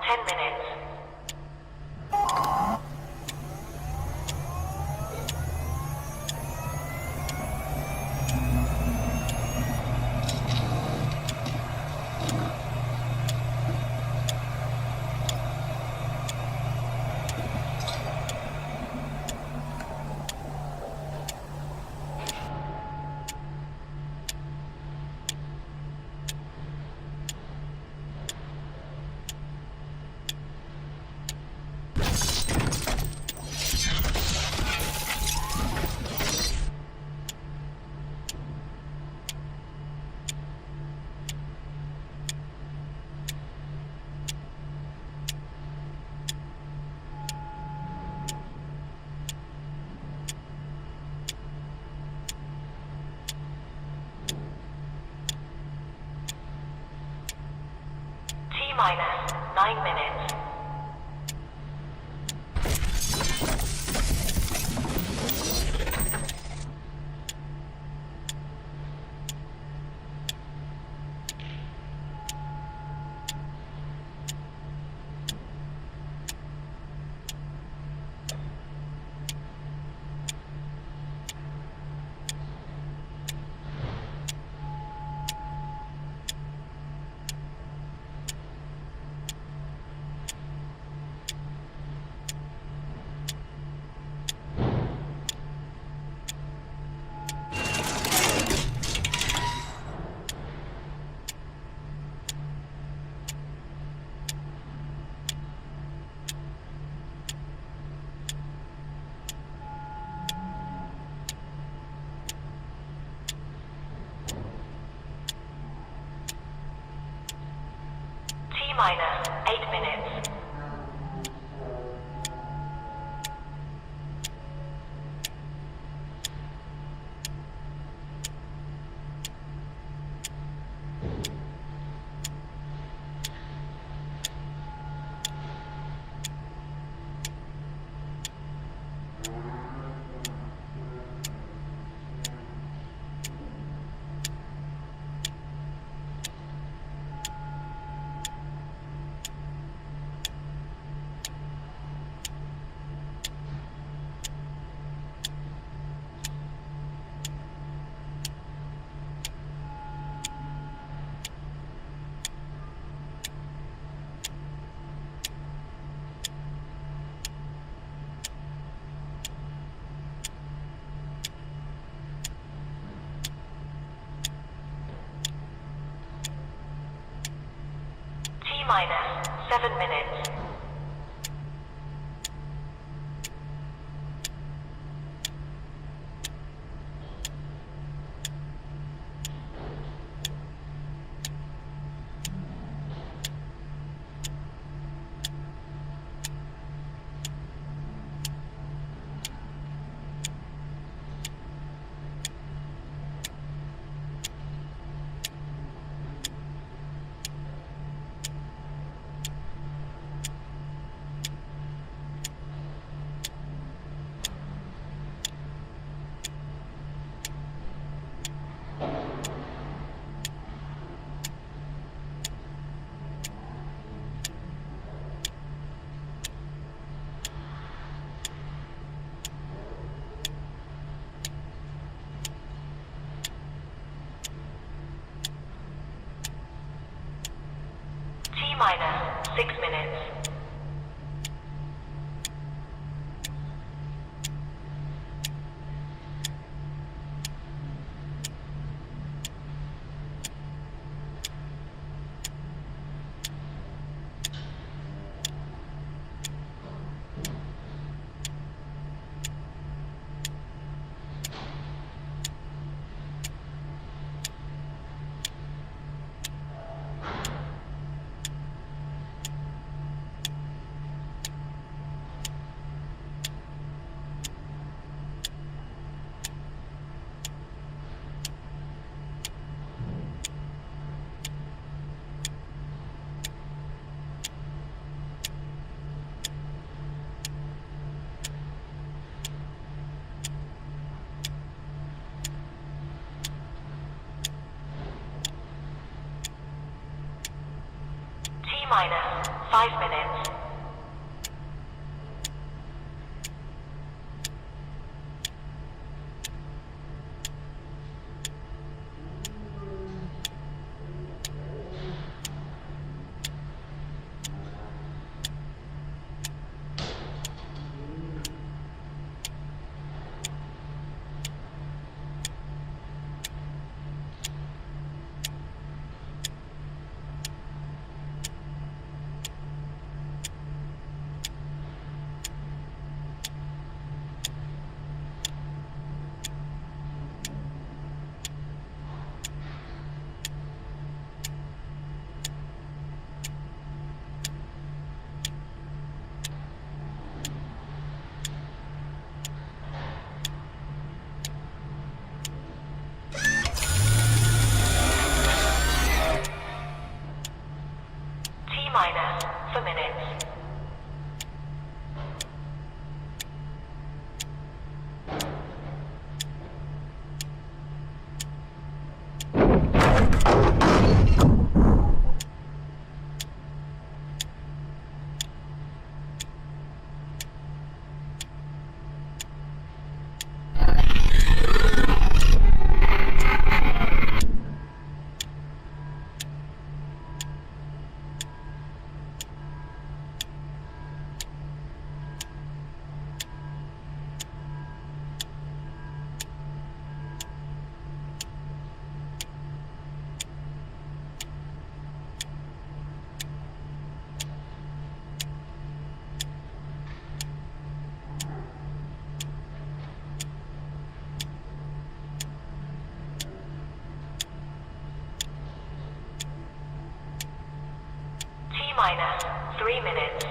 10 minutes. Minus 9 minutes. Minus 8 minutes. Minus 7 minutes. Minus 6 minutes. Minus 5 minutes. T-minus for minutes. T-minus 3 minutes.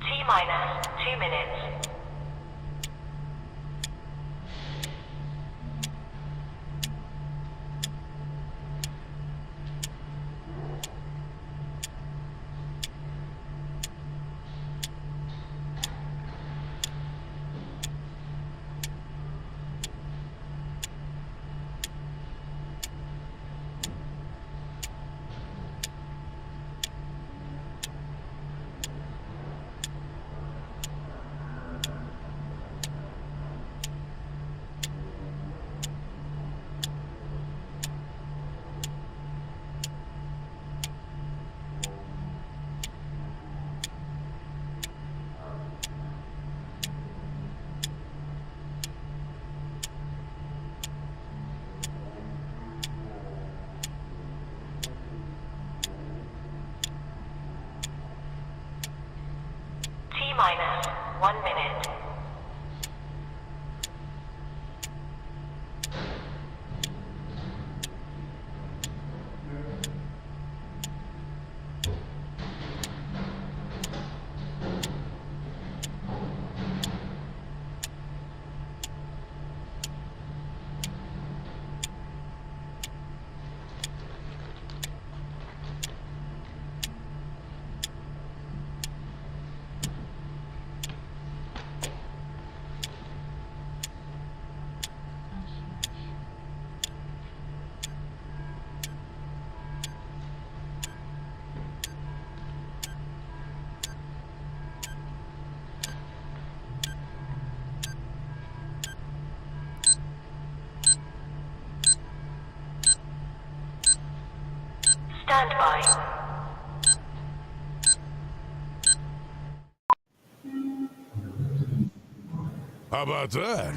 T-minus 2 minutes. T-minus 1 minute. Stand by. How about that?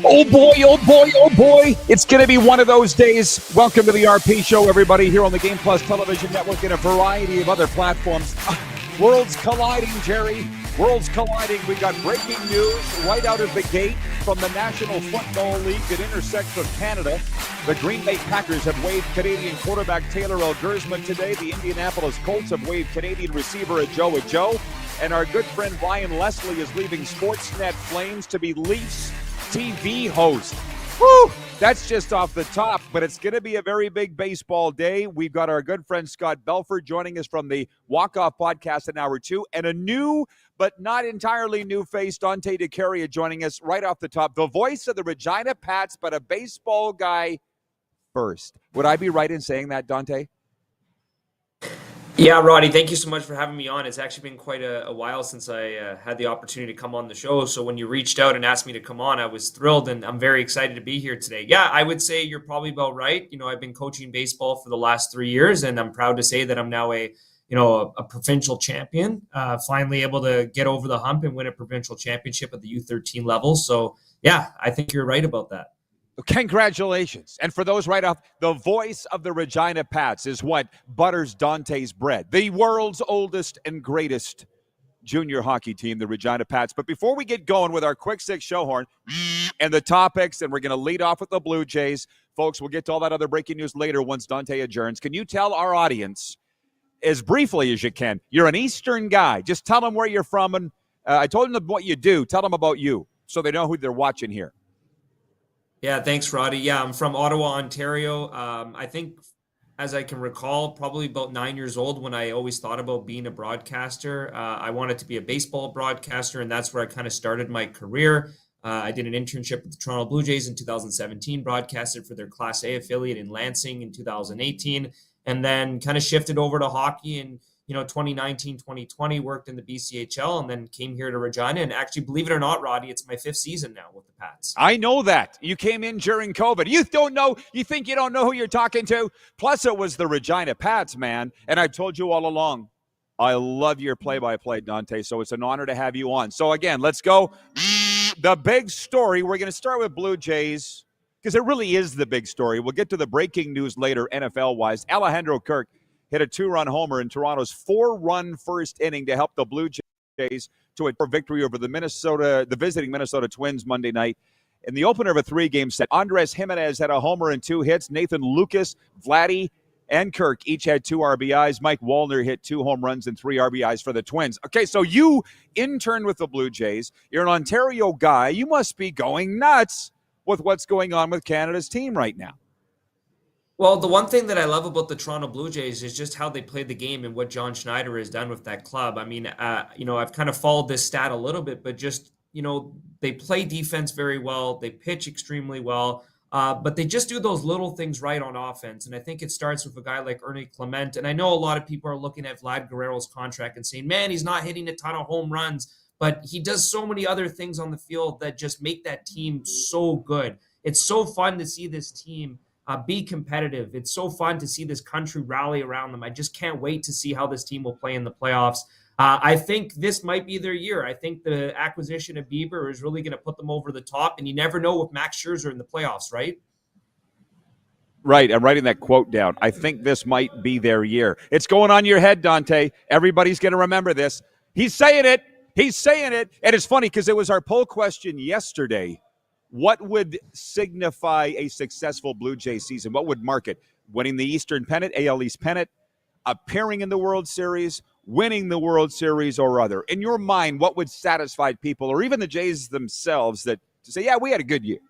Oh boy, oh boy, oh boy. It's going to be one of those days. Welcome to the RP Show, everybody, here on the Game Plus Television Network and a variety of other platforms. Worlds colliding, Jerry. Worlds colliding. We got breaking news right out of the gate from the National Football League that intersects with Canada. The Green Bay Packers have waived Canadian quarterback Taylor Elgersman today. The Indianapolis Colts have waived Canadian receiver Joe Ajo. And our good friend Ryan Leslie is leaving Sportsnet Flames to be Leafs TV host. Woo! That's just off the top, but it's going to be a very big baseball day. We've got our good friend Scott Belford joining us from the Walkoff Podcast in hour 2, and a new but not entirely new face, Dante DeCaria, joining us right off the top. The voice of the Regina Pats, but a baseball guy first. Would I be right in saying that, Dante? Yeah, Roddy, thank you so much for having me on. It's actually been quite a while since I had the opportunity to come on the show. So when you reached out and asked me to come on, I was thrilled, and I'm very excited to be here today. Yeah, I would say you're probably about right. You know, I've been coaching baseball for the last 3 years, and I'm proud to say that I'm now a provincial champion, finally able to get over the hump and win a provincial championship at the U13 level. So yeah, I think you're right about that. Congratulations. And for those right off, the voice of the Regina Pats is what butters Dante's bread. The world's oldest and greatest junior hockey team, the Regina Pats. But before we get going with our quick six show horn and the topics, and we're going to lead off with the Blue Jays, folks, we'll get to all that other breaking news later once Dante adjourns. Can you tell our audience, as briefly as you can, you're an Eastern guy. Just tell them where you're from. And I told them what you do. Tell them about you so they know who they're watching here. Yeah, thanks, Roddy. Yeah, I'm from Ottawa, Ontario. I think, as I can recall, probably about 9 years old when I always thought about being a broadcaster. I wanted to be a baseball broadcaster, and that's where I kind of started my career. I did an internship with the Toronto Blue Jays in 2017, broadcasted for their Class A affiliate in Lansing in 2018, and then kind of shifted over to hockey in 2019, 2020, worked in the BCHL, and then came here to Regina. And actually, believe it or not, Roddy, it's my 5th season now with the Pats. I know that. You came in during COVID. You don't know. You think you don't know who you're talking to? Plus, it was the Regina Pats, man. And I've told you all along, I love your play-by-play, Dante. So it's an honor to have you on. So again, let's go. The big story. We're going to start with Blue Jays because it really is the big story. We'll get to the breaking news later, NFL-wise. Alejandro Kirk hit a 2-run homer in Toronto's 4-run first inning to help the Blue Jays to a victory over the visiting Minnesota Twins Monday night. In the opener of a 3-game set, Andres Jimenez had a homer and 2 hits. Nathan Lucas, Vladdy, and Kirk each had 2 RBIs. Mike Wallner hit 2 home runs and 3 RBIs for the Twins. Okay, so you interned with the Blue Jays. You're an Ontario guy. You must be going nuts with what's going on with Canada's team right now. Well, the one thing that I love about the Toronto Blue Jays is just how they play the game and what John Schneider has done with that club. I mean, I've kind of followed this stat a little bit, but just, they play defense very well. They pitch extremely well, but they just do those little things right on offense. And I think it starts with a guy like Ernie Clement. And I know a lot of people are looking at Vlad Guerrero's contract and saying, man, he's not hitting a ton of home runs, but he does so many other things on the field that just make that team so good. It's so fun to see this team be competitive. It's so fun to see this country rally around them. I just can't wait to see how this team will play in the playoffs. I think this might be their year. I think the acquisition of Bieber is really going to put them over the top, and you never know with Max Scherzer in the playoffs, right? Right, I'm writing that quote down. I think this might be their year. It's going on your head, Dante. Everybody's going to remember this. He's saying it. And it's funny because it was our poll question yesterday. What would signify a successful Blue Jays season? What would mark it? Winning the Eastern Pennant, AL East Pennant, appearing in the World Series, winning the World Series or other. In your mind, what would satisfy people or even the Jays themselves to say, yeah, we had a good year?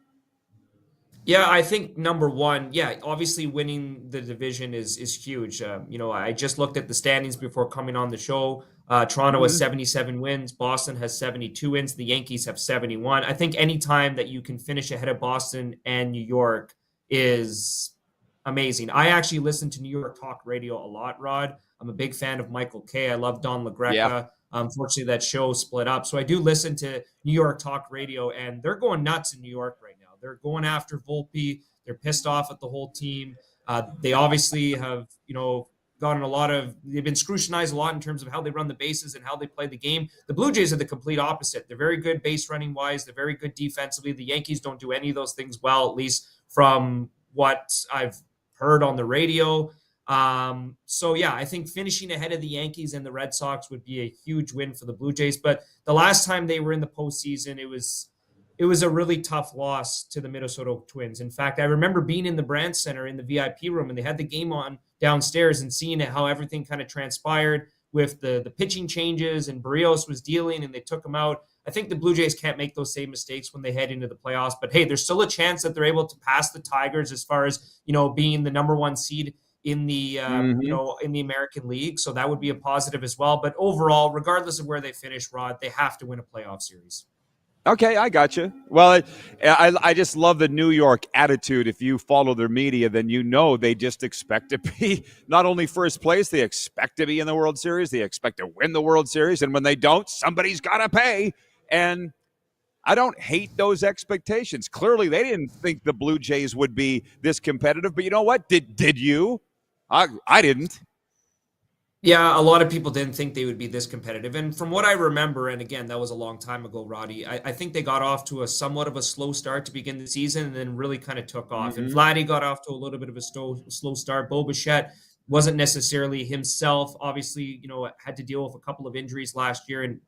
Yeah, I think number one, obviously winning the division is huge. I just looked at the standings before coming on the show. Toronto has 77 wins. Boston has 72 wins. The Yankees have 71. I think any time that you can finish ahead of Boston and New York is amazing. I actually listen to New York talk radio a lot, Rod. I'm a big fan of Michael Kay. I love Don LaGreca. Yeah. Unfortunately, that show split up. So I do listen to New York talk radio, and they're going nuts in New York right now. They're going after Volpe. They're pissed off at the whole team. They obviously have, they've been scrutinized a lot in terms of how they run the bases and how they play the game. The Blue Jays are the complete opposite. They're very good base running wise. They're very good defensively. The Yankees don't do any of those things well, at least from what I've heard on the radio. So yeah, I think finishing ahead of the Yankees and the Red Sox would be a huge win for the Blue Jays. But the last time they were in the postseason, it was a really tough loss to the Minnesota Twins. In fact, I remember being in the Brandt Center in the VIP room, and they had the game on downstairs and seeing how everything kind of transpired with the pitching changes, and Barrios was dealing and they took him out. I think the Blue Jays can't make those same mistakes when they head into the playoffs. But hey, there's still a chance that they're able to pass the Tigers as far as, being the number one seed in the in the American League. So that would be a positive as well. But overall, regardless of where they finish, Rod, they have to win a playoff series. Okay, I got you. Well, I just love the New York attitude. If you follow their media, then they just expect to be not only first place, they expect to be in the World Series. They expect to win the World Series. And when they don't, somebody's got to pay. And I don't hate those expectations. Clearly, they didn't think the Blue Jays would be this competitive. But you know what? Did you? I didn't. Yeah, a lot of people didn't think they would be this competitive. And from what I remember, and again, that was a long time ago, Roddy, I think they got off to somewhat of a slow start to begin the season and then really kind of took off. And Vladdy got off to a little bit of a slow start. Bo Bichette wasn't necessarily himself. Obviously, had to deal with a couple of injuries last year. And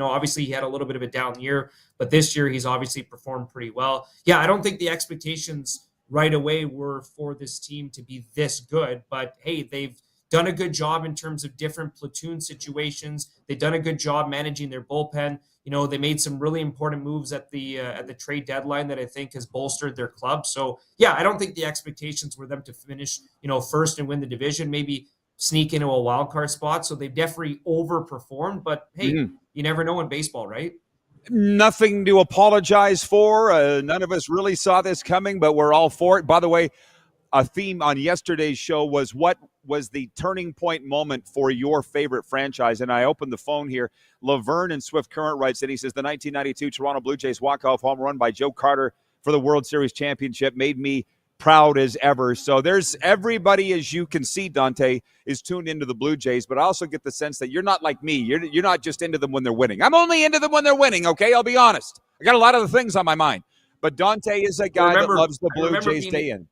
obviously he had a little bit of a down year. But this year, he's obviously performed pretty well. Yeah, I don't think the expectations right away were for this team to be this good. But hey, they've done a good job in terms of different platoon situations. They've done a good job managing their bullpen. They made some really important moves at the trade deadline that I think has bolstered their club. So yeah, I don't think the expectations were them to finish, first and win the division, maybe sneak into a wild card spot. So they've definitely overperformed, but hey, you never know in baseball, right? Nothing to apologize for. None of us really saw this coming, but we're all for it. By the way, a theme on yesterday's show was what was the turning point moment for your favorite franchise. And I opened the phone here. Laverne in Swift Current writes in. He says, the 1992 Toronto Blue Jays walk-off home run by Joe Carter for the World Series championship made me proud as ever. So there's everybody, as you can see, Dante, is tuned into the Blue Jays. But I also get the sense that you're not like me. You're not just into them when they're winning. I'm only into them when they're winning, okay? I'll be honest. I got a lot of the things on my mind. But Dante is a guy that loves the Blue Jays day in.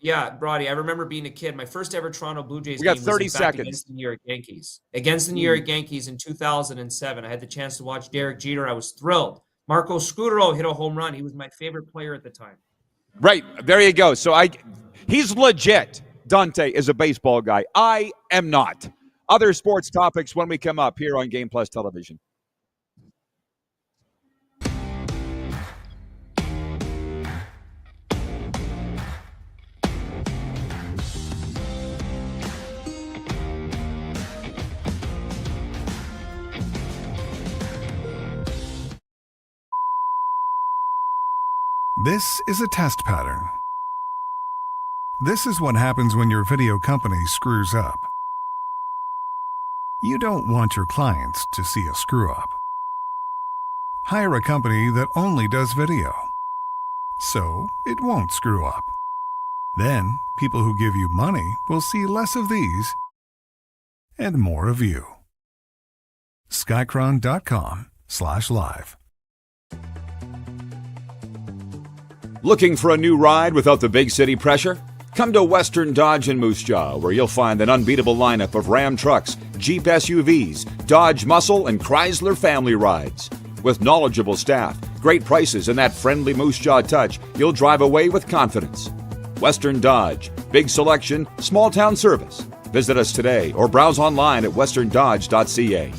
Yeah, Brody, I remember being a kid. My first ever Toronto Blue Jays game was 30 seconds. Against the New York Yankees. Against the New York Yankees in 2007. I had the chance to watch Derek Jeter. I was thrilled. Marco Scutaro hit a home run. He was my favorite player at the time. Right. There you go. So he's legit. Dante is a baseball guy. I am not. Other sports topics when we come up here on Game Plus Television. This is a test pattern. This is what happens when your video company screws up. You don't want your clients to see a screw-up. Hire a company that only does video, so it won't screw up. Then, people who give you money will see less of these and more of you. Skycron.com/live. Looking for a new ride without the big city pressure? Come to Western Dodge in Moose Jaw, where you'll find an unbeatable lineup of Ram trucks, Jeep SUVs, Dodge Muscle, and Chrysler family rides. With knowledgeable staff, great prices, and that friendly Moose Jaw touch, you'll drive away with confidence. Western Dodge. Big selection, small town service. Visit us today or browse online at westerndodge.ca.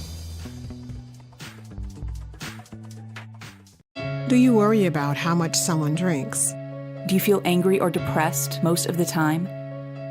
Do you worry about how much someone drinks? Do you feel angry or depressed most of the time?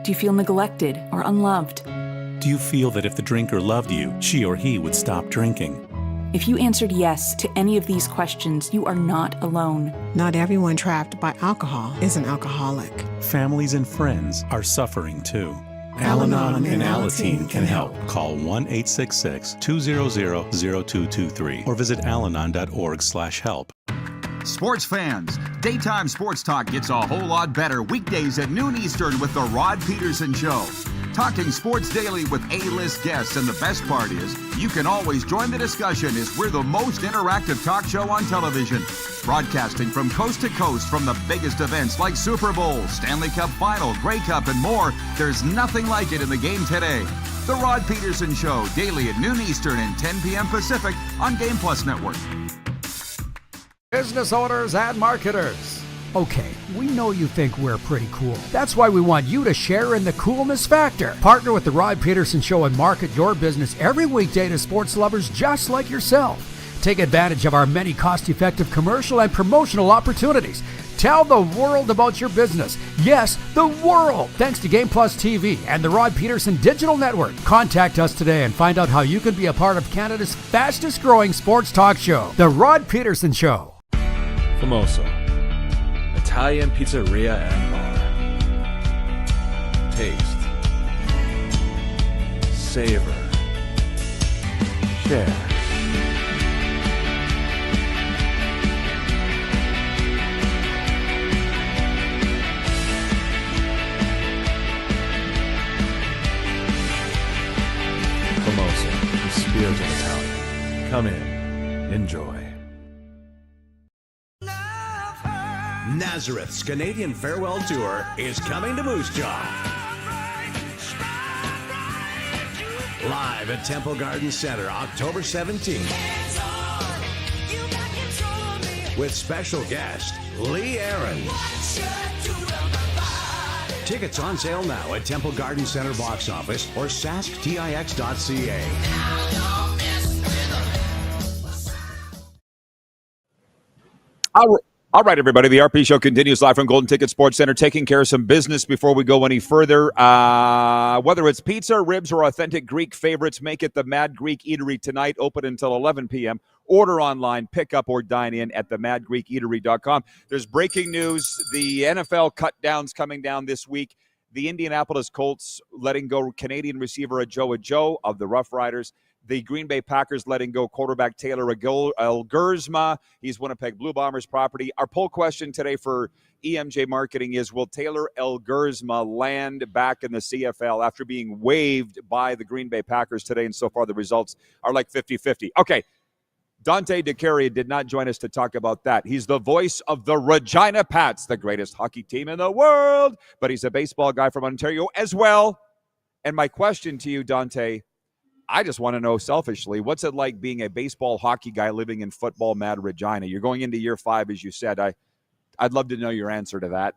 Do you feel neglected or unloved? Do you feel that if the drinker loved you, she or he would stop drinking? If you answered yes to any of these questions, you are not alone. Not everyone trapped by alcohol is an alcoholic. Families and friends are suffering too. Al-Anon and Alateen can help. Call 1-866-200-0223 or visit alanon.org/help. Sports fans, daytime sports talk gets a whole lot better weekdays at noon Eastern with the Rod Pedersen Show. Talking sports daily with A-list guests, and the best part is, you can always join the discussion as we're the most interactive talk show on television. Broadcasting from coast to coast from the biggest events like Super Bowl, Stanley Cup Final, Grey Cup, and more, there's nothing like it in the game today. The Rod Pedersen Show, daily at noon Eastern and 10 p.m. Pacific on Game Plus Network. Business owners and marketers. Okay, we know you think we're pretty cool. That's why we want you to share in the coolness factor. Partner with the Rod Pedersen Show and market your business every weekday to sports lovers just like yourself. Take advantage of our many cost-effective commercial and promotional opportunities. Tell the world about your business. Yes, the world. Thanks to Game Plus TV and the Rod Pedersen Digital Network. Contact us today and find out how you can be a part of Canada's fastest growing sports talk show, The Rod Pedersen Show. Famoso, Italian pizzeria and bar. Taste, savor, share. Famoso, the spirit of Italian. Come in, enjoy. Nazareth's Canadian Farewell Tour is coming to Moose Jaw. Live at Temple Garden Center, October 17th. With special guest, Lee Aaron. Tickets on sale now at Temple Garden Center box office or sasktix.ca. All right, everybody. The RP Show continues live from Golden Ticket Sports Center, taking care of some business before we go any further. Whether it's pizza, ribs, or authentic Greek favorites, make it the Mad Greek Eatery tonight, open until 11 p.m. Order online, pick up, or dine in at themadgreekeatery.com. There's breaking news. The NFL cut downs coming down this week. The Indianapolis Colts letting go Canadian receiver Ajoa of the Rough Riders. The Green Bay Packers letting go quarterback Taylor Elgersma. He's Winnipeg Blue Bombers property. Our poll question today for EMJ Marketing is, will Taylor Elgersma land back in the CFL after being waived by the Green Bay Packers today? And so far the results are like 50-50. Okay, Dante DeCaria did not join us to talk about that. He's the voice of the Regina Pats, the greatest hockey team in the world. But he's a baseball guy from Ontario as well. And my question to you, Dante, I just want to know selfishly, what's it like being a baseball hockey guy living in football mad Regina? You're going into year 5, as you said. I'd love to know your answer to that.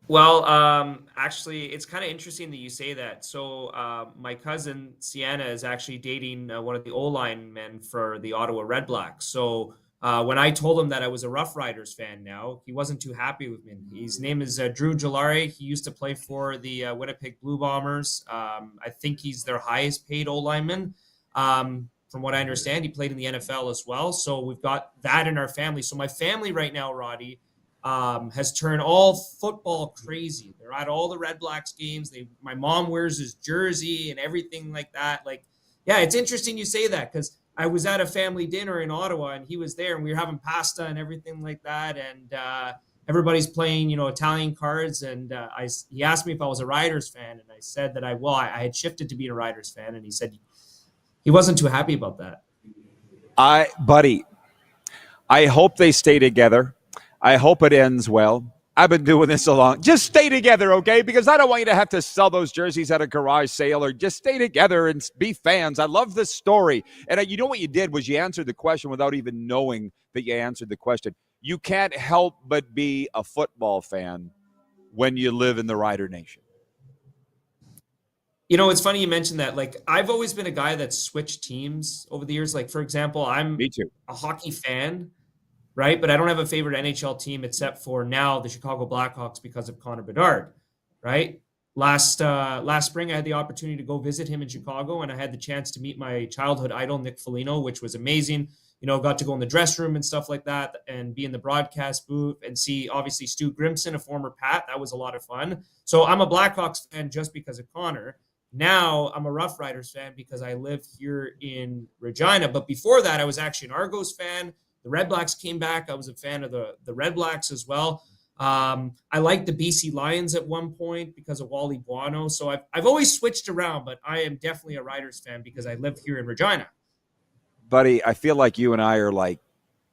Well, actually, it's kind of interesting that you say that. So my cousin Sienna is actually dating one of the O-line men for the Ottawa Red Blacks. So when I told him that I was a Rough Riders fan now, he wasn't too happy with me. His name is Drew Gelare. He used to play for the Winnipeg Blue Bombers. I think he's their highest paid O-lineman. From what I understand, he played in the NFL as well. So we've got that in our family. So my family right now, Roddy, has turned all football crazy. They're at all the Red Blacks games. My mom wears his jersey and everything like that. Like, yeah, it's interesting you say that because I was at a family dinner in Ottawa and he was there and we were having pasta and everything like that. And everybody's playing, Italian cards. And he asked me if I was a Riders fan. And I said that I had shifted to being a Riders fan. And he said he wasn't too happy about that. Buddy, I hope they stay together. I hope it ends well. I've been doing this so long. Just stay together, okay? Because I don't want you to have to sell those jerseys at a garage sale, or just stay together and be fans. I love this story. And you know what you did was you answered the question without even knowing that you answered the question. You can't help but be a football fan when you live in the Rider Nation. It's funny you mentioned that. Like, I've always been a guy that switched teams over the years. Like, for example, I'm a hockey fan, right? But I don't have a favorite NHL team except for now the Chicago Blackhawks because of Connor Bedard, right? Last spring, I had the opportunity to go visit him in Chicago, and I had the chance to meet my childhood idol, Nick Foligno, which was amazing. Got to go in the dressing room and stuff like that and be in the broadcast booth and see, obviously, Stu Grimson, a former Pat. That was a lot of fun. So I'm a Blackhawks fan just because of Connor. Now I'm a Rough Riders fan because I live here in Regina. But before that, I was actually an Argos fan. The Red Blacks came back. I was a fan of the Red Blacks as well. I liked the BC Lions at one point because of Wally Buono. So I've always switched around, but I am definitely a Riders fan because I live here in Regina. Buddy, I feel like you and I are like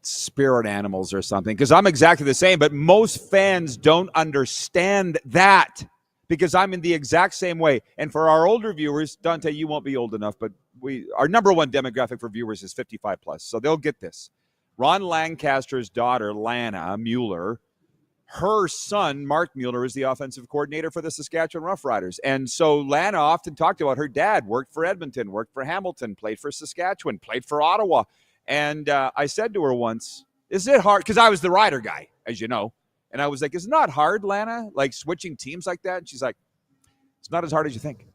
spirit animals or something, because I'm exactly the same, but most fans don't understand that, because I'm in the exact same way. And for our older viewers, Dante, you won't be old enough, but our number one demographic for viewers is 55 plus, so they'll get this. Ron Lancaster's daughter, Lana Mueller, her son, Mark Mueller, is the offensive coordinator for the Saskatchewan Roughriders. And so Lana often talked about her dad worked for Edmonton, worked for Hamilton, played for Saskatchewan, played for Ottawa. And I said to her once, is it hard? Because I was the Rider guy, as you know. And I was like, is it not hard, Lana, like switching teams like that? And she's like, it's not as hard as you think.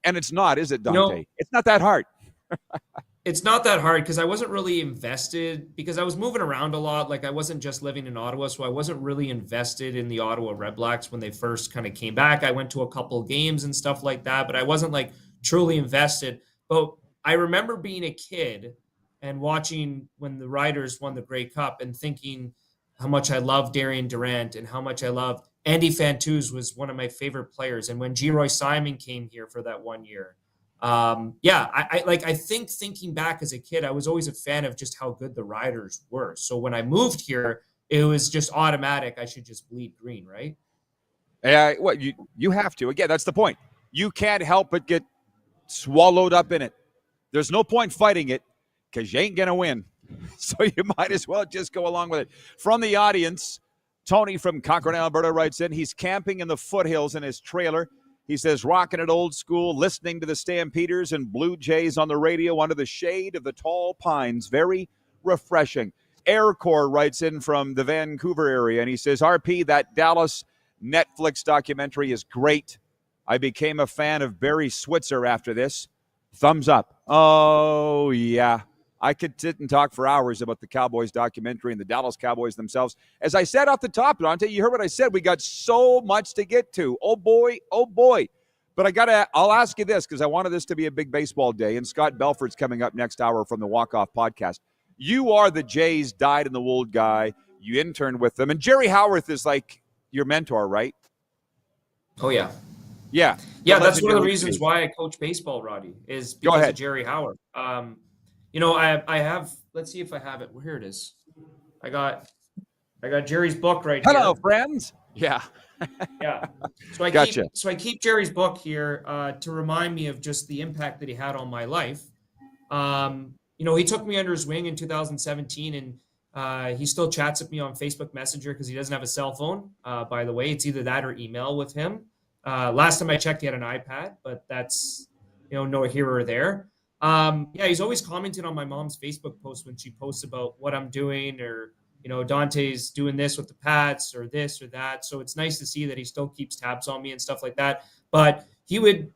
And it's not, is it, Dante? It's not that hard. It's not that hard because I wasn't really invested, because I was moving around a lot. Like I wasn't just living in Ottawa, so I wasn't really invested in the Ottawa Redblacks when they first kind of came back. I went to a couple games and stuff like that, but I wasn't like truly invested. But I remember being a kid and watching when the Riders won the Grey Cup and thinking how much I loved Darian Durant and how much I loved Andy Fantuz was one of my favorite players. And when G. Roy Simon came here for that 1 year, I think thinking back as a kid, I was always a fan of just how good the Riders were. So when I moved here, it was just automatic. I should just bleed green, right? Yeah, well, you have to. Again, that's the point. You can't help but get swallowed up in it. There's no point fighting it because you ain't going to win. So you might as well just go along with it. From the audience, Tony from Cochrane, Alberta writes in, he's camping in the foothills in his trailer. He says, rocking it old school, listening to the Stampeders and Blue Jays on the radio under the shade of the tall pines. Very refreshing. Aircore writes in from the Vancouver area, and he says, RP, that Dallas Netflix documentary is great. I became a fan of Barry Switzer after this. Thumbs up. Oh, yeah. I could sit and talk for hours about the Cowboys documentary and the Dallas Cowboys themselves. As I said off the top, Dante, you heard what I said. We got so much to get to. Oh, boy. Oh, boy. But I'll ask you this, because I wanted this to be a big baseball day, and Scott Belford's coming up next hour from the Walkoff Podcast. You are the Jays dyed-in-the-wool guy. You interned with them. And Jerry Howarth is like your mentor, right? Oh, yeah. Yeah. Yeah, that's one of the reasons why I coach baseball, Roddy, is because of Jerry Howard. I have, let's see if I have it. Well, here it is. I got Jerry's book right here. Hello, friends. Yeah. Yeah. So I keep Jerry's book here to remind me of just the impact that he had on my life. He took me under his wing in 2017, and he still chats with me on Facebook Messenger because he doesn't have a cell phone. By the way, it's either that or email with him. Last time I checked, he had an iPad, but that's, no here or there. He's always commenting on my mom's Facebook post when she posts about what I'm doing, or, Dante's doing this with the Pats or this or that. So it's nice to see that he still keeps tabs on me and stuff like that. But he would,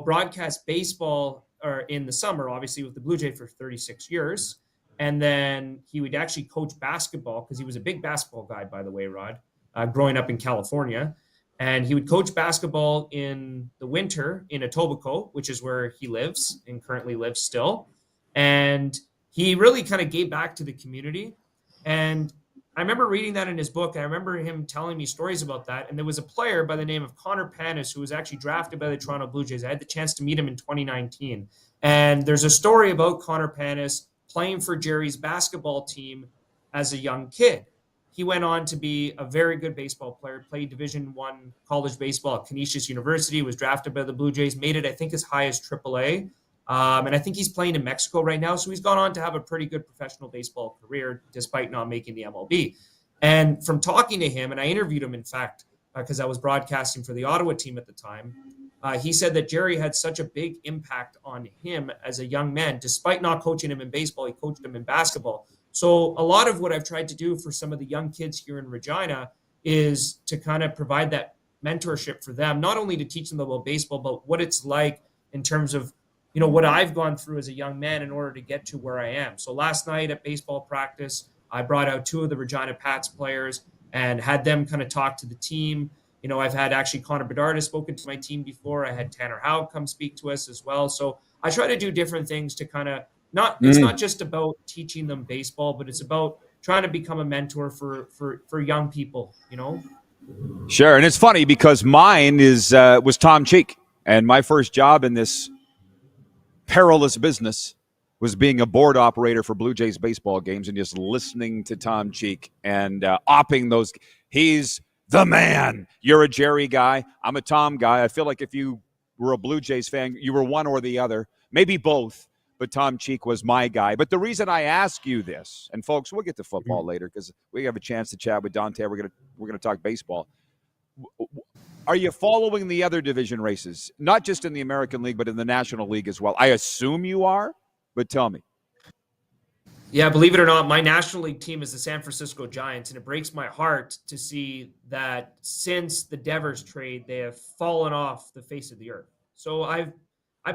broadcast baseball or in the summer, obviously with the Blue Jay for 36 years. And then he would actually coach basketball because he was a big basketball guy, by the way, Rod, growing up in California. And he would coach basketball in the winter in Etobicoke, which is where he lives and currently lives still. And he really kind of gave back to the community. And I remember reading that in his book. I remember him telling me stories about that. And there was a player by the name of Connor Panis who was actually drafted by the Toronto Blue Jays. I had the chance to meet him in 2019. And there's a story about Connor Panis playing for Jerry's basketball team as a young kid. He went on to be a very good baseball player, played Division I college baseball at Canisius University, was drafted by the Blue Jays, made it, I think, as high as AAA. And I think he's playing in Mexico right now. So he's gone on to have a pretty good professional baseball career, despite not making the MLB. And from talking to him, and I interviewed him, in fact, because I was broadcasting for the Ottawa team at the time, he said that Jerry had such a big impact on him as a young man. Despite not coaching him in baseball, he coached him in basketball. So a lot of what I've tried to do for some of the young kids here in Regina is to kind of provide that mentorship for them, not only to teach them about baseball, but what it's like in terms of, what I've gone through as a young man in order to get to where I am. So last night at baseball practice, I brought out 2 of the Regina Pats players and had them kind of talk to the team. I've had actually Connor Bedard has spoken to my team before. I had Tanner Howe come speak to us as well. So I try to do different things to kind of it's not just about teaching them baseball, but it's about trying to become a mentor for young people, you know? Sure. And it's funny because mine was Tom Cheek. And my first job in this perilous business was being a board operator for Blue Jays baseball games and just listening to Tom Cheek and opping those. He's the man. You're a Jerry guy. I'm a Tom guy. I feel like if you were a Blue Jays fan, you were one or the other, maybe both, but Tom Cheek was my guy. But the reason I ask you this, and folks, we'll get to football later because we have a chance to chat with Dante. We're gonna talk baseball. Are you following the other division races, not just in the American League, but in the National League as well? I assume you are, but tell me. Yeah, believe it or not, my National League team is the San Francisco Giants, and it breaks my heart to see that since the Devers trade, they have fallen off the face of the earth. So I've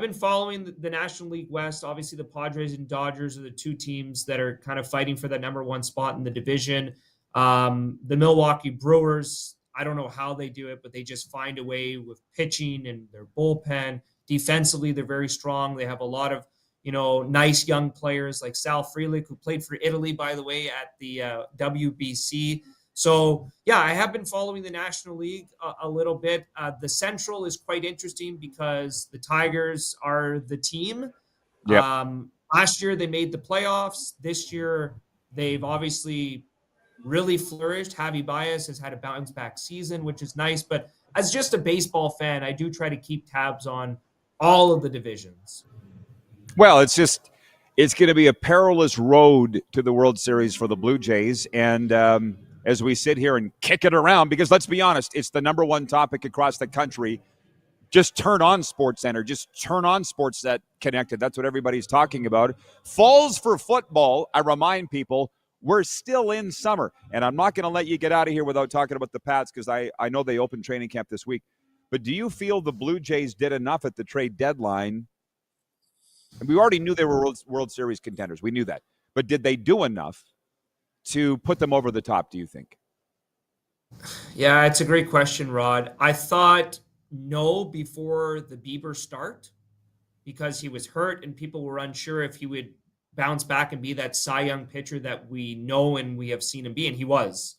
been following the National League West. Obviously, the Padres and Dodgers are the two teams that are kind of fighting for that number one spot in the division. The Milwaukee Brewers, I don't know how they do it, but they just find a way with pitching and their bullpen. Defensively, they're very strong. They have a lot of nice young players like Sal Frelick, who played for Italy, by the way, at the WBC. So, yeah, I have been following the National League a little bit. The Central is quite interesting because the Tigers are the team. Yep. Last year, they made the playoffs. This year, they've obviously really flourished. Javi Baez has had a bounce-back season, which is nice. But as just a baseball fan, I do try to keep tabs on all of the divisions. Well, it's going to be a perilous road to the World Series for the Blue Jays. And as we sit here and kick it around, because let's be honest, it's the number one topic across the country. Just turn on SportsCenter. Just turn on Sportsnet Connected. That's what everybody's talking about. Falls for football, I remind people, we're still in summer. And I'm not going to let you get out of here without talking about the Pats because I know they opened training camp this week. But do you feel the Blue Jays did enough at the trade deadline? And we already knew they were World Series contenders. We knew that. But did they do enough to put them over the top, do you think? Yeah, it's a great question, Rod. I thought no before the Bieber start because he was hurt and people were unsure if he would bounce back and be that Cy Young pitcher that we know and we have seen him be, and he was,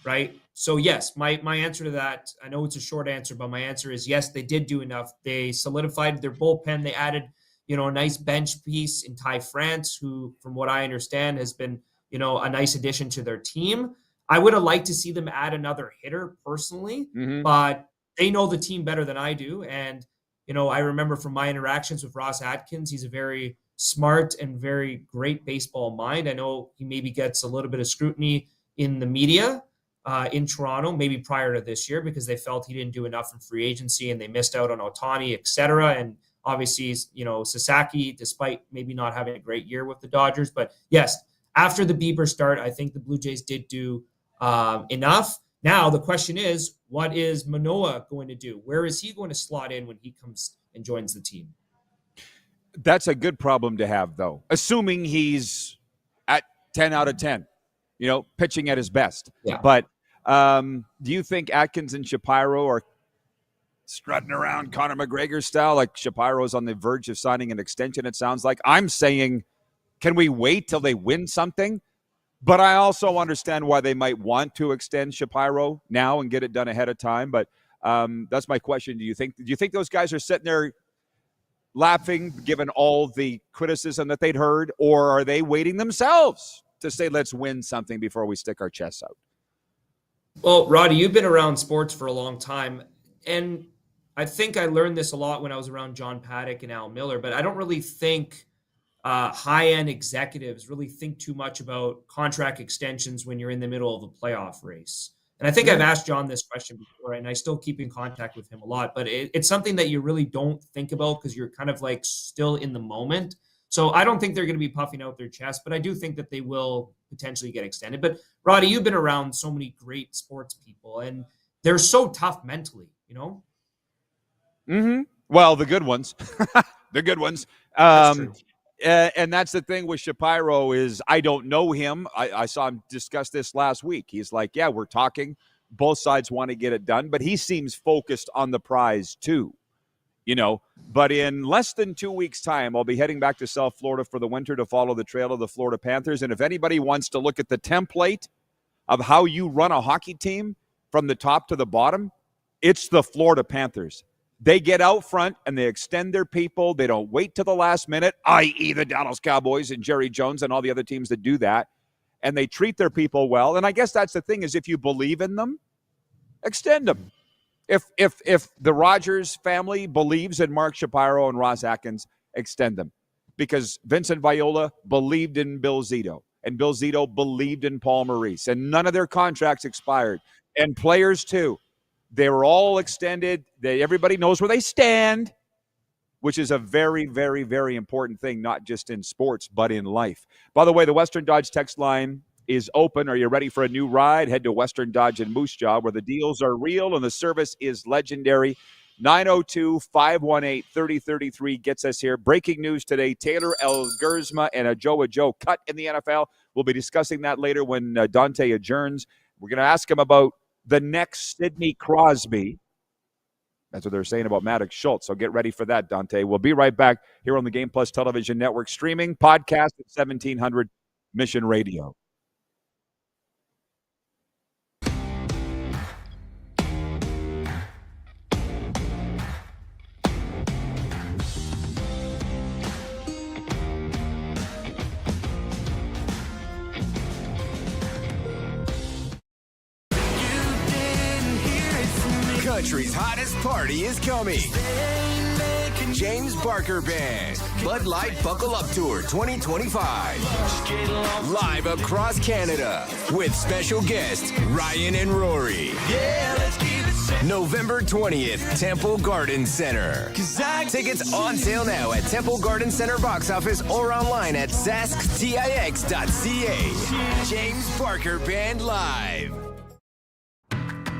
right? So, yes, my answer to that, I know it's a short answer, but my answer is yes, they did do enough. They solidified their bullpen. They added a nice bench piece in Ty France, who, from what I understand, has been, a nice addition to their team. I would have liked to see them add another hitter personally, but they know the team better than I do. And, I remember from my interactions with Ross Atkins, he's a very smart and very great baseball mind. I know he maybe gets a little bit of scrutiny in the media in Toronto, maybe prior to this year, because they felt he didn't do enough in free agency and they missed out on Ohtani, et cetera. And obviously, Sasaki, despite maybe not having a great year with the Dodgers. But yes, after the Bieber start, I think the Blue Jays did do enough. Now, the question is, what is Manoah going to do? Where is he going to slot in when he comes and joins the team? That's a good problem to have, though, assuming he's at 10 out of 10, pitching at his best. Yeah. But do you think Atkins and Shapiro are strutting around Conor McGregor style, like Shapiro's on the verge of signing an extension, it sounds like? I'm saying, can we wait till they win something? But I also understand why they might want to extend Shapiro now and get it done ahead of time. But that's my question. Do you think those guys are sitting there laughing, given all the criticism that they'd heard, or are they waiting themselves to say, let's win something before we stick our chests out? Well, Roddy, you've been around sports for a long time, and I think I learned this a lot when I was around John Paddock and Al Miller, but I don't really think high-end executives really think too much about contract extensions when you're in the middle of a playoff race. And I think I've asked John this question before, and I still keep in contact with him a lot, but it's something that you really don't think about because you're kind of like still in the moment. So I don't think they're going to be puffing out their chest, but I do think that they will potentially get extended. But Roddy, you've been around so many great sports people, and they're so tough mentally, Well, the good ones. The good ones. That's true. And that's the thing with Shapiro is I don't know him. I saw him discuss this last week. He's like, yeah, we're talking. Both sides want to get it done, but he seems focused on the prize too. But in less than 2 weeks' time, I'll be heading back to South Florida for the winter to follow the trail of the Florida Panthers. And if anybody wants to look at the template of how you run a hockey team from the top to the bottom, it's the Florida Panthers. They get out front and they extend their people. They don't wait to the last minute, i.e. the Dallas Cowboys and Jerry Jones and all the other teams that do that. And they treat their people well. And I guess that's the thing, is if you believe in them, extend them. If the Rogers family believes in Mark Shapiro and Ross Atkins, extend them. Because Vincent Viola believed in Bill Zito, and Bill Zito believed in Paul Maurice, and none of their contracts expired. And players, too. They were all extended. Everybody knows where they stand, which is a very, very, very important thing, not just in sports, but in life. By the way, the Western Dodge text line is open. Are you ready for a new ride? Head to Western Dodge in Moose Jaw, where the deals are real and the service is legendary. 902-518-3033 gets us here. Breaking news today, Taylor Elgersma and a Joe cut in the NFL. We'll be discussing that later when Dante adjourns. We're going to ask him about the next Sidney Crosby. That's what they're saying about Maddox Schultz. So get ready for that, Dante. We'll be right back here on the Game Plus Television Network, streaming, podcast at 1700 Mission Radio. Country's hottest party is coming. James Barker Band, Bud Light Buckle Up Tour 2025. Live across Canada with special guests Ryan and Rory. November 20th, Temple Garden Center. Tickets on sale now at Temple Garden Center box office or online at sasktix.ca. James Barker Band Live.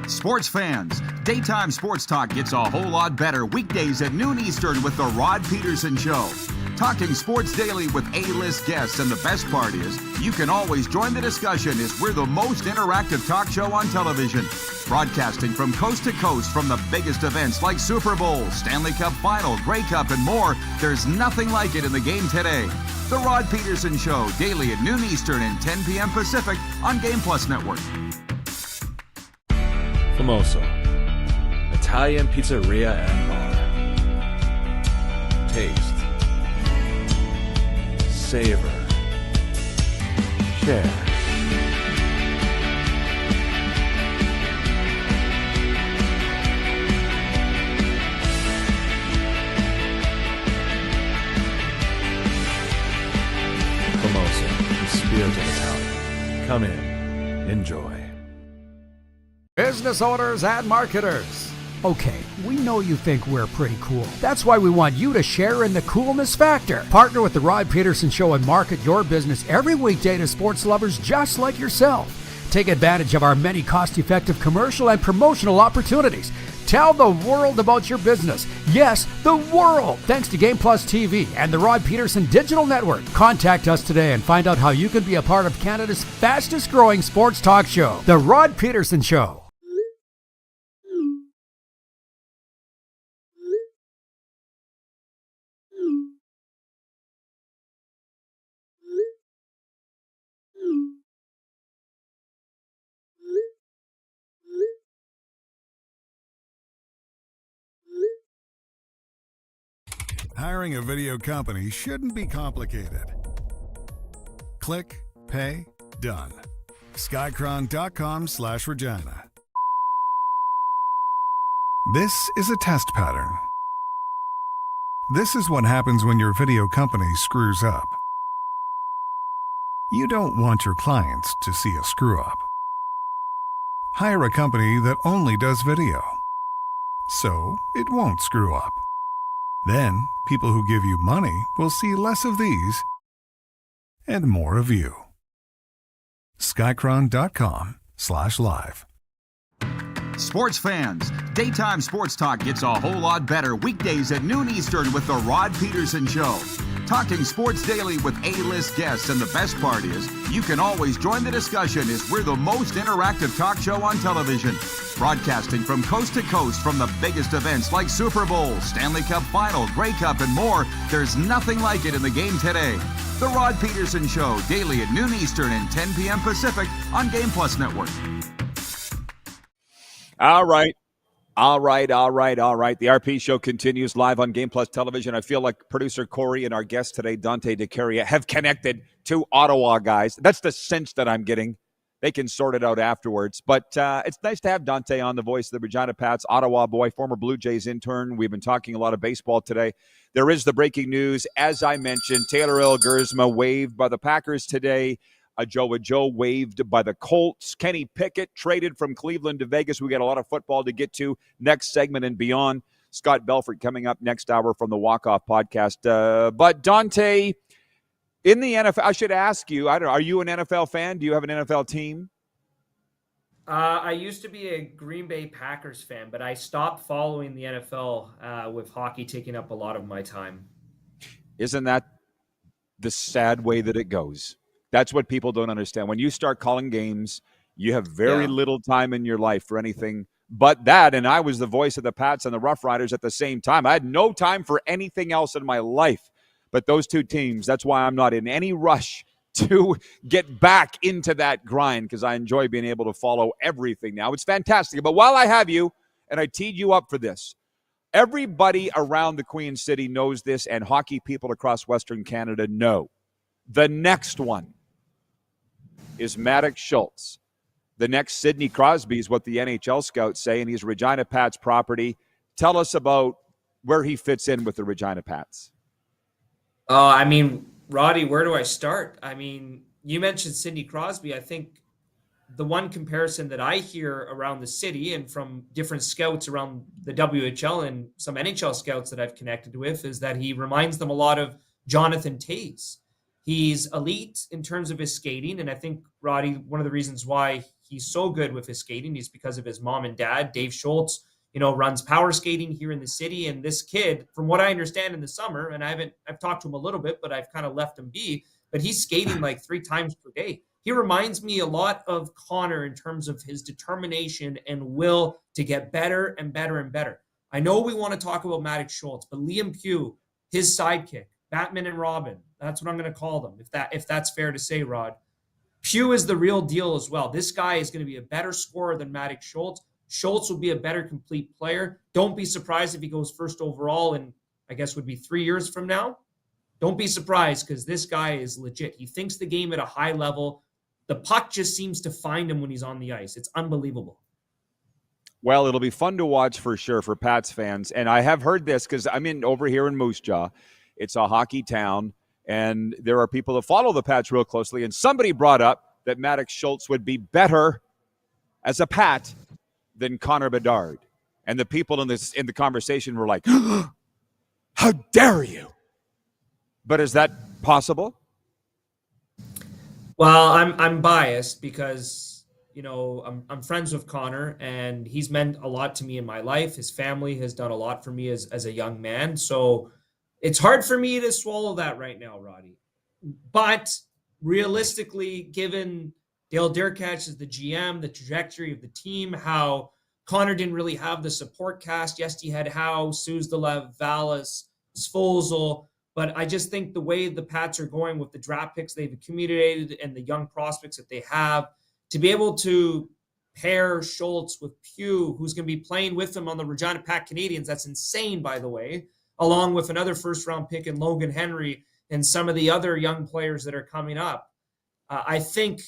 Sports fans, daytime sports talk gets a whole lot better weekdays at noon Eastern with The Rod Pedersen Show. Talking sports daily with A-list guests, and the best part is, you can always join the discussion as we're the most interactive talk show on television. Broadcasting from coast to coast from the biggest events like Super Bowl, Stanley Cup Final, Grey Cup, and more. There's nothing like it in the game today. The Rod Pedersen Show, daily at noon Eastern and 10 p.m. Pacific on Game Plus Network. Famoso, Italian pizzeria and bar. Taste, savor, share. Famoso, the spirit of Italian. Come in, enjoy. Business owners and marketers. Okay, we know you think we're pretty cool. That's why we want you to share in the coolness factor. Partner with the Rod Pedersen Show and market your business every weekday to sports lovers just like yourself. Take advantage of our many cost-effective commercial and promotional opportunities. Tell the world about your business. Yes, the world. Thanks to Game Plus TV and the Rod Pedersen Digital Network. Contact us today and find out how you can be a part of Canada's fastest growing sports talk show, The Rod Pedersen Show. Hiring a video company shouldn't be complicated. Click, pay, done. Skycron.com/Regina. This is a test pattern. This is what happens when your video company screws up. You don't want your clients to see a screw up. Hire a company that only does video, so it won't screw up. Then, people who give you money will see less of these and more of you. Skycron.com/live. Sports fans, daytime sports talk gets a whole lot better weekdays at noon Eastern with The Rod Pedersen Show. Talking sports daily with A-list guests, and the best part is, you can always join the discussion as we're the most interactive talk show on television. Broadcasting from coast to coast from the biggest events like Super Bowl, Stanley Cup Final, Grey Cup, and more, there's nothing like it in the game today. The Rod Pedersen Show, daily at noon Eastern and 10 p.m. Pacific on Game Plus Network. All right. The RP Show continues live on Game Plus Television. I feel like producer Corey and our guest today, Dante DeCaria, have connected to Ottawa guys. That's the sense that I'm getting. They can sort it out afterwards. But it's nice to have Dante on, the voice of the Regina Pats, Ottawa boy, former Blue Jays intern. We've been talking a lot of baseball today. There is the breaking news. As I mentioned, Taylor Elgersma waived by the Packers today. Joe waived by the Colts. Kenny Pickett traded from Cleveland to Vegas. We got a lot of football to get to next segment and beyond. Scott Belford coming up next hour from the Walkoff Podcast. But Dante, in the NFL, I should ask you, I don't know, are you an NFL fan? Do you have an NFL team? I used to be a Green Bay Packers fan, but I stopped following the NFL with hockey taking up a lot of my time. Isn't that the sad way that it goes? That's what people don't understand. When you start calling games, you have very little time in your life for anything but that. And I was the voice of the Pats and the Rough Riders at the same time. I had no time for anything else in my life but those two teams. That's why I'm not in any rush to get back into that grind, because I enjoy being able to follow everything now. It's fantastic. But while I have you, and I teed you up for this, everybody around the Queen City knows this, and hockey people across Western Canada know. The next one is Maddox Schultz. The next Sidney Crosby is what the NHL scouts say, and he's Regina Pats property. Tell us about where he fits in with the Regina Pats. I mean, Roddy, where do I start? I mean, you mentioned Sidney Crosby. I think the one comparison that I hear around the city and from different scouts around the WHL and some NHL scouts that I've connected with is that he reminds them a lot of Jonathan Toews. He's elite in terms of his skating, and I think, Roddy, one of the reasons why he's so good with his skating is because of his mom and dad. Dave Schultz, runs power skating here in the city, and this kid, from what I understand in the summer, and I've talked to him a little bit, but I've kind of left him be, but he's skating like 3 times per day. He reminds me a lot of Connor in terms of his determination and will to get better and better and better. I know we want to talk about Maddox Schultz, but Liam Pugh, his sidekick, Batman and Robin, that's what I'm going to call them, if that's fair to say, Rod. Pugh is the real deal as well. This guy is going to be a better scorer than Maddox Schultz. Schultz will be a better complete player. Don't be surprised if he goes first overall in, I guess, would be 3 years from now. Don't be surprised, because this guy is legit. He thinks the game at a high level. The puck just seems to find him when he's on the ice. It's unbelievable. Well, it'll be fun to watch for sure for Pats fans. And I have heard this because I'm over here in Moose Jaw. It's a hockey town, and there are people that follow the Pats real closely. And somebody brought up that Maddox Schultz would be better as a Pat than Connor Bedard. And the people in the conversation were like, how dare you? But is that possible? Well, I'm biased because, I'm friends with Connor, and he's meant a lot to me in my life. His family has done a lot for me as a young man. So it's hard for me to swallow that right now, Roddy. But realistically, given Dale Derkach is the GM, the trajectory of the team, how Connor didn't really have the support cast. Yes, he had Howe, Suzdalev, Vallis, Svozil. But I just think the way the Pats are going with the draft picks they've accumulated and the young prospects that they have, to be able to pair Schultz with Pugh, who's going to be playing with them on the Regina Pat Canadians, that's insane, by the way, along with another first-round pick in Logan Henry and some of the other young players that are coming up. I think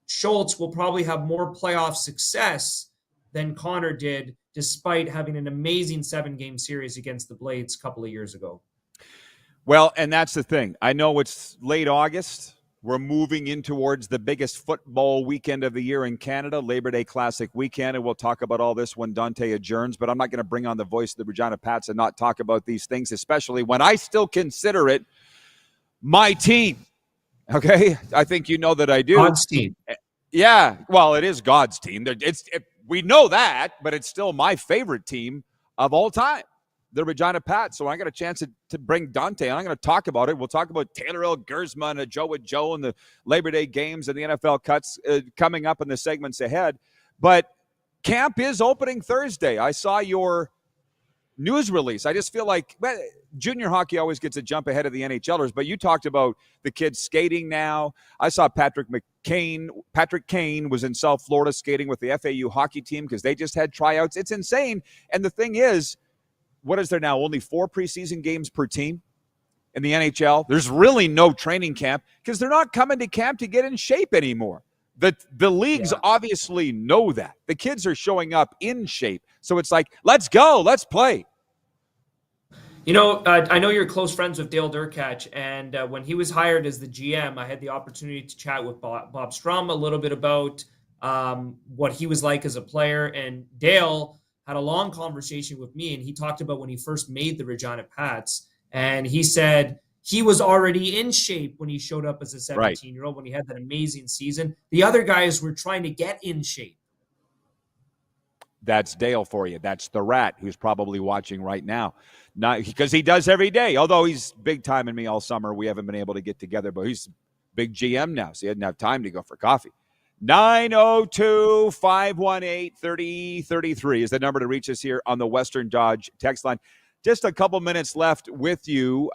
Schultz will probably have more playoff success than Connor did, despite having an amazing 7-game series against the Blades a couple of years ago. Well, and that's the thing. I know it's late August. We're moving in towards the biggest football weekend of the year in Canada, Labor Day Classic weekend, and we'll talk about all this when Dante adjourns, but I'm not going to bring on the voice of the Regina Pats and not talk about these things, especially when I still consider it my team. Okay? I think you know that I do. God's team. Yeah, well, it is God's team. We know that, but it's still my favorite team of all time. the Regina Pats. So I got a chance to bring Dante, and I'm going to talk about it. We'll talk about Taylor Gersma and Joe with Joe and the Labor Day games and the NFL cuts coming up in the segments ahead. But camp is opening Thursday. I saw your news release. I just feel like junior hockey always gets a jump ahead of the NHLers, but you talked about the kids skating now. I saw Patrick Kane was in South Florida skating with the FAU hockey team because they just had tryouts. It's insane. And the thing is, what is there now? Only 4 preseason games per team in the NHL. There's really no training camp because they're not coming to camp to get in shape anymore. The leagues obviously know that. The kids are showing up in shape. So it's like, let's go, let's play. You know, I know you're close friends with Dale Durkach, and when he was hired as the GM, I had the opportunity to chat with Bob Strum a little bit about what he was like as a player. And Dale had a long conversation with me, and he talked about when he first made the Regina Pats, and he said he was already in shape when he showed up as a 17-year-old, when he had that amazing season. The other guys were trying to get in shape. That's Dale for you. That's the rat who's probably watching right now. Not because he does every day. Although he's big time in me all summer. We haven't been able to get together, but he's big GM now, so he didn't have time to go for coffee. 902-518-3033 is the number to reach us here on the Western Dodge text line. Just a couple minutes left with you,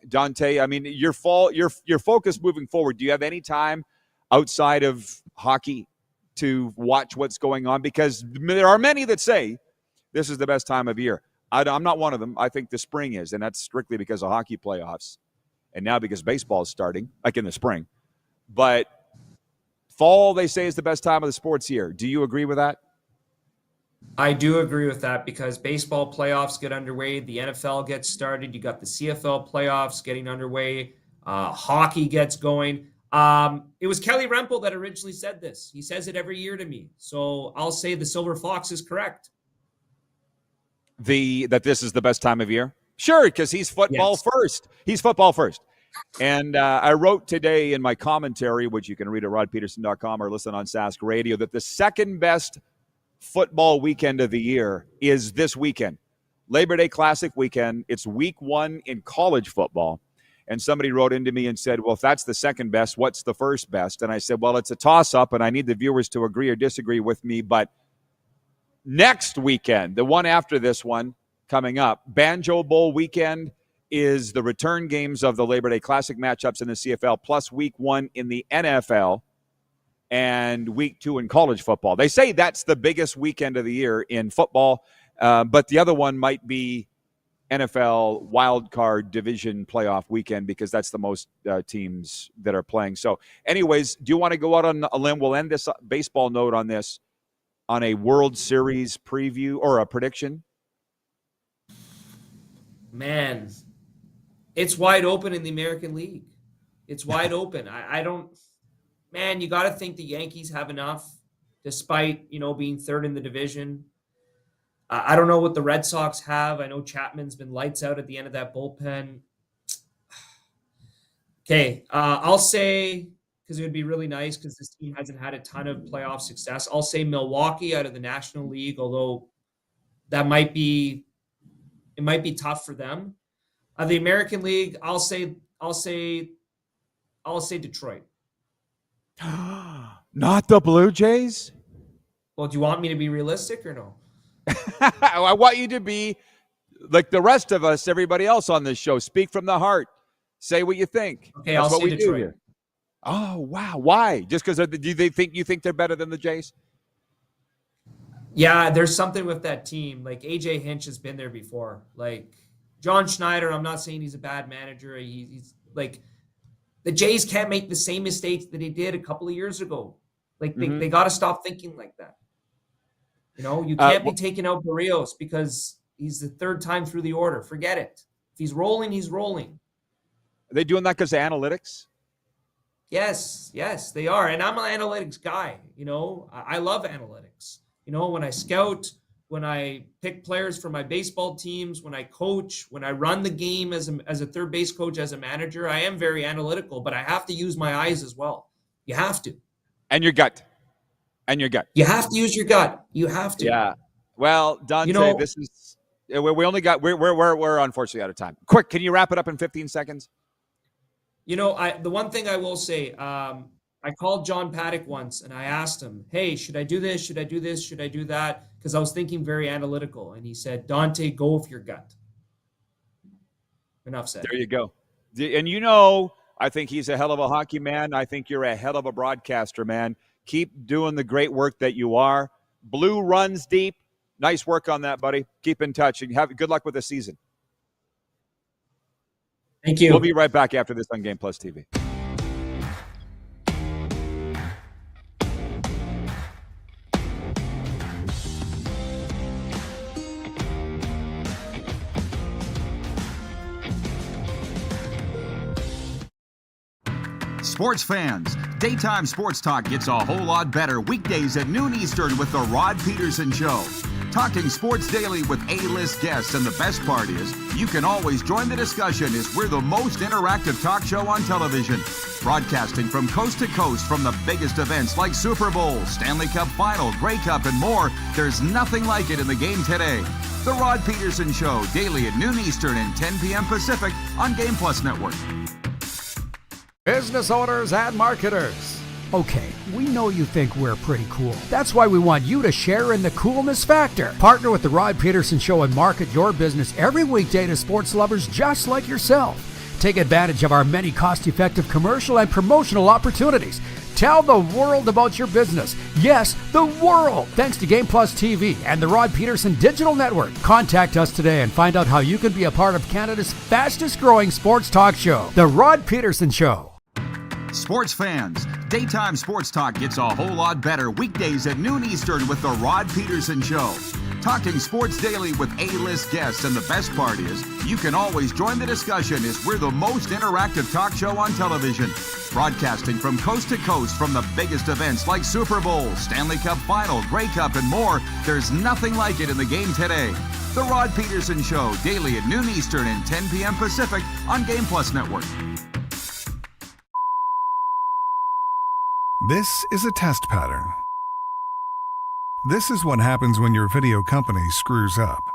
Dante. I mean, your focus moving forward, do you have any time outside of hockey to watch what's going on? Because there are many that say this is the best time of year. I'm not one of them. I think the spring is, and that's strictly because of hockey playoffs. And now because baseball is starting, like in the spring. But fall, they say, is the best time of the sports year. Do you agree with that? I do agree with that because baseball playoffs get underway. The NFL gets started. You got the CFL playoffs getting underway. Hockey gets going. It was Kelly Rempel that originally said this. He says it every year to me. So I'll say the Silver Fox is correct. That this is the best time of year? Sure, because he's football first. He's football first. And I wrote today in my commentary, which you can read at rodpeterson.com or listen on Sask Radio, that the second best football weekend of the year is this weekend. Labor Day Classic weekend. It's week 1 in college football. And somebody wrote into me and said, well, if that's the second best, what's the first best? And I said, well, it's a toss-up, and I need the viewers to agree or disagree with me. But next weekend, the one after this one coming up, Banjo Bowl weekend, is the return games of the Labor Day Classic matchups in the CFL, plus week 1 in the NFL and week 2 in college football. They say that's the biggest weekend of the year in football, but the other one might be NFL wildcard division playoff weekend because that's the most teams that are playing. So anyways, do you want to go out on a limb? We'll end this baseball note on this, on a World Series preview or a prediction. Man, it's wide open in the American League. It's wide open. I don't, man, you got to think the Yankees have enough despite, being third in the division. I don't know what the Red Sox have. I know Chapman's been lights out at the end of that bullpen. Okay, I'll say, because it would be really nice because this team hasn't had a ton of playoff success, I'll say Milwaukee out of the National League, although it might be tough for them. The American League, I'll say Detroit. Not the Blue Jays? Well, do you want me to be realistic or no? I want you to be like the rest of us, everybody else on this show. Speak from the heart. Say what you think. Okay, That's I'll what say we Detroit. do here. Oh, wow. Why? Just because you think they're better than the Jays? Yeah, there's something with that team. Like AJ Hinch has been there before. Like John Schneider, I'm not saying he's a bad manager. He's like, the Jays can't make the same mistakes that they did a couple of years ago. Like they got to stop thinking like that. You can't be taking out Barrios because he's the third time through the order. Forget it. If he's rolling, he's rolling. Are they doing that because of analytics? Yes, they are. And I'm an analytics guy. I love analytics. When I scout, when I pick players for my baseball teams, when I coach, when I run the game as a third base coach, as a manager, I am very analytical, but I have to use my eyes as well. You have to. And your gut. You have to use your gut. You have to. Yeah. Well, Dante, this is We only got we're unfortunately out of time. Quick, can you wrap it up in 15 seconds? The one thing I will say, I called John Paddock once and I asked him, hey, should I do this? Should I do this? Should I do that? Because I was thinking very analytical. And he said, Dante, go with your gut. Enough said. There you go. And I think he's a hell of a hockey man. I think you're a hell of a broadcaster, man. Keep doing the great work that you are. Blue runs deep. Nice work on that, buddy. Keep in touch and have good luck with the season. Thank you. We'll be right back after this on Game Plus TV. Sports fans, daytime sports talk gets a whole lot better weekdays at noon Eastern with The Rod Pedersen Show. Talking sports daily with A-list guests, and the best part is you can always join the discussion as we're the most interactive talk show on television. Broadcasting from coast to coast from the biggest events like Super Bowl, Stanley Cup Final, Grey Cup, and more. There's nothing like it in the game today. The Rod Pedersen Show, daily at noon Eastern and 10 p.m. Pacific on Game Plus Network. Business owners and marketers. Okay, we know you think we're pretty cool. That's why we want you to share in the coolness factor. Partner with the Rod Pedersen Show and market your business every weekday to sports lovers just like yourself. Take advantage of our many cost-effective commercial and promotional opportunities. Tell the world about your business. Yes, the world. Thanks to Game Plus TV and the Rod Pedersen Digital Network. Contact us today and find out how you can be a part of Canada's fastest growing sports talk show, The Rod Pedersen Show. Sports fans, daytime sports talk gets a whole lot better weekdays at noon Eastern with The Rod Pedersen Show. Talking sports daily with A-list guests, and the best part is you can always join the discussion as we're the most interactive talk show on television. Broadcasting from coast to coast from the biggest events like Super Bowl, Stanley Cup Final, Grey Cup, and more. There's nothing like it in the game today. The Rod Pedersen Show, daily at noon Eastern and 10 p.m. Pacific on Game Plus Network. This is a test pattern. This is what happens when your video company screws up.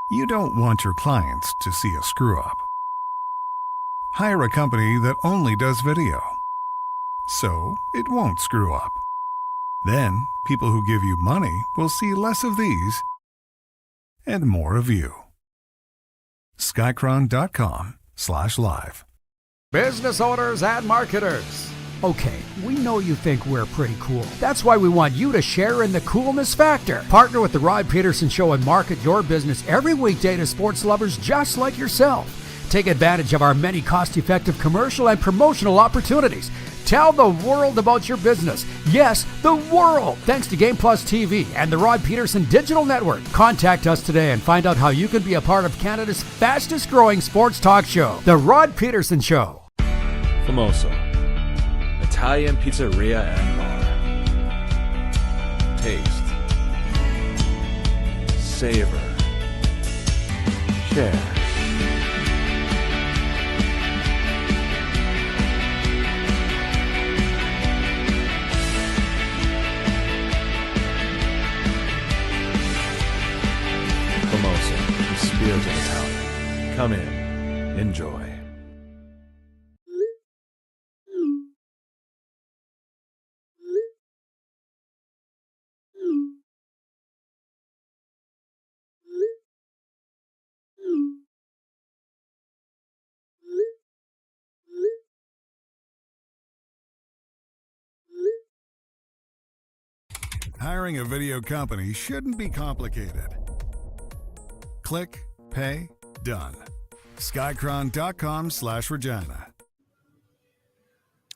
You don't want your clients to see a screw-up. Hire a company that only does video, so it won't screw up. Then, people who give you money will see less of these and more of you. Skycron.com/live. Business owners and marketers. Okay, we know you think we're pretty cool. That's why we want you to share in the coolness factor. Partner with the Rod Pedersen Show and market your business every weekday to sports lovers just like yourself. Take advantage of our many cost-effective commercial and promotional opportunities. Tell the world about your business. Yes, the world. Thanks to Game Plus TV and the Rod Pedersen Digital Network. Contact us today and find out how you can be a part of Canada's fastest growing sports talk show, The Rod Pedersen Show. Famoso, Italian pizzeria and bar. Taste, savor, share. Famoso, the spirit of Italian. Come in, enjoy. Hiring a video company shouldn't be complicated. Click, pay, done. Skycron.com/Regina.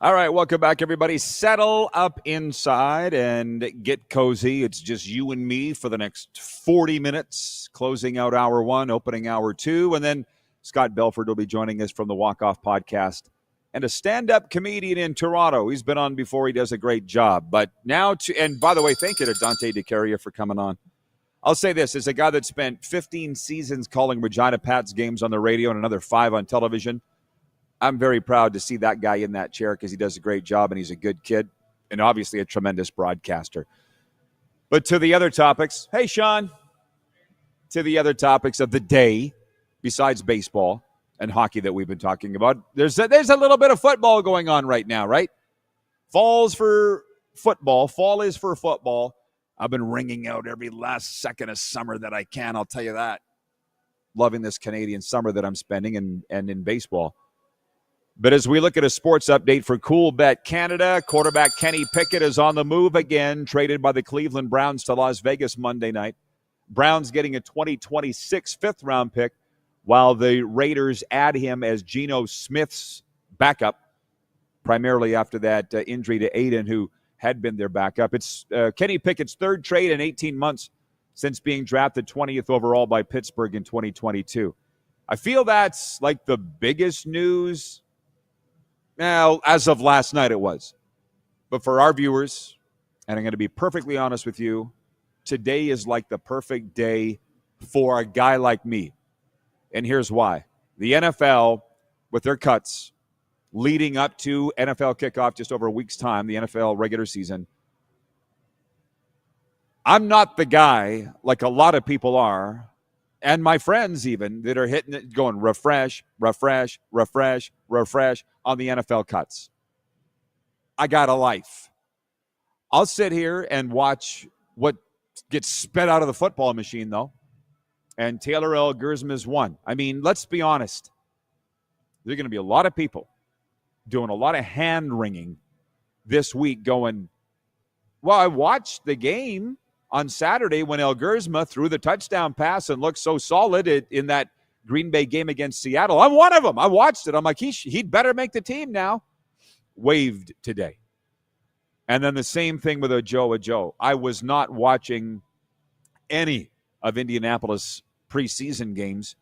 All right, welcome back, everybody. Settle up inside and get cozy. It's just you and me for the next 40 minutes, closing out hour one, opening hour two, and then Scott Belford will be joining us from the Walkoff Podcast, and a stand-up comedian in Toronto. He's been on before. He does a great job. But now, and by the way, thank you to Dante DeCaria for coming on. I'll say this, as a guy that spent 15 seasons calling Regina Pats games on the radio and another 5 on television, I'm very proud to see that guy in that chair because he does a great job and he's a good kid and obviously a tremendous broadcaster. But to the other topics, hey, Sean. to the other topics of the day, besides baseball and hockey that we've been talking about. There's a little bit of football going on right now, right? Fall's for football. Fall is for football. I've been wringing out every last second of summer that I can, I'll tell you that. Loving this Canadian summer that I'm spending and in baseball. But as we look at a sports update for Cool Bet Canada, quarterback Kenny Pickett is on the move again, traded by the Cleveland Browns to Las Vegas Monday night. Browns getting a 2026 fifth-round pick, while the Raiders add him as Geno Smith's backup, primarily after that injury to Aiden, who had been their backup. It's Kenny Pickett's third trade in 18 months since being drafted 20th overall by Pittsburgh in 2022. I feel that's like the biggest news. Now, as of last night, it was. But for our viewers, and I'm going to be perfectly honest with you, today is like the perfect day for a guy like me. And here's why. The NFL, with their cuts, leading up to NFL kickoff just over a week's time, the NFL regular season, I'm not the guy, like a lot of people are, and my friends even, that are hitting it, going refresh, refresh, refresh, refresh on the NFL cuts. I got a life. I'll sit here and watch what gets sped out of the football machine, though. And Taylor L. Gersma is one. I mean, let's be honest. There are going to be a lot of people doing a lot of hand-wringing this week going, well, I watched the game on Saturday when El Gersma threw the touchdown pass and looked so solid in that Green Bay game against Seattle. I'm one of them. I watched it. I'm like, he'd better make the team now. Waived today. And then the same thing with Joe. I was not watching any of Indianapolis preseason games.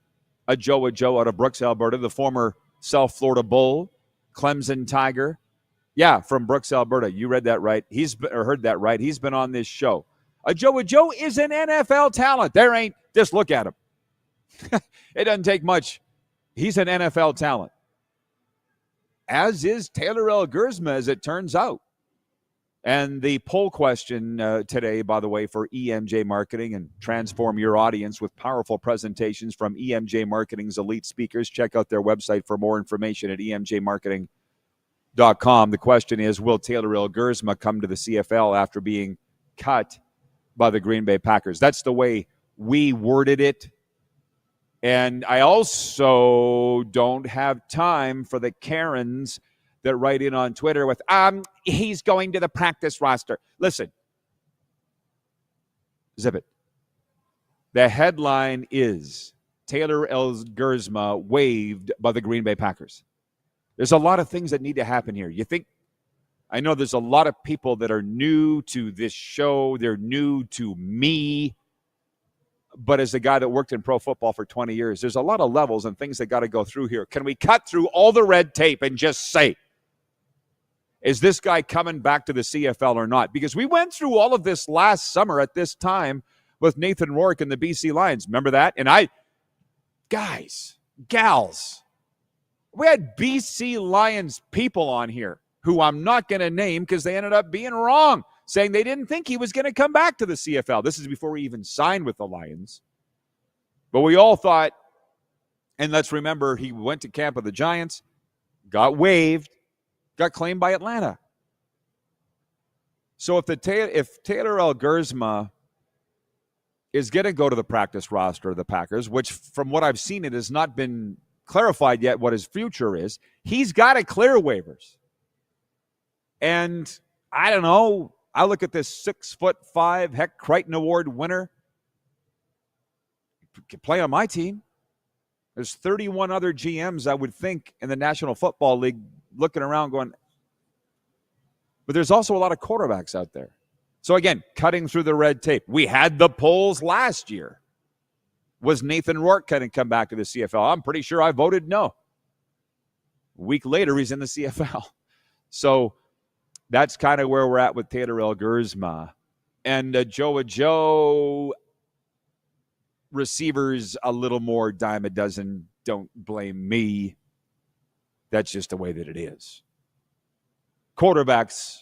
Joe out of Brooks, Alberta, the former South Florida Bull, Clemson Tiger. Yeah, from Brooks, Alberta. You read that right. Heard that right. He's been on this show. Joe is an NFL talent. Just look at him. It doesn't take much. He's an NFL talent. As is Taylor L. Gersma, as it turns out. And the poll question today, by the way, for EMJ Marketing, and transform your audience with powerful presentations from EMJ Marketing's elite speakers. Check out their website for more information at emjmarketing.com. The question is, will Taylor L. Gersma come to the CFL after being cut by the Green Bay Packers? That's the way we worded it. And I also don't have time for the Karens that write in on Twitter with, he's going to the practice roster. Listen, zip it. The headline is Taylor L. Gersma waived by the Green Bay Packers. There's a lot of things that need to happen here. I know there's a lot of people that are new to this show. They're new to me. But as a guy that worked in pro football for 20 years, there's a lot of levels and things that got to go through here. Can we cut through all the red tape and just say, is this guy coming back to the CFL or not? Because we went through all of this last summer at this time with Nathan Rourke and the BC Lions. Remember that? And guys, gals, we had BC Lions people on here who I'm not going to name because they ended up being wrong, saying they didn't think he was going to come back to the CFL. This is before he even signed with the Lions. But we all thought, and let's remember, he went to camp with the Giants, got waived, got claimed by Atlanta. So if Taylor L. Gersma is going to go to the practice roster of the Packers, which from what I've seen, it has not been clarified yet what his future is, he's got to clear waivers. And I don't know, I look at this 6'5" Heck Crichton Award winner. He could play on my team. There's 31 other GMs, I would think, in the National Football League looking around going, but there's also a lot of quarterbacks out there. So again, cutting through the red tape. We had the polls last year. Was Nathan Rourke going to come back to the CFL? I'm pretty sure I voted no. A week later, he's in the CFL. So that's kind of where we're at with Taylor L. Gersma. And Joe, receivers a little more dime a dozen. Don't blame me. That's just the way that it is. Quarterbacks,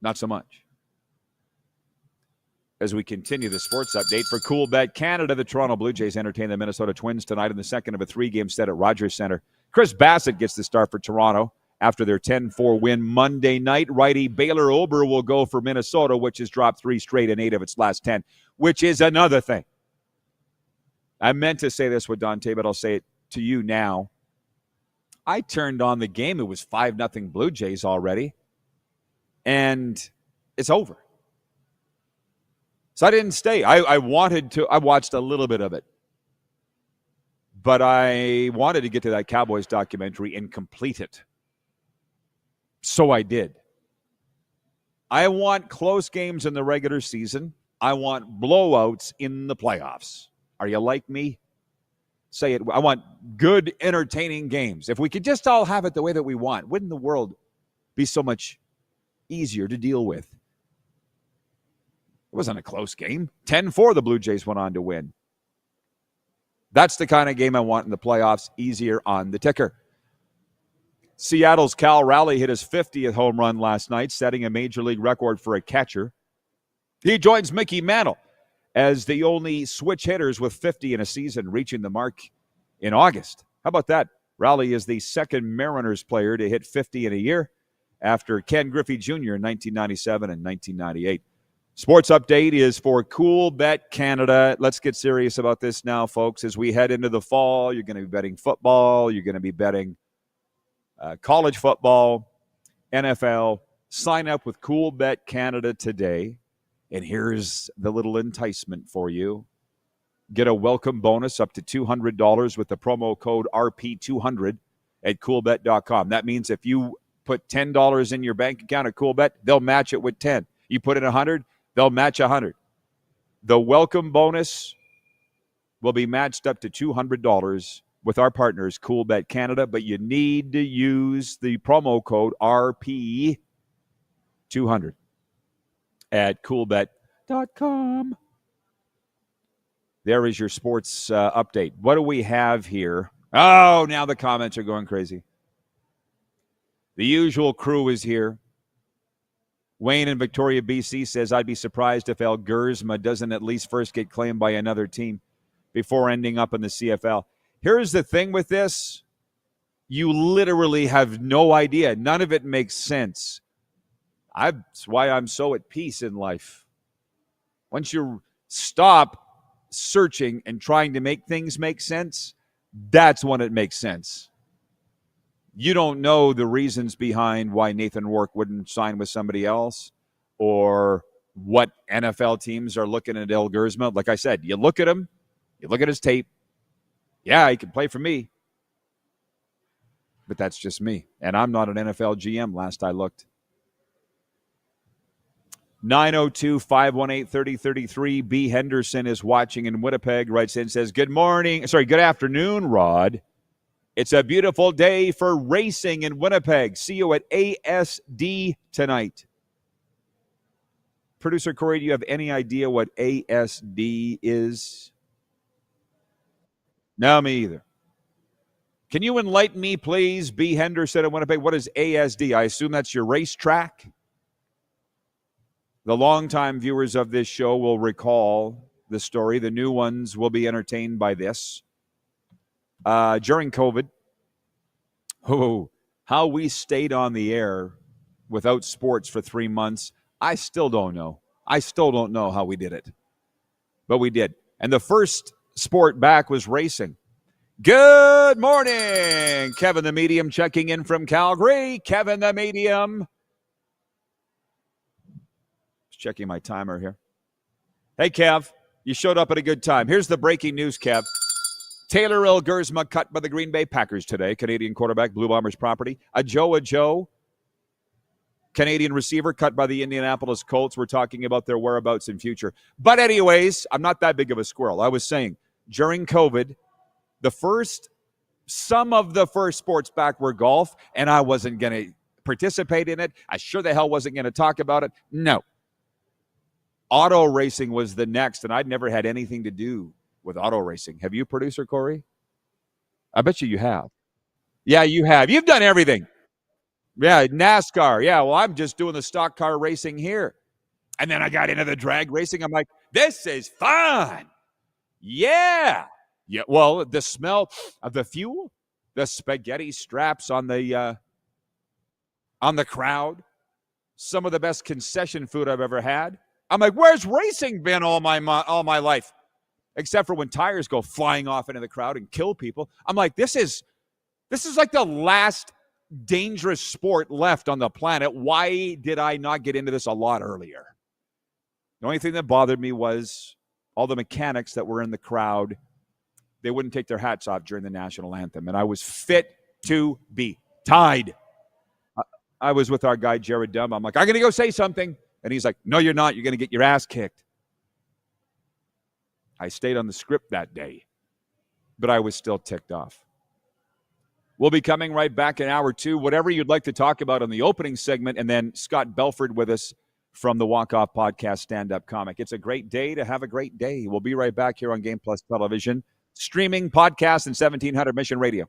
not so much. as we continue the sports update for Cool Bet Canada. The Toronto Blue Jays entertain the Minnesota Twins tonight in the second of a 3-game set at Rogers Centre. Chris Bassett gets the start for Toronto after their 10-4 win Monday night. Righty Baylor Ober will go for Minnesota, which has dropped 3 straight in 8 of its last 10, which is another thing. I meant to say this with Dante, but I'll say it to you now. I turned on the game. It was 5-0 Blue Jays already, and it's over. So I didn't stay. I wanted to. I watched a little bit of it. But I wanted to get to that Cowboys documentary and complete it. So I did. I want close games in the regular season. I want blowouts in the playoffs. Are you like me? Say it. I want good, entertaining games. If we could just all have it the way that we want, wouldn't the world be so much easier to deal with? It wasn't a close game. 10-4 the Blue Jays went on to win. That's the kind of game I want in the playoffs, easier on the ticker. Seattle's Cal Raleigh hit his 50th home run last night, setting a major league record for a catcher. He joins Mickey Mantle as the only switch hitters with 50 in a season, reaching the mark in August. How about that? Raleigh is the second Mariners player to hit 50 in a year after Ken Griffey Jr. in 1997 and 1998. Sports update is for Cool Bet Canada. Let's get serious about this now, folks. As we head into the fall, you're going to be betting football. You're going to be betting college football, NFL. Sign up with Cool Bet Canada today. And here's the little enticement for you. Get a welcome bonus up to $200 with the promo code RP200 at coolbet.com. That means if you put $10 in your bank account at Coolbet, they'll match it with 10. You put in 100, they'll match 100. The welcome bonus will be matched up to $200 with our partners, Cool Bet Canada, but you need to use the promo code RP200 at coolbet.com. There is your sports update. What do we have here? Oh, now the comments are going crazy. The usual crew is here. Wayne in Victoria, BC says, I'd be surprised if El Guerzma doesn't at least first get claimed by another team before ending up in the CFL. Here's the thing with this. You literally have no idea. None of it makes sense. That's why I'm so at peace in life. Once you stop searching and trying to make things make sense, that's when it makes sense. You don't know the reasons behind why Nathan Rourke wouldn't sign with somebody else or what NFL teams are looking at El Guerzma. Like I said, you look at him, you look at his tape. Yeah, he can play for me. But that's just me. And I'm not an NFL GM last I looked. 902-518-3033. B. Henderson is watching in Winnipeg, writes in, says, good afternoon, Rod. It's a beautiful day for racing in Winnipeg. See you at ASD tonight. Producer Corey, do you have any idea what ASD is? No, me either. Can you enlighten me, please? B. Henderson in Winnipeg. What is ASD? I assume that's your racetrack. The longtime viewers of this show will recall the story. The new ones will be entertained by this. During COVID, how we stayed on the air without sports for 3 months, I still don't know. I still don't know how we did it. But we did. And the first sport back was racing. Good morning, Kevin the Medium checking in from Calgary. Kevin the Medium. Just checking my timer here. Hey, Kev, you showed up at a good time. Here's the breaking news, Kev. Taylor El Guerzma cut by the Green Bay Packers today. Canadian quarterback, Blue Bombers property. Ajo, Canadian receiver cut by the Indianapolis Colts. We're talking about their whereabouts in future. But anyways, I'm not that big of a squirrel. I was saying, during COVID, some of the first sports back were golf, and I wasn't going to participate in it. I sure the hell wasn't going to talk about it. No. Auto racing was the next, and I'd never had anything to do with auto racing. Have you, producer Corey? I bet you have. Yeah, you have. You've done everything. Yeah, NASCAR. Yeah, well, I'm just doing the stock car racing here. And then I got into the drag racing. I'm like, this is fun. Yeah. Yeah. Well, the smell of the fuel, the spaghetti straps on the crowd, some of the best concession food I've ever had. I'm like, where's racing been all my life? Except for when tires go flying off into the crowd and kill people. I'm like, this is like the last dangerous sport left on the planet. Why did I not get into this a lot earlier? The only thing that bothered me was all the mechanics that were in the crowd. They wouldn't take their hats off during the national anthem, and I was fit to be tied. I was with our guy, Jared Dumb. I'm like, I'm going to go say something. And he's like, no, you're not. You're going to get your ass kicked. I stayed on the script that day, but I was still ticked off. We'll be coming right back in hour 2. Whatever you'd like to talk about on the opening segment, and then Scott Belford with us from the Walkoff Podcast stand-up comic. It's a great day to have a great day. We'll be right back here on Game Plus Television, streaming, podcast, and 1700 Mission Radio.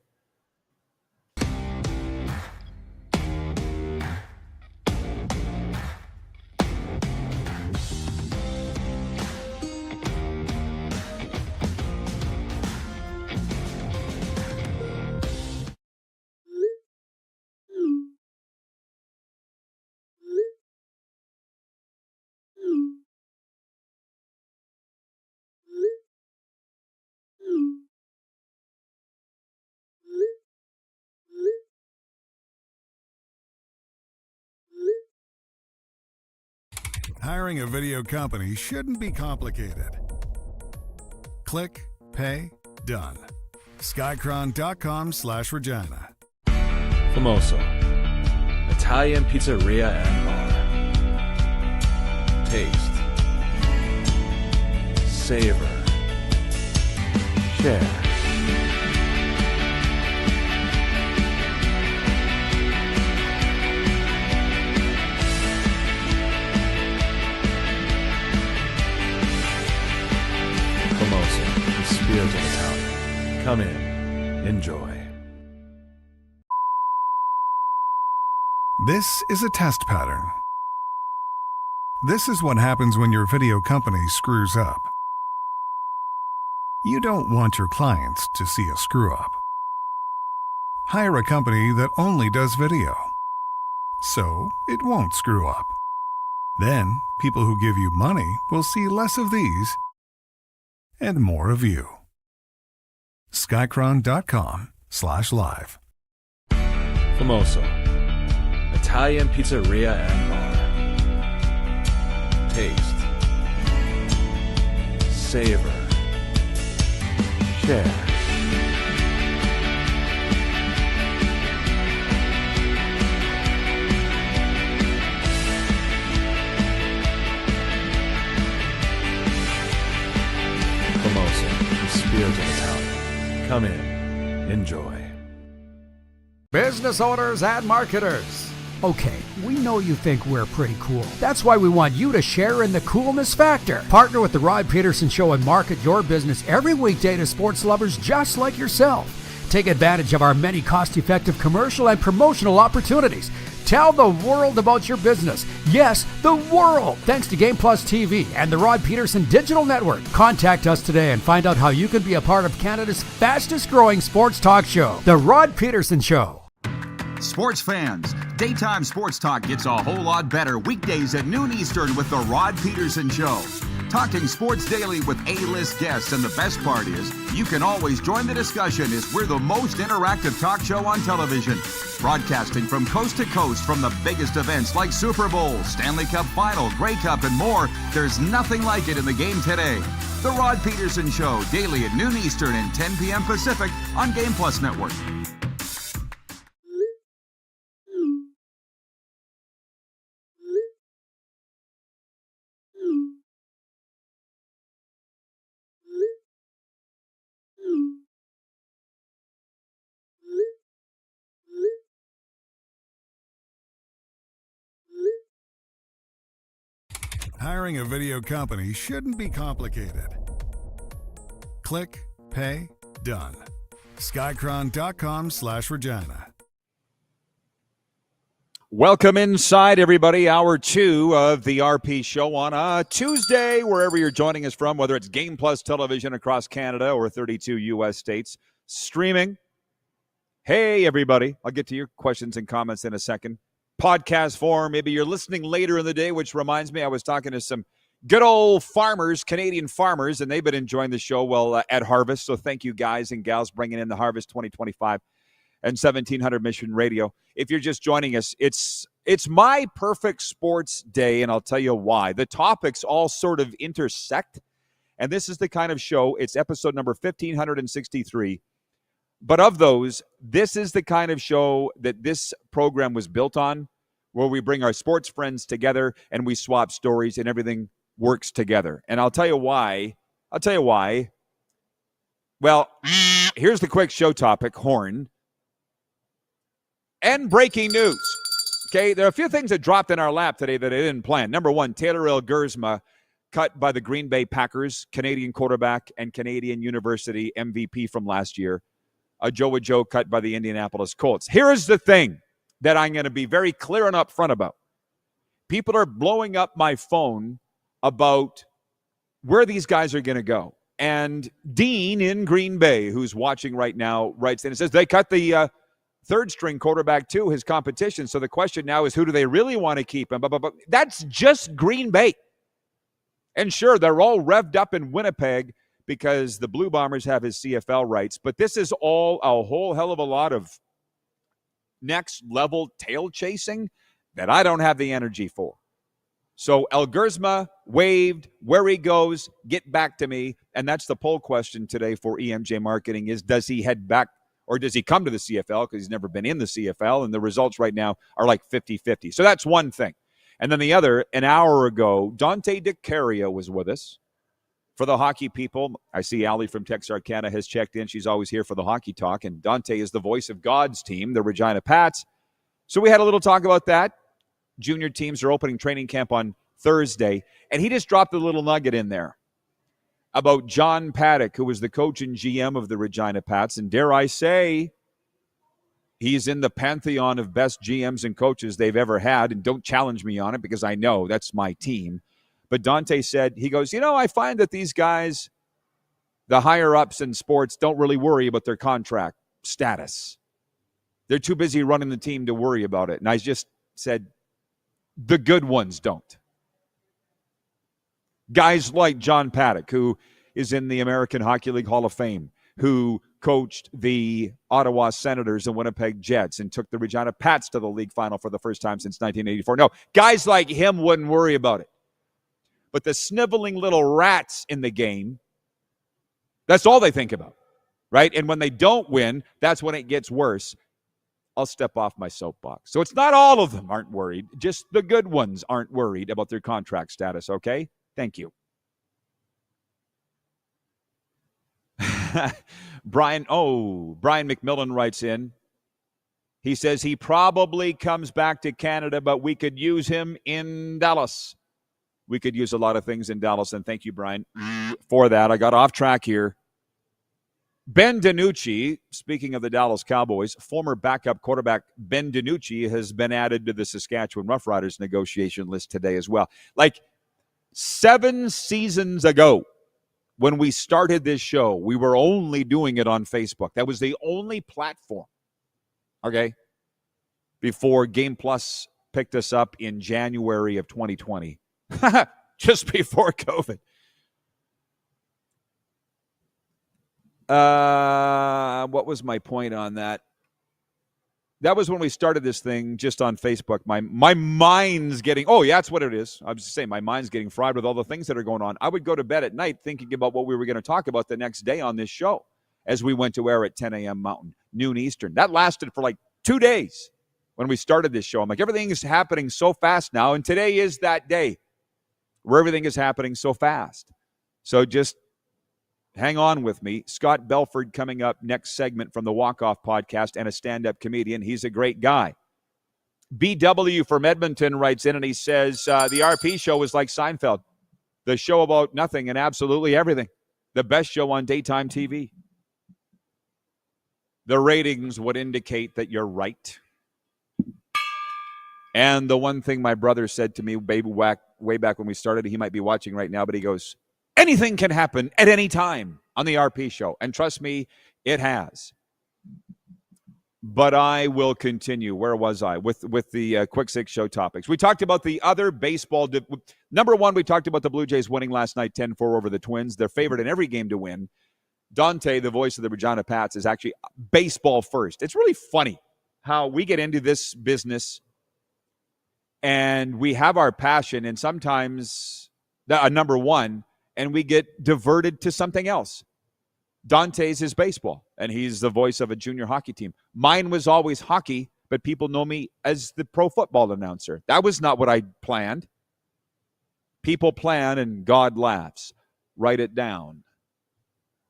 Hiring a video company shouldn't be complicated. Click, pay, done. Skycron.com/Regina. Famoso, Italian pizzeria and bar. Taste, savor, share. Spirito Italian. Come in. Enjoy. This is a test pattern. This is what happens when your video company screws up. You don't want your clients to see a screw-up. Hire a company that only does video, so it won't screw up. Then, people who give you money will see less of these and more of you. Skycron.com/live. Famoso, Italian pizzeria and bar. Taste, savor, share. Spirito Italian. Come in. Enjoy. Business owners and marketers. Okay, we know you think we're pretty cool. That's why we want you to share in the coolness factor. Partner with the Rod Pedersen Show and market your business every weekday to sports lovers just like yourself. Take advantage of our many cost-effective commercial and promotional opportunities. Tell the world about your business. Yes, the world. Thanks to Game Plus TV and the Rod Pedersen Digital Network. Contact us today and find out how you can be a part of Canada's fastest-growing sports talk show, The Rod Pedersen Show. Sports fans, daytime sports talk gets a whole lot better weekdays at noon Eastern with the Rod Pedersen Show. Talking sports daily with A-list guests, and the best part is you can always join the discussion as we're the most interactive talk show on television. Broadcasting from coast to coast from the biggest events like Super Bowl, Stanley Cup Final, Grey Cup, and more. There's nothing like it in the game today. The Rod Pedersen Show, daily at noon Eastern and 10 p.m. Pacific on Game Plus Network. Hiring a video company shouldn't be complicated. Click, pay, done. Skycron.com/Regina. Welcome inside, everybody. Hour 2 of the RP Show on a Tuesday, wherever you're joining us from, whether it's Game Plus television across Canada or 32 U.S. states, streaming. Hey, everybody. I'll get to your questions and comments in a second. Podcast form. Maybe you're listening later in the day, which reminds me, I was talking to some good old farmers, Canadian farmers, and they've been enjoying the show well at Harvest. So thank you, guys and gals, bringing in the Harvest 2025 and 1700 Mission Radio. If you're just joining us, it's my perfect sports day, and I'll tell you why. The topics all sort of intersect, and this is the kind of show, it's episode number 1563. But of those, this is the kind of show that this program was built on, where we bring our sports friends together and we swap stories and everything works together. And I'll tell you why. Well, here's the quick show topic, Horn. And breaking news. Okay, there are a few things that dropped in our lap today that I didn't plan. Number one, Taylor Elgersma cut by the Green Bay Packers, Canadian quarterback and Canadian University MVP from last year. Joe cut by the Indianapolis Colts. Here is the thing that I'm going to be very clear and upfront about. People are blowing up my phone about where these guys are going to go. And Dean in Green Bay, who's watching right now, writes in and says they cut the third-string quarterback too, his competition. So the question now is, who do they really want to keep? But that's just Green Bay. And sure, they're all revved up in Winnipeg because the Blue Bombers have his CFL rights. But this is all a whole hell of a lot of next-level tail chasing that I don't have the energy for. So Elgersma waved, where he goes, get back to me. And that's the poll question today for EMJ Marketing is, does he head back or does he come to the CFL because he's never been in the CFL? And the results right now are like 50-50. So that's one thing. And then the other, an hour ago, Dante DeCaria was with us for the hockey people. I see Allie from Texarkana has checked in. She's always here for the hockey talk. And Dante is the voice of God's team, the Regina Pats. So we had a little talk about that. Junior teams are opening training camp on Thursday. And he just dropped a little nugget in there about John Paddock, who was the coach and GM of the Regina Pats. And dare I say, he's in the pantheon of best GMs and coaches they've ever had. And don't challenge me on it because I know that's my team. But Dante said, he goes, I find that these guys, the higher-ups in sports, don't really worry about their contract status. They're too busy running the team to worry about it. And I just said, the good ones don't. Guys like John Paddock, who is in the American Hockey League Hall of Fame, who coached the Ottawa Senators and Winnipeg Jets and took the Regina Pats to the league final for the first time since 1984. No, guys like him wouldn't worry about it. But the sniveling little rats in the game, that's all they think about, right? And when they don't win, that's when it gets worse. I'll step off my soapbox. So it's not all of them aren't worried. Just the good ones aren't worried about their contract status, okay? Thank you. Brian McMillan writes in. He says he probably comes back to Canada, but we could use him in Dallas. We could use a lot of things in Dallas, and thank you, Brian, for that. I got off track here. Ben DiNucci, speaking of the Dallas Cowboys, former backup quarterback Ben DiNucci has been added to the Saskatchewan Roughriders negotiation list today as well. Like 7 seasons ago, when we started this show, we were only doing it on Facebook. That was the only platform, okay, before Game Plus picked us up in January of 2020, just before COVID. What was my point on that? That was when we started this thing just on Facebook. My mind's getting, that's what it is. I was just saying my mind's getting fried with all the things that are going on. I would go to bed at night thinking about what we were going to talk about the next day on this show as we went to air at 10 a.m. Mountain, noon Eastern. That lasted for like 2 days when we started this show. I'm like, everything is happening so fast now, and today is that day where everything is happening so fast. So just hang on with me. Scott Belford coming up next segment from the Walkoff Podcast and a stand-up comedian. He's a great guy. BW from Edmonton writes in and he says, the RP show is like Seinfeld. The show about nothing and absolutely everything. The best show on daytime TV. The ratings would indicate that you're right. And the one thing my brother said to me way back when we started, he might be watching right now, but he goes, anything can happen at any time on the RP show. And trust me, it has. But I will continue. Where was I? With the Quick Six show topics. We talked about the other baseball. Number one, we talked about the Blue Jays winning last night 10-4 over the Twins. They're favored in every game to win. Dante, the voice of the Regina Pats, is actually baseball first. It's really funny how we get into this business and we have our passion and sometimes number one, and we get diverted to something else. Dante's is baseball, and he's the voice of a junior hockey team. Mine was always hockey, but people know me as the pro football announcer. That was not what I planned. People plan, and God laughs. Write it down.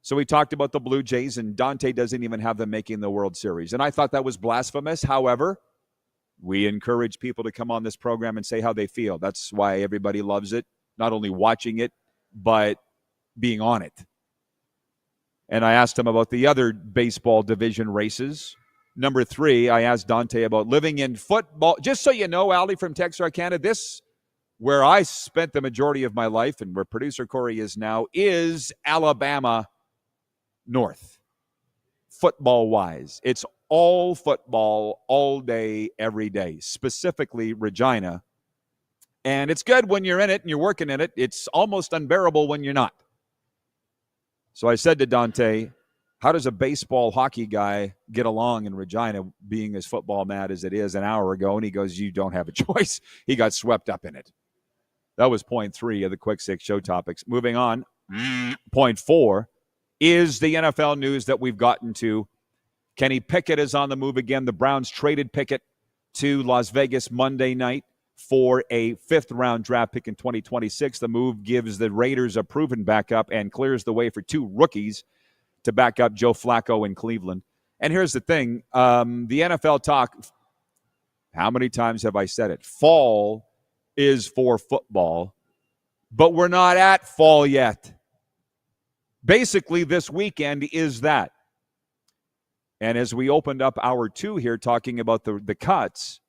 So we talked about the Blue Jays, and Dante doesn't even have them making the World Series. And I thought that was blasphemous. However, we encourage people to come on this program and say how they feel. That's why everybody loves it, not only watching it, but being on it. And I asked him about the other baseball division races. Number 3, I asked Dante about living in football. Just so you know, Ali from Texarkana, this, where I spent the majority of my life and where producer Corey is now, is Alabama North, football-wise. It's all football, all day, every day, specifically Regina. And it's good when you're in it and you're working in it. It's almost unbearable when you're not. So I said to Dante, how does a baseball hockey guy get along in Regina being as football mad as it is an hour ago? And he goes, you don't have a choice. He got swept up in it. That was point 3 of the Quick Six show topics. Moving on, point 4 is the NFL news that we've gotten to. Kenny Pickett is on the move again. The Browns traded Pickett to Las Vegas Monday night for a 5th-round draft pick in 2026. The move gives the Raiders a proven backup and clears the way for 2 rookies to back up Joe Flacco in Cleveland. And here's the thing. The NFL talk, how many times have I said it? Fall is for football, but we're not at fall yet. Basically, this weekend is that. And as we opened up hour 2 here talking about the cuts,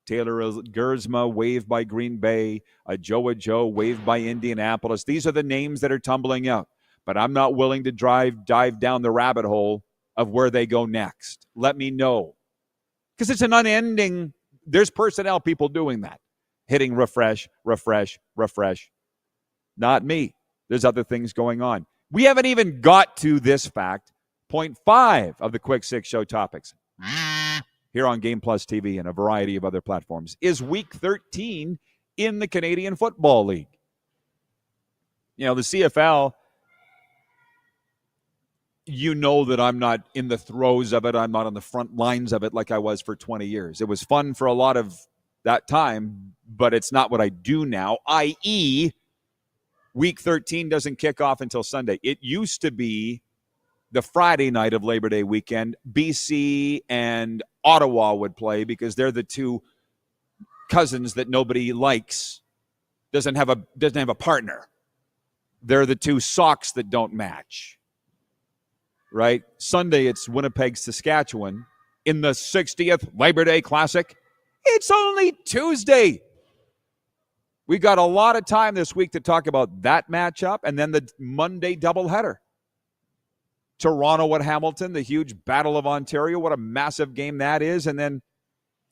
Taylor Gersma waived by Green Bay, Joe waived by Indianapolis. These are the names that are tumbling out. But I'm not willing to dive down the rabbit hole of where they go next. Let me know. Because it's an unending, there's personnel people doing that. Hitting refresh. Not me. There's other things going on. We haven't even got to this fact. Point 5 of the Quick Six show topics here on Game Plus TV and a variety of other platforms is Week 13 in the Canadian Football League. You know, the CFL, you know that I'm not in the throes of it. I'm not on the front lines of it like I was for 20 years. It was fun for a lot of that time, but it's not what I do now, i.e., Week 13 doesn't kick off until Sunday. It used to be the Friday night of Labor Day weekend. BC and Ottawa would play because they're the 2 cousins that nobody likes. Doesn't have a partner. They're the 2 socks that don't match. Right? Sunday, it's Winnipeg, Saskatchewan in the 60th Labor Day Classic. It's only Tuesday. We got a lot of time this week to talk about that matchup and then the Monday doubleheader. Toronto at Hamilton, the huge Battle of Ontario. What a massive game that is. And then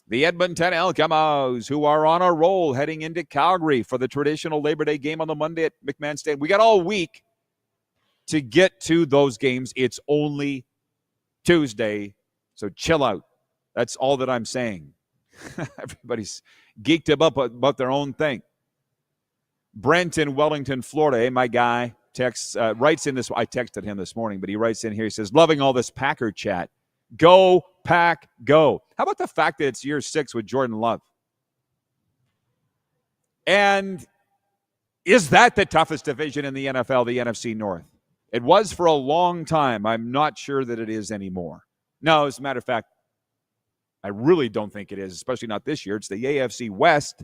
the Edmonton Elk-a-Mouse, who are on a roll heading into Calgary for the traditional Labor Day game on the Monday at McMahon Stadium. We got all week to get to those games. It's only Tuesday, so chill out. That's all that I'm saying. Everybody's geeked about their own thing. Brent in Wellington, Florida, hey, my guy, writes in this. I texted him this morning, but he writes in here. He says, loving all this Packer chat. Go, Pack, go. How about the fact that it's year 6 with Jordan Love? And is that the toughest division in the NFL, the NFC North? It was for a long time. I'm not sure that it is anymore. No, as a matter of fact, I really don't think it is, especially not this year. It's the AFC West,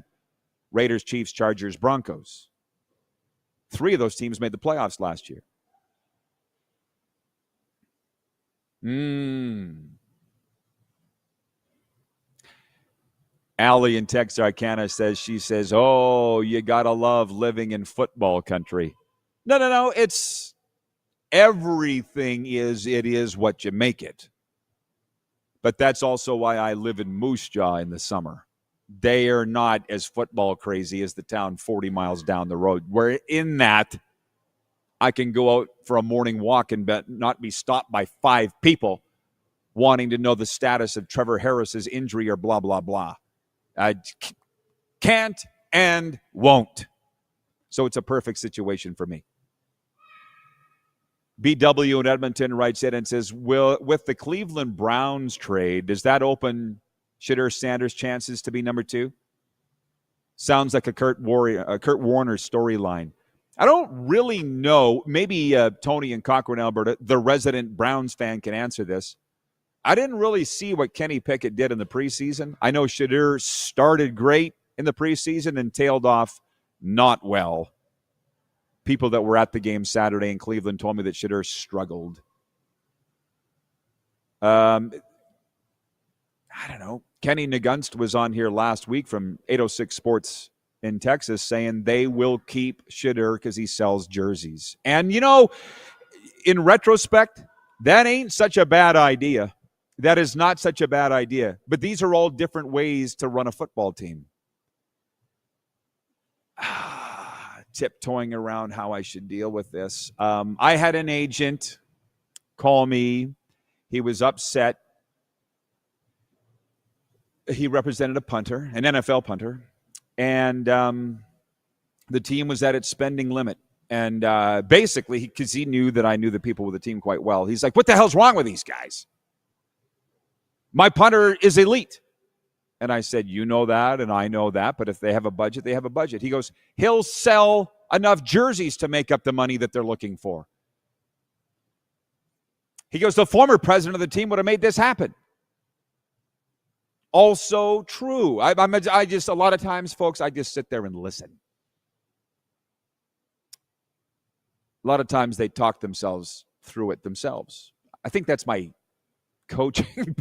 Raiders, Chiefs, Chargers, Broncos. 3 of those teams made the playoffs last year. Allie in Texarkana says, oh, you got to love living in football country. No. It's everything it is what you make it. But that's also why I live in Moose Jaw in the summer. They are not as football crazy as the town 40 miles down the road. Where in that, I can go out for a morning walk and not be stopped by 5 people wanting to know the status of Trevor Harris's injury or blah, blah, blah. I can't and won't. So it's a perfect situation for me. BW in Edmonton writes in and says, with the Cleveland Browns trade, does that open Shedeur Sanders' chances to be number 2? Sounds like a Kurt Warner storyline. I don't really know. Maybe Tony in Cochrane, Alberta, the resident Browns fan, can answer this. I didn't really see what Kenny Pickett did in the preseason. I know Shedeur started great in the preseason and tailed off not well. People that were at the game Saturday in Cleveland told me that Shedeur struggled. I don't know. Kenny Nagunst was on here last week from 806 Sports in Texas saying they will keep Shedeur because he sells jerseys. And, in retrospect, that ain't such a bad idea. That is not such a bad idea. But these are all different ways to run a football team. Tiptoeing around how I should deal with this. I had an agent call me. He was upset. He represented a punter, an NFL punter, and the team was at its spending limit. And basically, because he knew that I knew the people with the team quite well, he's like, what the hell's wrong with these guys? My punter is elite. And I said, you know that, and I know that, but if they have a budget, they have a budget. He goes, he'll sell enough jerseys to make up the money that they're looking for. He goes, the former president of the team would have made this happen. Also true. I just, a lot of times, folks, I just sit there and listen. A lot of times they talk themselves through it themselves. I think that's my coaching,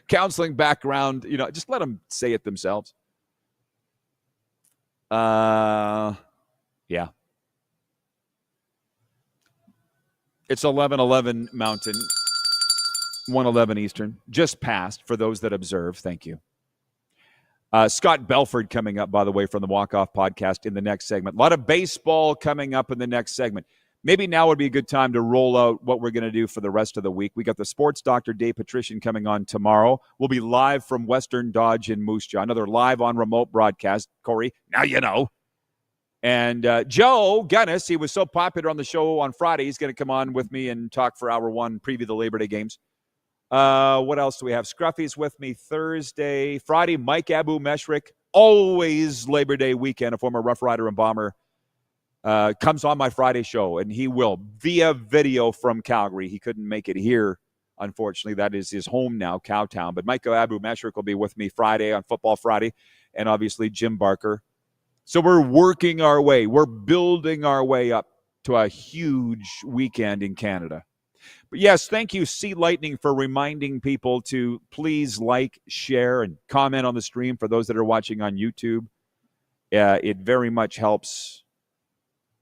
counseling background. Just let them say it themselves. Yeah. It's 11:11 Mountain, 1:11 Eastern. Just passed for those that observe. Thank you. Scott Belford coming up, by the way, from the Walkoff Podcast in the next segment. A lot of baseball coming up in the next segment. Maybe now would be a good time to roll out what we're going to do for the rest of the week. We got the sports doctor, Dave Patrician, coming on tomorrow. We'll be live from Western Dodge in Moose Jaw. Another live on remote broadcast. Corey, now you know. And Joe Gunnis, he was so popular on the show on Friday, he's going to come on with me and talk for hour 1, preview the Labor Day games. What else do we have? Scruffy's with me Thursday. Friday, Mike Abu-Meshrik, always Labor Day weekend, a former Rough Rider and Bomber, comes on my Friday show, and he will via video from Calgary. He couldn't make it here, unfortunately. That is his home now, Cowtown. But Mike Abu-Meshrik will be with me Friday on Football Friday, and obviously Jim Barker. So we're working our way. We're building our way up to a huge weekend in Canada. But yes, thank you, Sea Lightning, for reminding people to please like, share, and comment on the stream for those that are watching on YouTube. It very much helps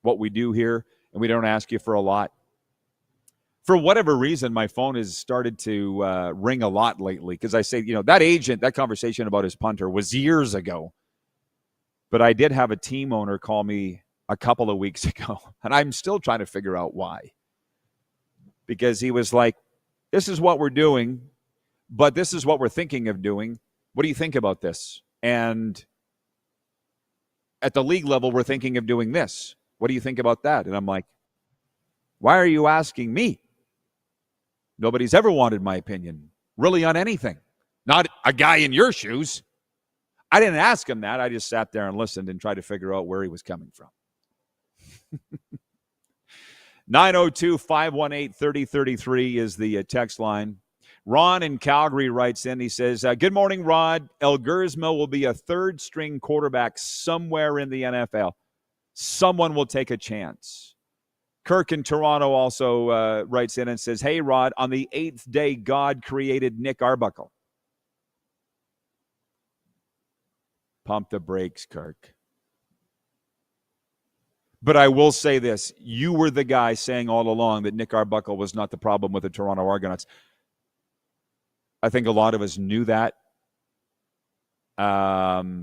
what we do here, and we don't ask you for a lot. For whatever reason, my phone has started to ring a lot lately because I say, that agent, that conversation about his punter was years ago. But I did have a team owner call me a couple of weeks ago, and I'm still trying to figure out why. Because he was like, this is what we're doing, but this is what we're thinking of doing. What do you think about this? And at the league level, we're thinking of doing this. What do you think about that? And I'm like, why are you asking me? Nobody's ever wanted my opinion, really, on anything. Not a guy in your shoes. I didn't ask him that. I just sat there and listened and tried to figure out where he was coming from. 902-518-3033 is the text line. Ron in Calgary writes in. He says, good morning, Rod. El Guerzmo will be a third-string quarterback somewhere in the NFL. Someone will take a chance. Kirk in Toronto also writes in and says, hey, Rod, on the 8th day, God created Nick Arbuckle. Pump the brakes, Kirk. But I will say this. You were the guy saying all along that Nick Arbuckle was not the problem with the Toronto Argonauts. I think a lot of us knew that. Now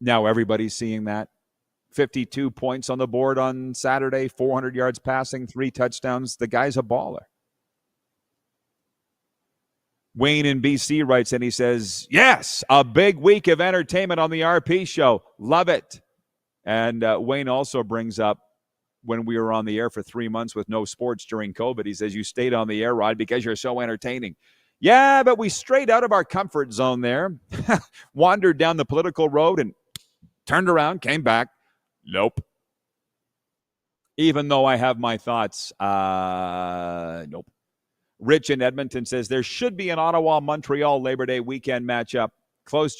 everybody's seeing that. 52 points on the board on Saturday, 400 yards passing, 3 touchdowns. The guy's a baller. Wayne in BC writes, and he says, yes, a big week of entertainment on the RP show. Love it. And Wayne also brings up when we were on the air for 3 months with no sports during COVID. He says, you stayed on the air, Rod, because you're so entertaining. Yeah, but we strayed out of our comfort zone there, wandered down the political road and turned around, came back. Nope. Even though I have my thoughts, nope. Rich in Edmonton says there should be an Ottawa-Montreal Labor Day weekend matchup, close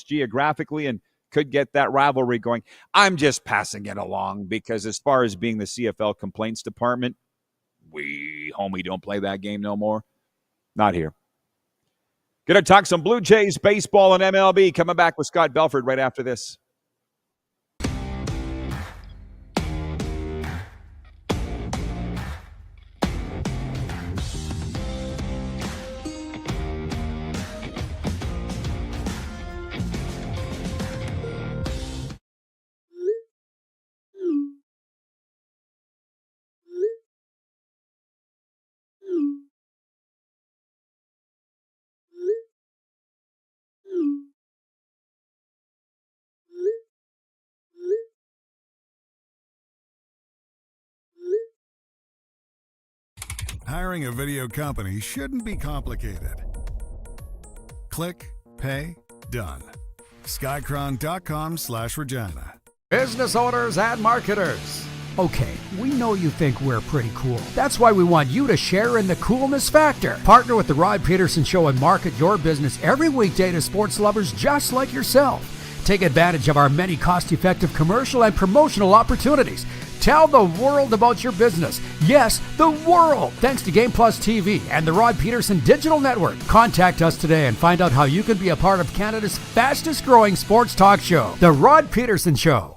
geographically, and could get that rivalry going. I'm just passing it along because as far as being the CFL complaints department, we don't play that game no more. Not here. Going to talk some Blue Jays, baseball, and MLB. Coming back with Scott Belford right after this. Hiring a video company shouldn't be complicated. Click, pay, done. Skycron.com/Regina. Business owners and marketers. Okay, we know you think we're pretty cool. That's why we want you to share in the coolness factor. Partner with the Rod Pedersen Show and market your business every weekday to sports lovers just like yourself. Take advantage of our many cost-effective commercial and promotional opportunities. Tell the world about your business. Yes, the world. Thanks to Game Plus TV and the Rod Pedersen Digital Network. Contact us today and find out how you can be a part of Canada's fastest growing sports talk show, The Rod Pedersen Show.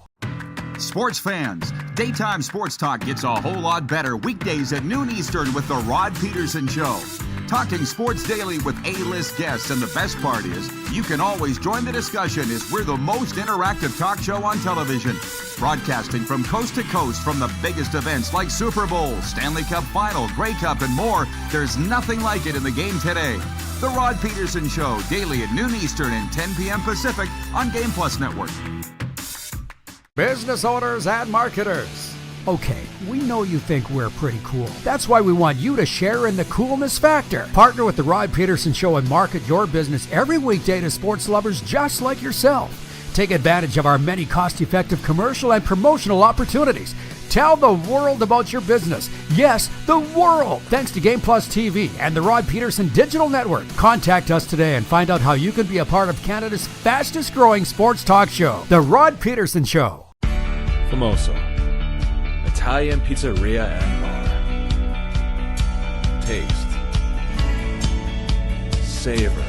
Sports fans, daytime sports talk gets a whole lot better weekdays at noon Eastern with The Rod Pedersen Show. Talking sports daily with A-list guests, and the best part is, you can always join the discussion as we're the most interactive talk show on television. Broadcasting from coast to coast from the biggest events like Super Bowl, Stanley Cup Final, Grey Cup, and more. There's nothing like it in the game today. The Rod Pedersen Show, daily at noon Eastern and 10 p.m. Pacific on Game Plus Network. Business owners and marketers. Okay, we know you think we're pretty cool. That's why we want you to share in the coolness factor. Partner with the Rod Pedersen Show and market your business every weekday to sports lovers just like yourself. Take advantage of our many cost-effective commercial and promotional opportunities. Tell the world about your business. Yes, the world. Thanks to Game Plus TV and the Rod Pedersen Digital Network. Contact us today and find out how you can be a part of Canada's fastest growing sports talk show, The Rod Pedersen Show. Famoso, Italian pizzeria and bar. Taste, savor,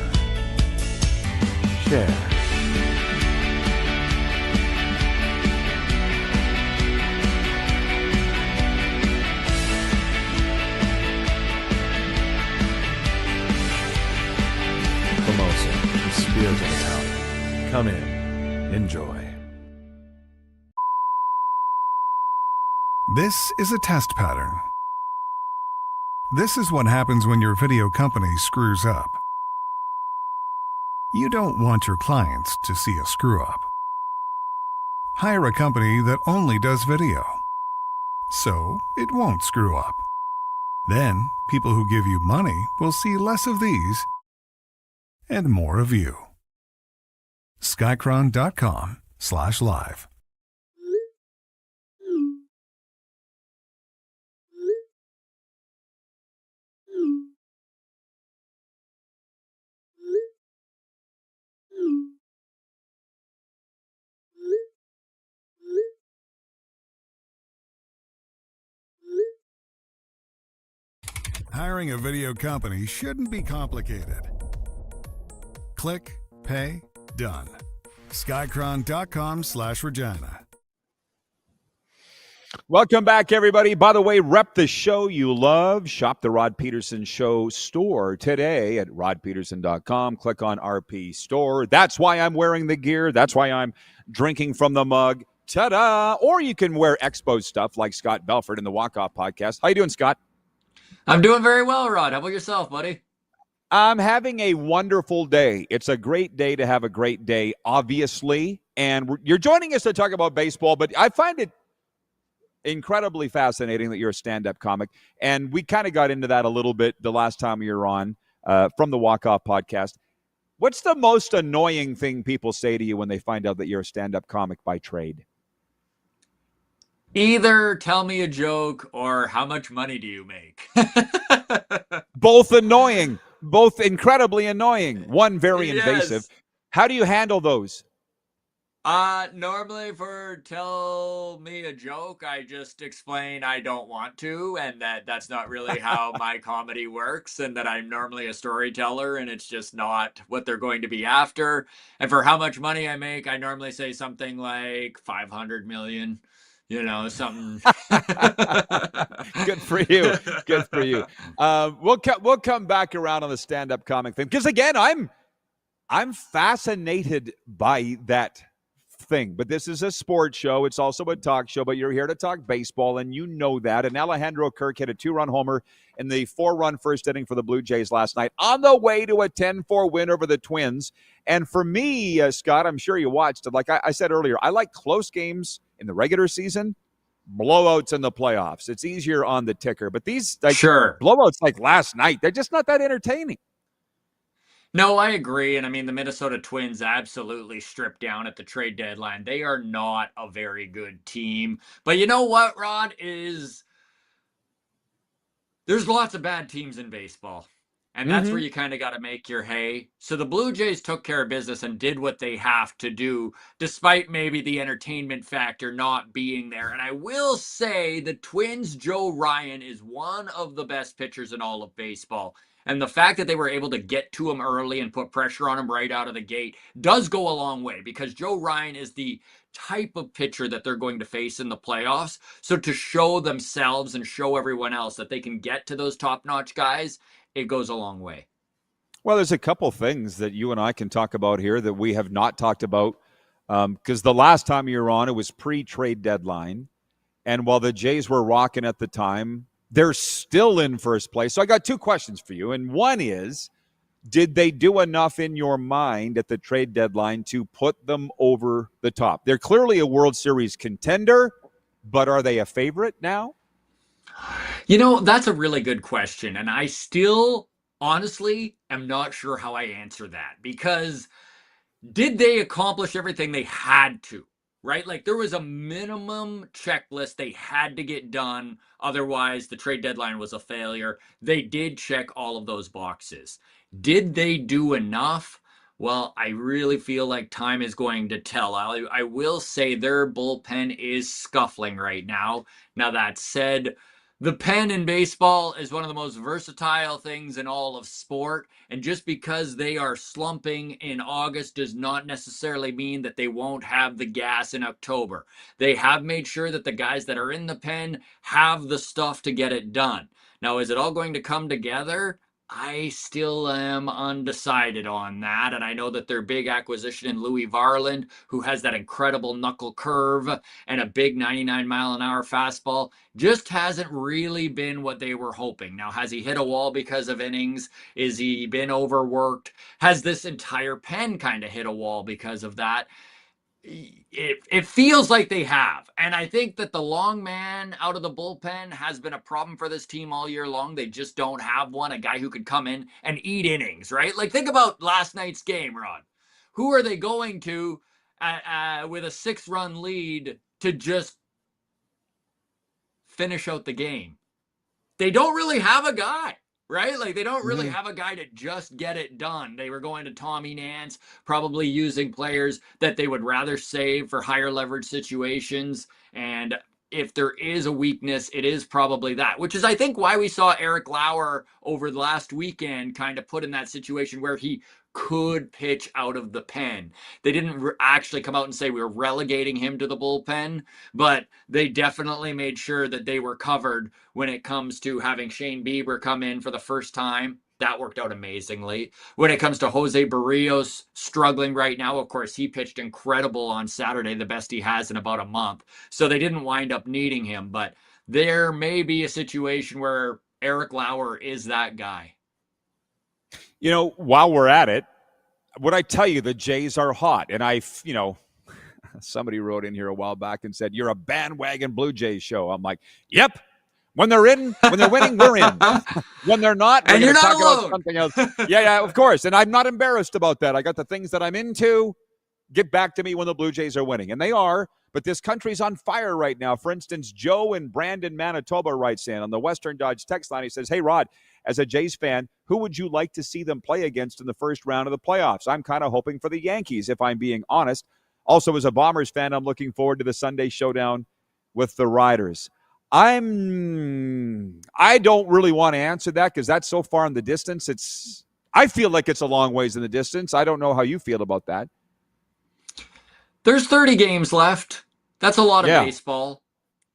share. Famoso, the spirit of Italian. Come in, enjoy. This is a test pattern. This is what happens when your video company screws up. You don't want your clients to see a screw-up. Hire a company that only does video, so it won't screw up. Then, people who give you money will see less of these and more of you. Skycron.com/live. Hiring a video company shouldn't be complicated. Click, pay, done. Skycron.com/Regina. Welcome back, everybody. By the way, rep the show you love. Shop the Rod Pedersen Show store today at rodpeterson.com. Click on RP Store. That's why I'm wearing the gear. That's why I'm drinking from the mug. Ta-da! Or you can wear Expo stuff like Scott Belford in the Walkoff Podcast. How you doing, Scott? I'm doing very well, Rod. How about yourself, buddy? I'm having a wonderful day. It's a great day to have a great day, obviously. And you're joining us to talk about baseball, but I find it incredibly fascinating that you're a stand-up comic. And we kind of got into that a little bit the last time you were on from the Walkoff Podcast. What's the most annoying thing people say to you when they find out that you're a stand-up comic by trade? Either tell me a joke or how much money do you make? Both annoying. Both incredibly annoying. One very invasive. Yes. How do you handle those? Normally for tell me a joke, I just explain I don't want to, and that's not really how my comedy works, and that I'm normally a storyteller, and it's just not what they're going to be after. And for how much money I make, I normally say something like 500 million, something. Good for you. Good for you. We'll come back around on the stand-up comic thing, because again, I'm fascinated by that thing. But this is a sports show. It's also a talk show, but you're here to talk baseball, and you know that. And Alejandro Kirk hit a 2-run homer in the 4-run first inning for the Blue Jays last night on the way to a 10-4 win over the Twins. And for me, Scott, I'm sure you watched it. Like I said earlier, I like close games in the regular season, blowouts in the playoffs. It's easier on the ticker. But these blowouts like last night, they're just not that entertaining. No, I agree. And I mean, the Minnesota Twins absolutely stripped down at the trade deadline. They are not a very good team. But you know what, Rod, there's lots of bad teams in baseball. And that's where you kind of got to make your hay. So the Blue Jays took care of business and did what they have to do, despite maybe the entertainment factor not being there. And I will say the Twins' Joe Ryan is one of the best pitchers in all of baseball. And the fact that they were able to get to him early and put pressure on him right out of the gate does go a long way, because Joe Ryan is the type of pitcher that they're going to face in the playoffs. So to show themselves and show everyone else that they can get to those top-notch guys, it goes a long way. Well, there's a couple things that you and I can talk about here that we have not talked about, because the last time you were on, it was pre-trade deadline. And while the Jays were rocking at the time, they're still in first place. So I got two questions for you. And one is, did they do enough in your mind at the trade deadline to put them over the top? They're clearly a World Series contender, but are they a favorite now? That's a really good question. And I still, honestly, am not sure how I answer that. Because did they accomplish everything they had to? Right? Like, there was a minimum checklist they had to get done. Otherwise, the trade deadline was a failure. They did check all of those boxes. Did they do enough? Well, I really feel like time is going to tell. I will say their bullpen is scuffling right now. Now, that said, the pen in baseball is one of the most versatile things in all of sport. And just because they are slumping in August does not necessarily mean that they won't have the gas in October. They have made sure that the guys that are in the pen have the stuff to get it done. Now, is it all going to come together? I still am undecided on that, and I know that their big acquisition in Louis Varland, who has that incredible knuckle curve and a big 99-mile-an-hour fastball, just hasn't really been what they were hoping. Now, has he hit a wall because of innings? Is he been overworked? Has this entire pen kind of hit a wall because of that? It feels like they have. And I think that the long man out of the bullpen has been a problem for this team all year long. They just don't have one, a guy who could come in and eat innings, right? Like, think about last night's game, Rod. Who are they going to with a 6-run lead to just finish out the game? They don't really have a guy. Right? Like, they don't really have a guy to just get it done. They were going to Tommy Nance, probably using players that they would rather save for higher leverage situations. And if there is a weakness, it is probably that, which is, I think, why we saw Eric Lauer over the last weekend kind of put in that situation where he could pitch out of the pen. They didn't actually come out and say we were relegating him to the bullpen, but they definitely made sure that they were covered when it comes to having Shane Bieber come in for the first time. That worked out amazingly. When it comes to Jose Barrios struggling right now, of course, he pitched incredible on Saturday, the best he has in about a month. So they didn't wind up needing him, but there may be a situation where Eric Lauer is that guy. You know, while we're at it, would I tell you the Jays are hot? And somebody wrote in here a while back and said, you're a bandwagon Blue Jays show. I'm like, yep. When they're winning, we're in. When they're not, we're going to talk about something else. Yeah, of course. And I'm not embarrassed about that. I got the things that I'm into. Get back to me when the Blue Jays are winning. And they are, but this country's on fire right now. For instance, Joe in Brandon, Manitoba writes in on the Western Dodge text line. He says, hey, Rod, as a Jays fan, who would you like to see them play against in the first round of the playoffs? I'm kind of hoping for the Yankees, if I'm being honest. Also, as a Bombers fan, I'm looking forward to the Sunday showdown with the Riders. I don't really want to answer that because that's so far in the distance. I feel like it's a long ways in the distance. I don't know how you feel about that. There's 30 games left. That's a lot of baseball.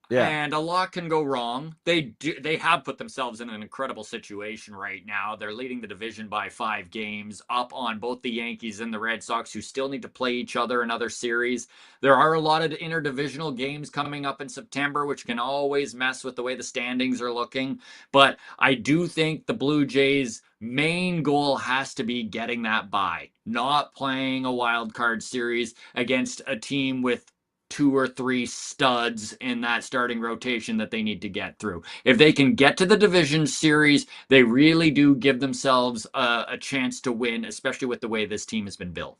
Yeah. And a lot can go wrong. They have put themselves in an incredible situation right now. They're leading the division by 5 games, up on both the Yankees and the Red Sox, who still need to play each other in other series. There are a lot of interdivisional games coming up in September, which can always mess with the way the standings are looking. But I do think the Blue Jays' main goal has to be getting that bye, not playing a wild card series against a team with 2 or 3 studs in that starting rotation that they need to get through. If they can get to the division series, they really do give themselves a chance to win, especially with the way this team has been built.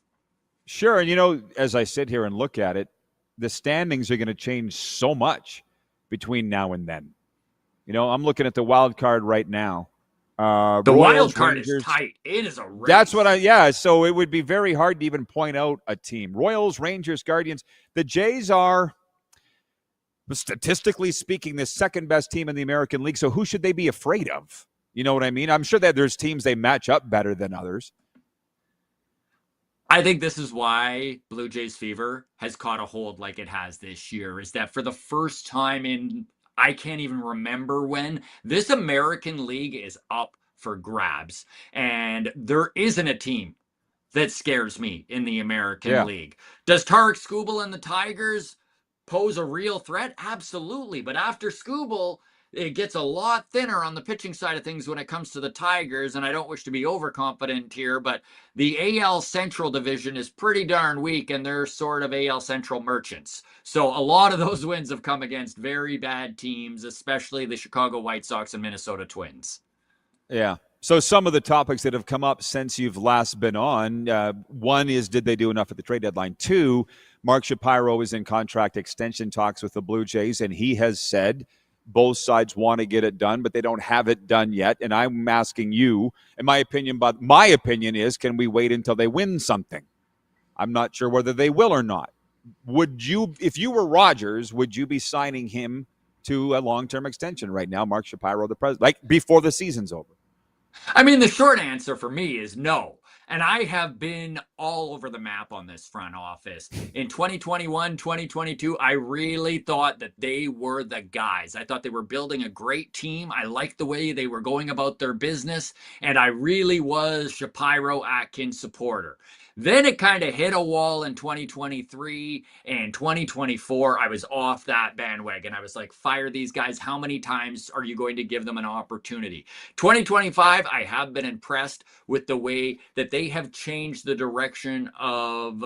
Sure. And, as I sit here and look at it, the standings are going to change so much between now and then. I'm looking at the wild card right now. The wild card is tight. It is a race. That's what so it would be very hard to even point out a team. Royals, Rangers, Guardians. The Jays are, statistically speaking, the second best team in the American League. So who should they be afraid of? You know what I mean? I'm sure that there's teams they match up better than others. I think this is why Blue Jays fever has caught a hold like it has this year, is that for the first time in I can't even remember when, this American League is up for grabs. And there isn't a team that scares me in the American League. Does Tarek Skubal and the Tigers pose a real threat? Absolutely. But after Skubal, it gets a lot thinner on the pitching side of things when it comes to the Tigers. And I don't wish to be overconfident here, but the AL Central division is pretty darn weak, and they're sort of AL Central merchants. So a lot of those wins have come against very bad teams, especially the Chicago White Sox and Minnesota Twins. Yeah. So some of the topics that have come up since you've last been on, one is, did they do enough at the trade deadline? 2, Mark Shapiro is in contract extension talks with the Blue Jays, and he has said both sides want to get it done, but they don't have it done yet. And I'm asking you, in my opinion, but my opinion is, can we wait until they win something? I'm not sure whether they will or not. Would you, if you were Rogers, would you be signing him to a long-term extension right now, Mark Shapiro, the president, like before the season's over? I mean, the short answer for me is no. And I have been all over the map on this front office. In 2021, 2022, I really thought that they were the guys. I thought they were building a great team. I liked the way they were going about their business. And I really was Shapiro Atkins supporter. Then it kind of hit a wall in 2023 and 2024. I was off that bandwagon. I was like, fire these guys. How many times are you going to give them an opportunity? 2025, I have been impressed with the way that they have changed the direction of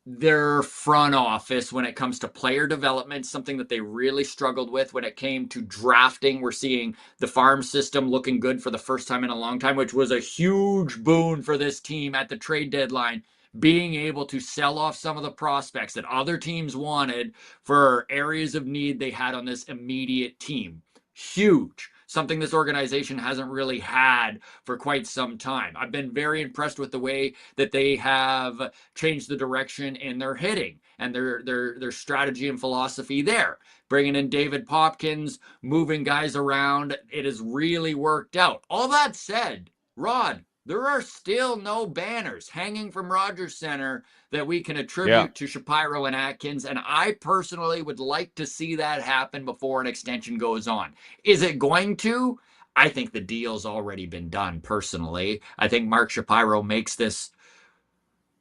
their front office when it comes to player development, something that they really struggled with when it came to drafting. We're seeing the farm system looking good for the first time in a long time, which was a huge boon for this team at the trade deadline, being able to sell off some of the prospects that other teams wanted for areas of need they had on this immediate team. Huge. Something this organization hasn't really had for quite some time. I've been very impressed with the way that they have changed the direction in their hitting and their strategy and philosophy there. Bringing in David Popkins, moving guys around, it has really worked out. All that said, Rod, there are still no banners hanging from Rogers Center that we can attribute to Shapiro and Atkins. And I personally would like to see that happen before an extension goes on. Is it going to? I think the deal's already been done, personally. I think Mark Shapiro makes this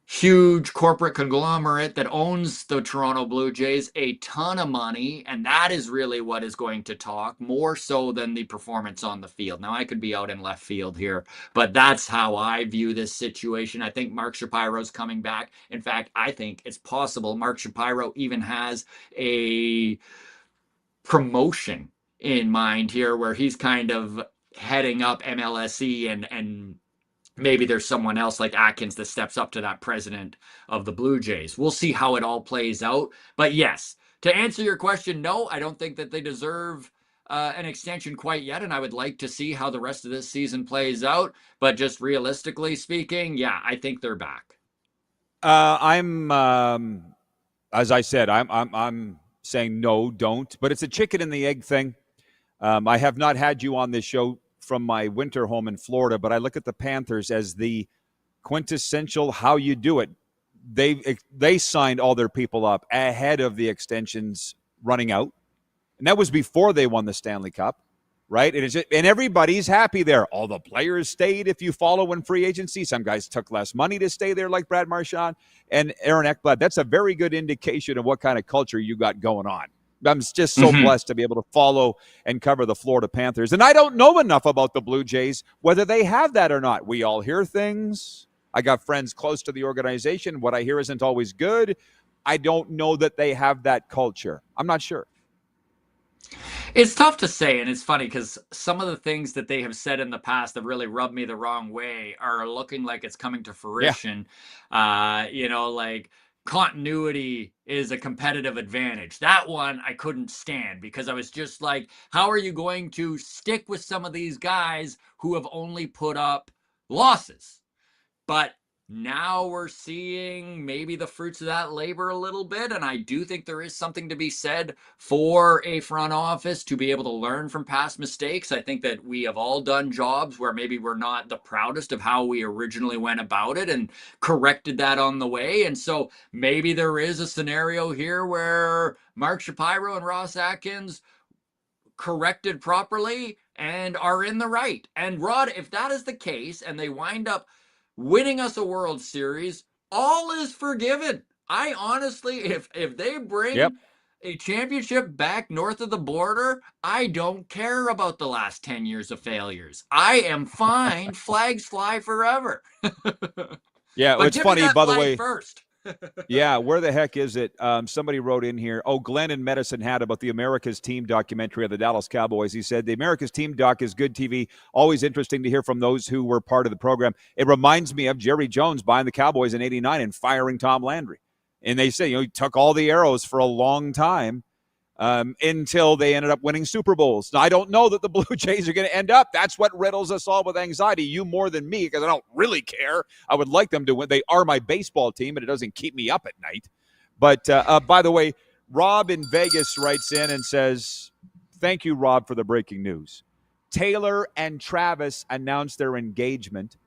huge corporate conglomerate that owns the Toronto Blue Jays a ton of money, and that is really what is going to talk, more so than the performance on the field. Now, I could be out in left field here, but that's how I view this situation. I think Mark Shapiro's coming back. In fact, I think it's possible Mark Shapiro even has a promotion in mind here where he's kind of heading up MLSE and maybe there's someone else like Atkins that steps up to that president of the Blue Jays. We'll see how it all plays out. But yes, to answer your question, no, I don't think that they deserve an extension quite yet. And I would like to see how the rest of this season plays out. But just realistically speaking, yeah, I think they're back. As I said, I'm saying no, don't. But it's a chicken and the egg thing. I have not had you on this show from my winter home in Florida, but I look at the Panthers as the quintessential how you do it. They signed all their people up ahead of the extensions running out, and that was before they won the Stanley Cup, right? And everybody's happy there. All the players stayed. If you follow in free agency, some guys took less money to stay there, like Brad Marchand and Aaron Ekblad. That's a very good indication of what kind of culture you got going on. I'm just so blessed to be able to follow and cover the Florida Panthers. And I don't know enough about the Blue Jays, whether they have that or not. We all hear things. I got friends close to the organization. What I hear isn't always good. I don't know that they have that culture. I'm not sure. It's tough to say, and it's funny because some of the things that they have said in the past that really rubbed me the wrong way are looking like it's coming to fruition. Yeah. Like continuity is a competitive advantage. That one I couldn't stand because I was just like, how are you going to stick with some of these guys who have only put up losses? But now we're seeing maybe the fruits of that labor a little bit. And I do think there is something to be said for a front office to be able to learn from past mistakes. I think that we have all done jobs where maybe we're not the proudest of how we originally went about it and corrected that on the way. And so maybe there is a scenario here where Mark Shapiro and Ross Atkins corrected properly and are in the right. And Rod, if that is the case and they wind up winning us a World Series, all is forgiven. I honestly, if they bring a championship back north of the border, I don't care about the last 10 years of failures. I am fine. Flags fly forever. Yeah, but it's funny, by the way. First. Yeah, where the heck is it? Somebody wrote in here, Glenn in Medicine Hat about the America's Team documentary of the Dallas Cowboys. He said, the America's Team doc is good TV, always interesting to hear from those who were part of the program. It reminds me of Jerry Jones buying the Cowboys in '89 and firing Tom Landry. And they say, he took all the arrows for a long time until they ended up winning Super Bowls. Now, I don't know that the Blue Jays are going to end up. That's what riddles us all with anxiety. You more than me, because I don't really care. I would like them to win. They are my baseball team, and it doesn't keep me up at night. But by the way, Rob in Vegas writes in and says, thank you, Rob, for the breaking news. Taylor and Travis announced their engagement,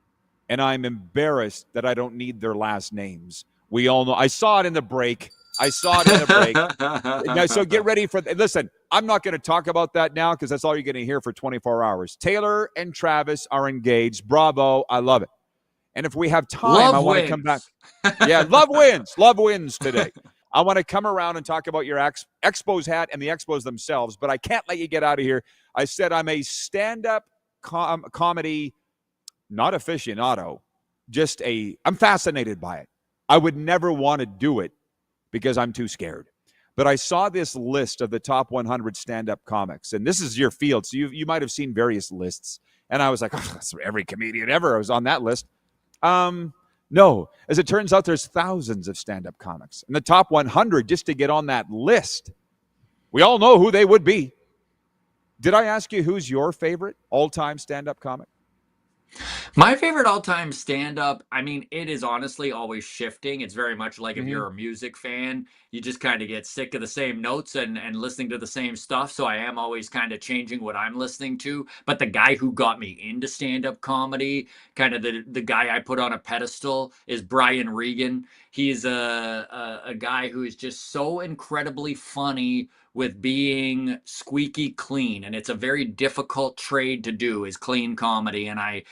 and I'm embarrassed that I don't need their last names. We all know. I saw it in the break. Now, so get ready for listen, I'm not going to talk about that now because that's all you're going to hear for 24 hours. Taylor and Travis are engaged. Bravo. I love it. And if we have time, I want to come back. Yeah, love wins. Love wins today. I want to come around and talk about your Expos hat and the Expos themselves, but I can't let you get out of here. I said I'm a stand-up comedy, not aficionado, I'm fascinated by it. I would never want to do it because I'm too scared. But I saw this list of the top 100 stand-up comics, and this is your field, so you might have seen various lists. And I was like, that's every comedian ever was on that list. No, as it turns out, there's thousands of stand-up comics. And the top 100, just to get on that list, we all know who they would be. Did I ask you who's your favorite all-time stand-up comic? My favorite all-time stand-up, I mean, it is honestly always shifting. It's very much like if Mhm. you're a music fan, you just kind of get sick of the same notes and listening to the same stuff. So I am always kind of changing what I'm listening to. But the guy who got me into stand-up comedy, kind of the guy I put on a pedestal, is Brian Regan. He's a guy who is just so incredibly funny with being squeaky clean, and it's a very difficult trade to do, is clean comedy. And I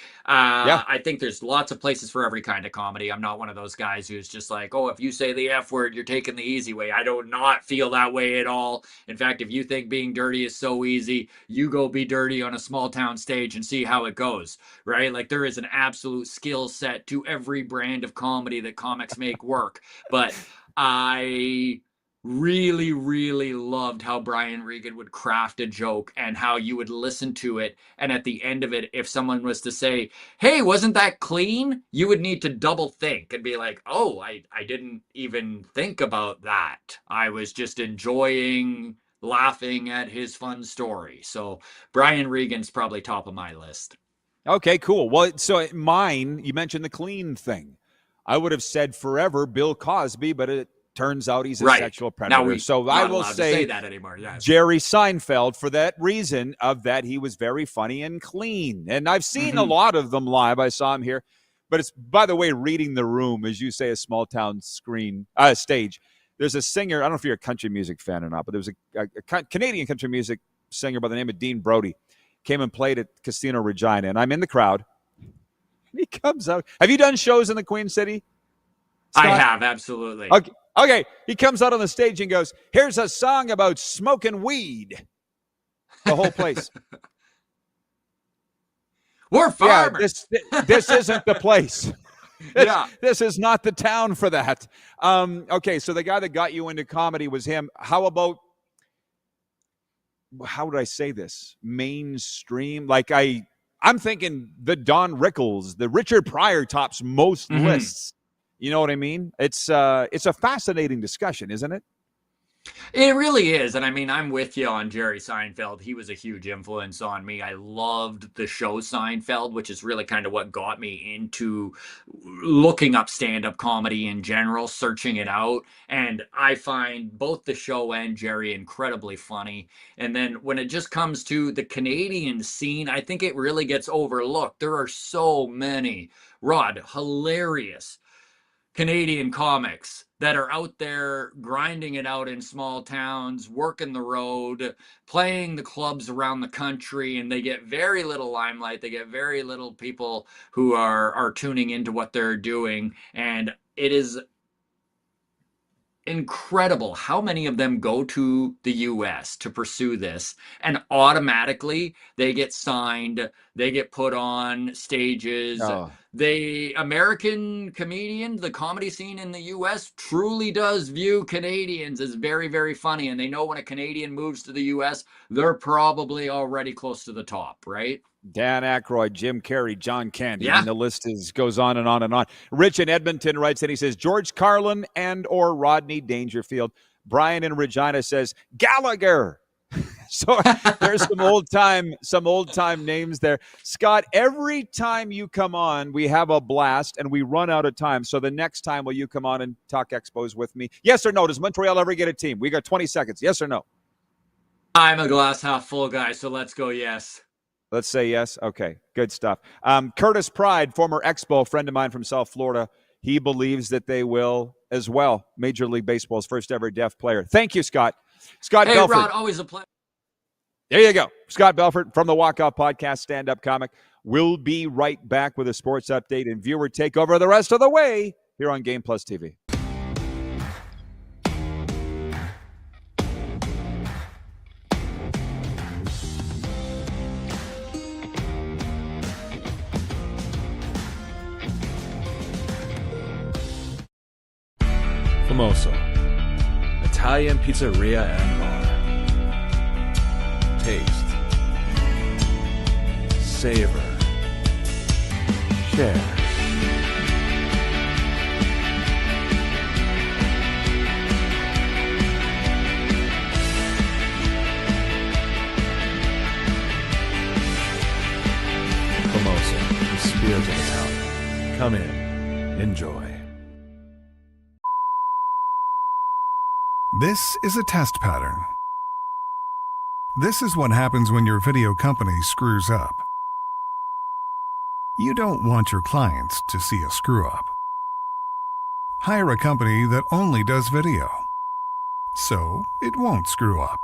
think there's lots of places for every kind of comedy. I'm not one of those guys who's just like, oh, if you say the F word, you're taking the easy way. I do not feel that way at all. In fact, if you think being dirty is so easy, you go be dirty on a small town stage and see how it goes, right? Like, there is an absolute skill set to every brand of comedy that comics make work. But I really, really loved how Brian Regan would craft a joke and how you would listen to it. And at the end of it, if someone was to say, hey, wasn't that clean? You would need to double think and be like, oh, I didn't even think about that. I was just enjoying laughing at his fun story. So Brian Regan's probably top of my list. Okay, cool. Well, so mine, you mentioned the clean thing. I would have said forever Bill Cosby, but it turns out he's a sexual predator. Now so I will say that anymore. Yes. Jerry Seinfeld, for that reason of that he was very funny and clean. And I've seen a lot of them live. I saw him here. But it's, by the way, reading the room, as you say, a small town stage. There's a singer, I don't know if you're a country music fan or not, but there was a Canadian country music singer by the name of Dean Brody. Came and played at Casino Regina, and I'm in the crowd. And he comes out. Have you done shows in the Queen City, Scott? I have, absolutely. Okay, he comes out on the stage and goes, here's a song about smoking weed. The whole place. We're farmers. Yeah, this isn't the place. This is not the town for that. Okay, so the guy that got you into comedy was him. How about, how would I say this? Mainstream? Like I'm thinking the Don Rickles, the Richard Pryor tops most lists. You know what I mean? It's a fascinating discussion, isn't it? It really is. And I mean, I'm with you on Jerry Seinfeld. He was a huge influence on me. I loved the show Seinfeld, which is really kind of what got me into looking up stand-up comedy in general, searching it out. And I find both the show and Jerry incredibly funny. And then when it just comes to the Canadian scene, I think it really gets overlooked. There are so many, hilarious Canadian comics that are out there grinding it out in small towns, working the road, playing the clubs around the country, and they get very little limelight. They get very little people who are tuning into what they're doing. And it is incredible how many of them go to the US to pursue this, and automatically they get signed, they get put on stages. The American comedian, the comedy scene in the US truly does view Canadians as very, very funny, and they know when a Canadian moves to the US, they're probably already close to the top, right? Dan Aykroyd, Jim Carrey, John Candy. Yeah. And the list goes on and on and on. Rich in Edmonton writes in, he says, George Carlin and or Rodney Dangerfield. Brian in Regina says, Gallagher. So there's some old time names there. Scott, every time you come on, we have a blast and we run out of time. So the next time, will you come on and talk Expos with me? Yes or no? Does Montreal ever get a team? We got 20 seconds. Yes or no? I'm a glass half full guy, so let's go yes. Let's say yes. Okay, good stuff. Curtis Pride, former Expo, friend of mine from South Florida, he believes that they will as well. Major League Baseball's first ever deaf player. Thank you, Scott. Scott Belford. Rod, always a pleasure. There you go. Scott Belford from the Walkoff Podcast, stand-up comic. We'll be right back with a sports update and viewer takeover the rest of the way here on Game Plus TV. Famoso, Italian pizzeria and bar. Taste, savor, share. Famoso, the spirit of Italian. Come in. Enjoy. This is a test pattern. This is what happens when your video company screws up. You don't want your clients to see a screw-up. Hire a company that only does video, so it won't screw up.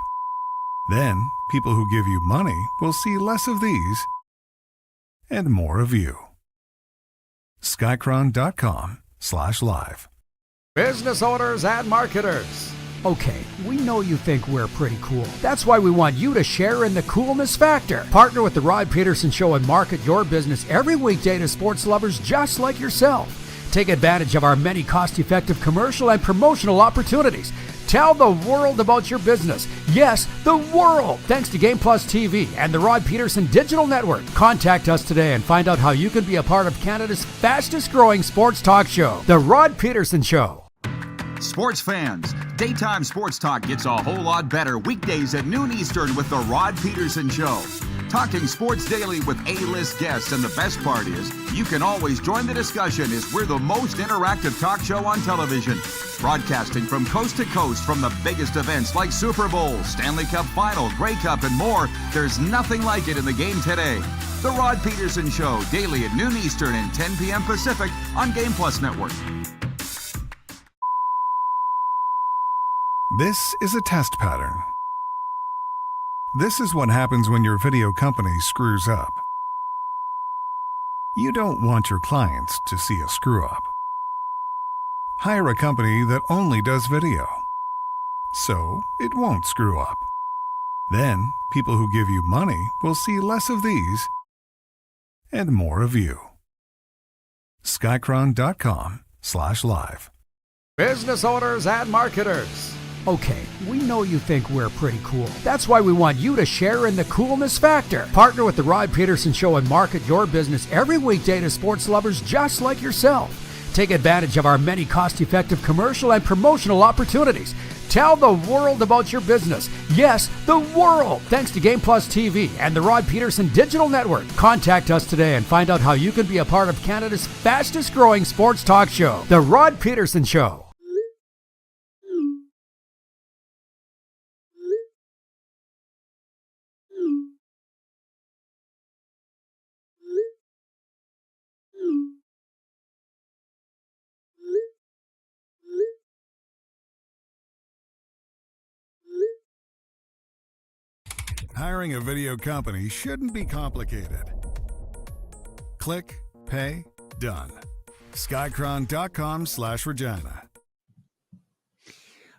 Then, people who give you money will see less of these and more of you. Skycron.com/live. Business owners and marketers. Okay, we know you think we're pretty cool. That's why we want you to share in the coolness factor. Partner with the Rod Pedersen Show and market your business every weekday to sports lovers just like yourself. Take advantage of our many cost-effective commercial and promotional opportunities. Tell the world about your business. Yes, the world. Thanks to Game Plus TV and the Rod Pedersen Digital Network. Contact us today and find out how you can be a part of Canada's fastest-growing sports talk show, The Rod Pedersen Show. Sports fans, daytime sports talk gets a whole lot better weekdays at noon Eastern with The Rod Pedersen Show. Talking sports daily with A-list guests, and the best part is, you can always join the discussion as we're the most interactive talk show on television. Broadcasting from coast to coast from the biggest events like Super Bowl, Stanley Cup Final, Grey Cup, and more. There's nothing like it in the game today. The Rod Pedersen Show, daily at noon Eastern and 10 p.m. Pacific on Game Plus Network. This is a test pattern. This is what happens when your video company screws up. You don't want your clients to see a screw-up. Hire a company that only does video, so it won't screw up. Then, people who give you money will see less of these and more of you. Skycron.com/live. Business owners and marketers. Okay, we know you think we're pretty cool. That's why we want you to share in the coolness factor. Partner with the Rod Pedersen Show and market your business every weekday to sports lovers just like yourself. Take advantage of our many cost-effective commercial and promotional opportunities. Tell the world about your business. Yes, the world. Thanks to Game Plus TV and the Rod Pedersen Digital Network. Contact us today and find out how you can be a part of Canada's fastest-growing sports talk show, The Rod Pedersen Show. Hiring a video company shouldn't be complicated. Click, pay, done. Skycron.com/Regina.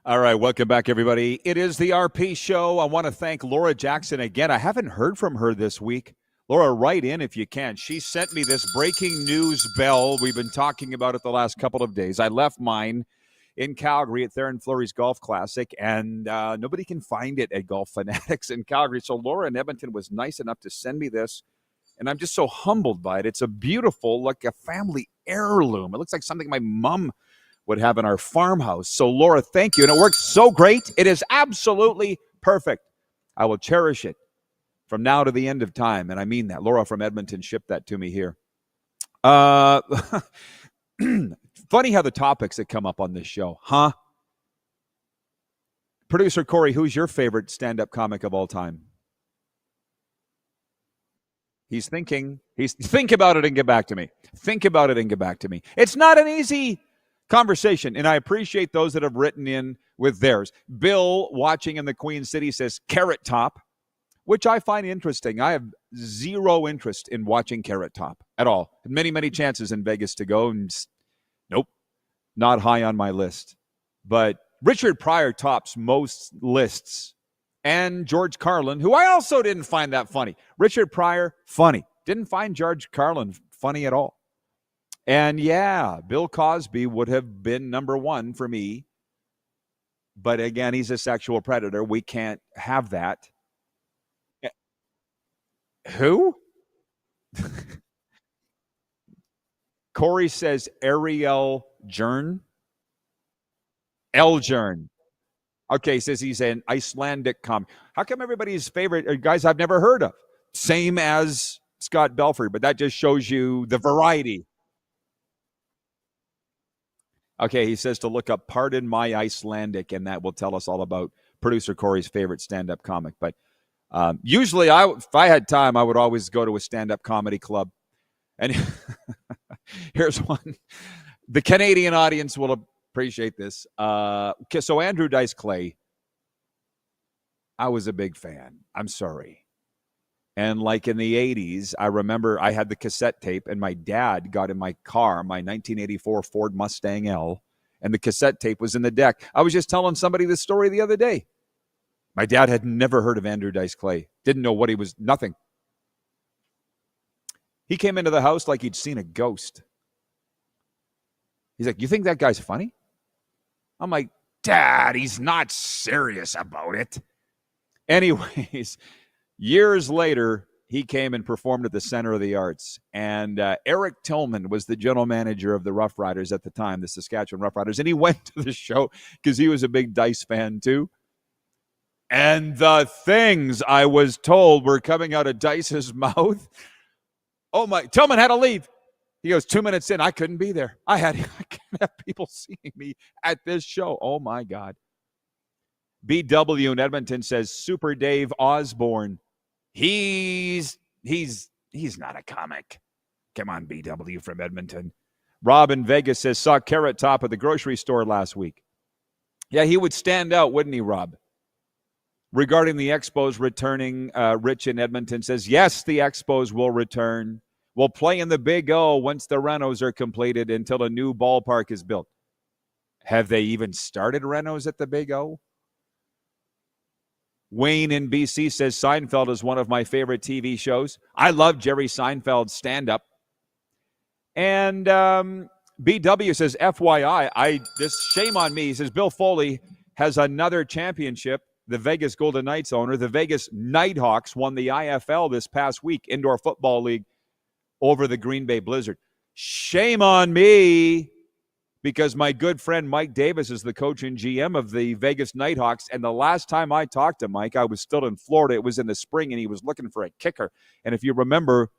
All right, welcome back, everybody. It is the RP Show. I want to thank Laura Jackson again. I haven't heard from her this week. Laura, write in if you can. She sent me this breaking news bell. We've been talking about it the last couple of days. I left mine in Calgary at Theron Fleury's Golf Classic, and nobody can find it at Golf Fanatics in Calgary. So Laura in Edmonton was nice enough to send me this, and I'm just so humbled by it. It's a beautiful, like a family heirloom. It looks like something my mom would have in our farmhouse. So Laura, thank you. And it works so great. It is absolutely perfect. I will cherish it from now to the end of time. And I mean that. Laura from Edmonton shipped that to me here. Funny how the topics that come up on this show, huh? Producer Corey, who's your favorite stand-up comic of all time? He's thinking. Think about it and get back to me. Think about it and get back to me. It's not an easy conversation, and I appreciate those that have written in with theirs. Bill, watching in the Queen City, says Carrot Top, which I find interesting. I have zero interest in watching Carrot Top at all. Many, many chances in Vegas to go, and nope, not high on my list. But Richard Pryor tops most lists. And George Carlin, who I also didn't find that funny. Richard Pryor, funny. Didn't find George Carlin funny at all. And yeah, Bill Cosby would have been number one for me. But again, he's a sexual predator. We can't have that. Who? Corey says Ariel Jern. Eljern. Okay, says he's an Icelandic comic. How come everybody's favorite are guys I've never heard of? Same as Scott Belford, but that just shows you the variety. Okay, he says to look up Pardon My Icelandic, and that will tell us all about producer Corey's favorite stand-up comic. But usually, if I had time, I would always go to a stand-up comedy club. And here's one. The Canadian audience will appreciate this. So Andrew Dice Clay, I was a big fan. I'm sorry. And like in the 80s, I remember I had the cassette tape, and my dad got in my car, my 1984 Ford Mustang L, and the cassette tape was in the deck. I was just telling somebody this story the other day. My dad had never heard of Andrew Dice Clay. Didn't know what he was, nothing. He came into the house like he'd seen a ghost. He's like, "You think that guy's funny?" I'm like, "Dad, he's not serious about it." Anyways, years later, he came and performed at the Center of the Arts. And Eric Tillman was the general manager of the Rough Riders at the time, the Saskatchewan Rough Riders. And he went to the show because he was a big Dice fan too. And the things I was told were coming out of Dice's mouth. Oh my, Tillman had to leave. He goes, 2 minutes in, I couldn't be there. I can't have people seeing me at this show. Oh my God. BW in Edmonton says Super Dave Osborne. He's not a comic. Come on, BW from Edmonton. Rob in Vegas says saw Carrot Top at the grocery store last week. Yeah, he would stand out, wouldn't he, Rob? Regarding the Expos returning, Rich in Edmonton says, yes, the Expos will return. We'll play in the Big O once the renos are completed until a new ballpark is built. Have they even started renos at the Big O? Wayne in BC says Seinfeld is one of my favorite TV shows. I love Jerry Seinfeld's stand-up. And BW says, FYI, this shame on me. He says, Bill Foley has another championship. The Vegas Golden Knights owner, the Vegas Nighthawks, won the IFL this past week, Indoor Football League, over the Green Bay Blizzard. Shame on me, because my good friend Mike Davis is the coach and GM of the Vegas Nighthawks, and the last time I talked to Mike, I was still in Florida. It was in the spring, and he was looking for a kicker. And if you remember,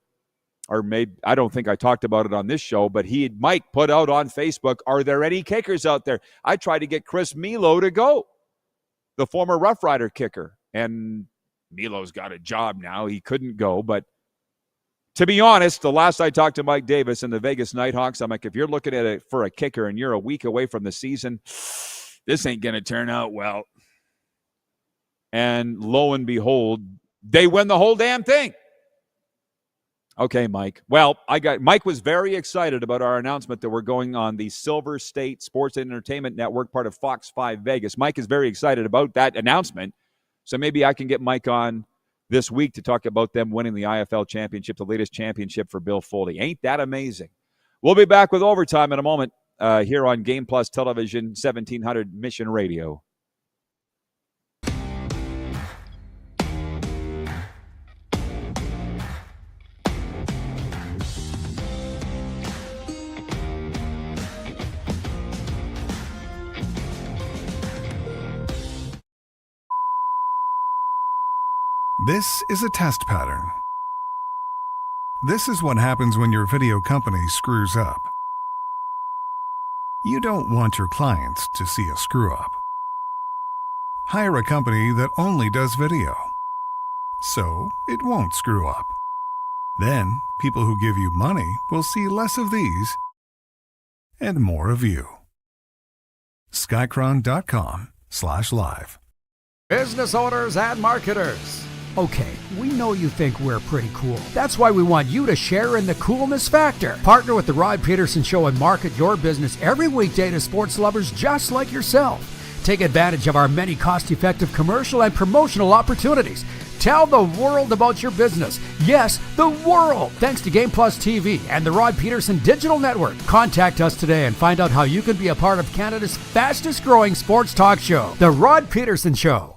or maybe I don't think I talked about it on this show, but Mike put out on Facebook, are there any kickers out there? I tried to get Chris Milo to go, the former Rough Rider kicker, and Milo's got a job now. He couldn't go, but to be honest, the last I talked to Mike Davis and the Vegas Nighthawks, I'm like, if you're looking at it for a kicker and you're a week away from the season, this ain't going to turn out well. And lo and behold, they win the whole damn thing. Okay, Mike. Well, Mike was very excited about our announcement that we're going on the Silver State Sports and Entertainment Network, part of Fox 5 Vegas. Mike is very excited about that announcement. So maybe I can get Mike on this week to talk about them winning the IFL championship, the latest championship for Bill Foley. Ain't that amazing? We'll be back with Overtime in a moment here on Game Plus Television, 1700 Mission Radio. This is a test pattern. This is what happens when your video company screws up. You don't want your clients to see a screw-up. Hire a company that only does video, so it won't screw up. Then, people who give you money will see less of these and more of you. Skycron.com/live. Business owners and marketers. Okay, we know you think we're pretty cool. That's why we want you to share in the coolness factor. Partner with the Rod Pedersen Show and market your business every weekday to sports lovers just like yourself. Take advantage of our many cost-effective commercial and promotional opportunities. Tell the world about your business. Yes, the world. Thanks to Game Plus TV and the Rod Pedersen Digital Network. Contact us today and find out how you can be a part of Canada's fastest-growing sports talk show, The Rod Pedersen Show.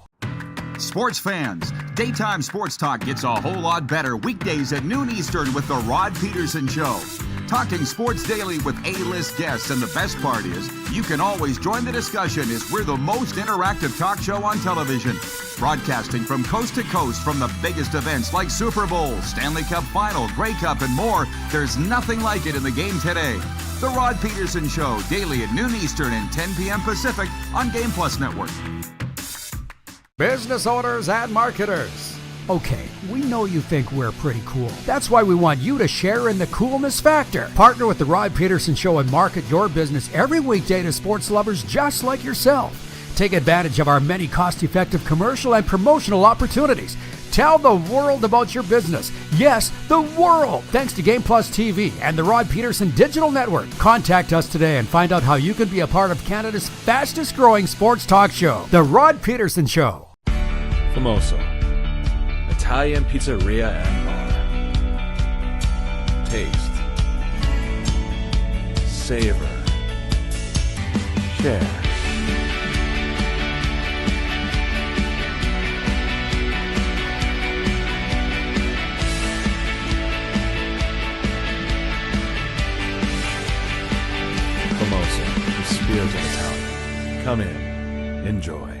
Sports fans, daytime sports talk gets a whole lot better weekdays at noon Eastern with the Rod Pedersen Show. Talking sports daily with A-list guests, and the best part is you can always join the discussion as we're the most interactive talk show on television. Broadcasting from coast to coast from the biggest events like Super Bowl, Stanley Cup Final, Grey Cup, and more. There's nothing like it in the game today. The Rod Pedersen Show, daily at noon Eastern and 10 p.m. Pacific on Game Plus Network. Business owners and marketers. Okay, we know you think we're pretty cool. That's why we want you to share in the coolness factor. Partner with the Rod Pedersen Show and market your business every weekday to sports lovers just like yourself. Take advantage of our many cost-effective commercial and promotional opportunities. Tell the world about your business. Yes, the world. Thanks to Game Plus TV and the Rod Pedersen Digital Network. Contact us today and find out how you can be a part of Canada's fastest growing sports talk show, The Rod Pedersen Show. Famoso, Italian pizzeria and bar. Taste, savor, share. Famoso, the spirit of Italian. Come in, enjoy.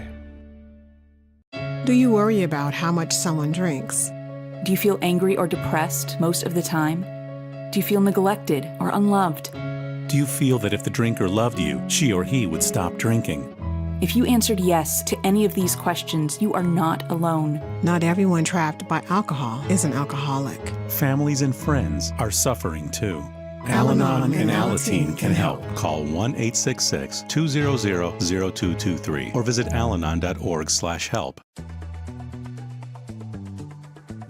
Do you worry about how much someone drinks? Do you feel angry or depressed most of the time? Do you feel neglected or unloved? Do you feel that if the drinker loved you, she or he would stop drinking? If you answered yes to any of these questions, you are not alone. Not everyone trapped by alcohol is an alcoholic. Families and friends are suffering too. Al-Anon and Alateen can help. Call 1-866-200-0223 or visit alanon.org/help.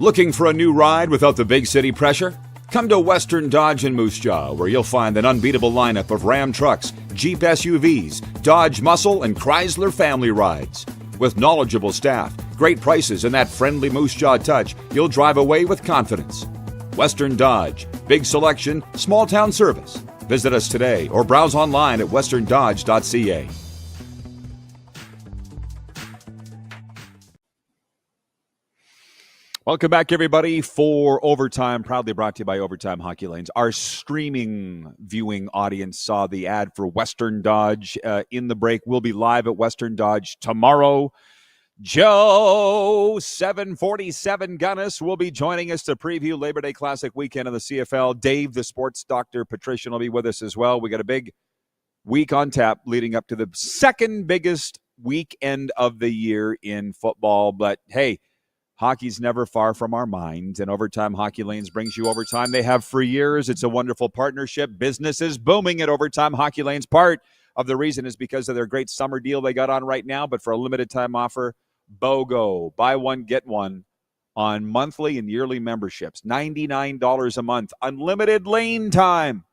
Looking for a new ride without the big city pressure? Come to Western Dodge in Moose Jaw, where you'll find an unbeatable lineup of Ram trucks, Jeep SUVs, Dodge Muscle, and Chrysler family rides. With knowledgeable staff, great prices, and that friendly Moose Jaw touch, you'll drive away with confidence. Western Dodge, big selection, small town service. Visit us today or browse online at westerndodge.ca. Welcome back, everybody, for Overtime, proudly brought to you by Overtime Hockey Lanes. Our streaming viewing audience saw the ad for Western Dodge in the break. We'll be live at Western Dodge tomorrow. Joe, 747 Gunnis, will be joining us to preview Labor Day Classic weekend of the CFL. Dave, the sports doctor, Patrician will be with us as well. We got a big week on tap leading up to the second biggest weekend of the year in football. But, hey, hockey's never far from our minds, and Overtime Hockey Lanes brings you overtime. They have for years. It's a wonderful partnership. Business is booming at Overtime Hockey Lanes. Part of the reason is because of their great summer deal they got on right now, but for a limited time offer, BOGO, buy one, get one on monthly and yearly memberships. $99 a month, unlimited lane time.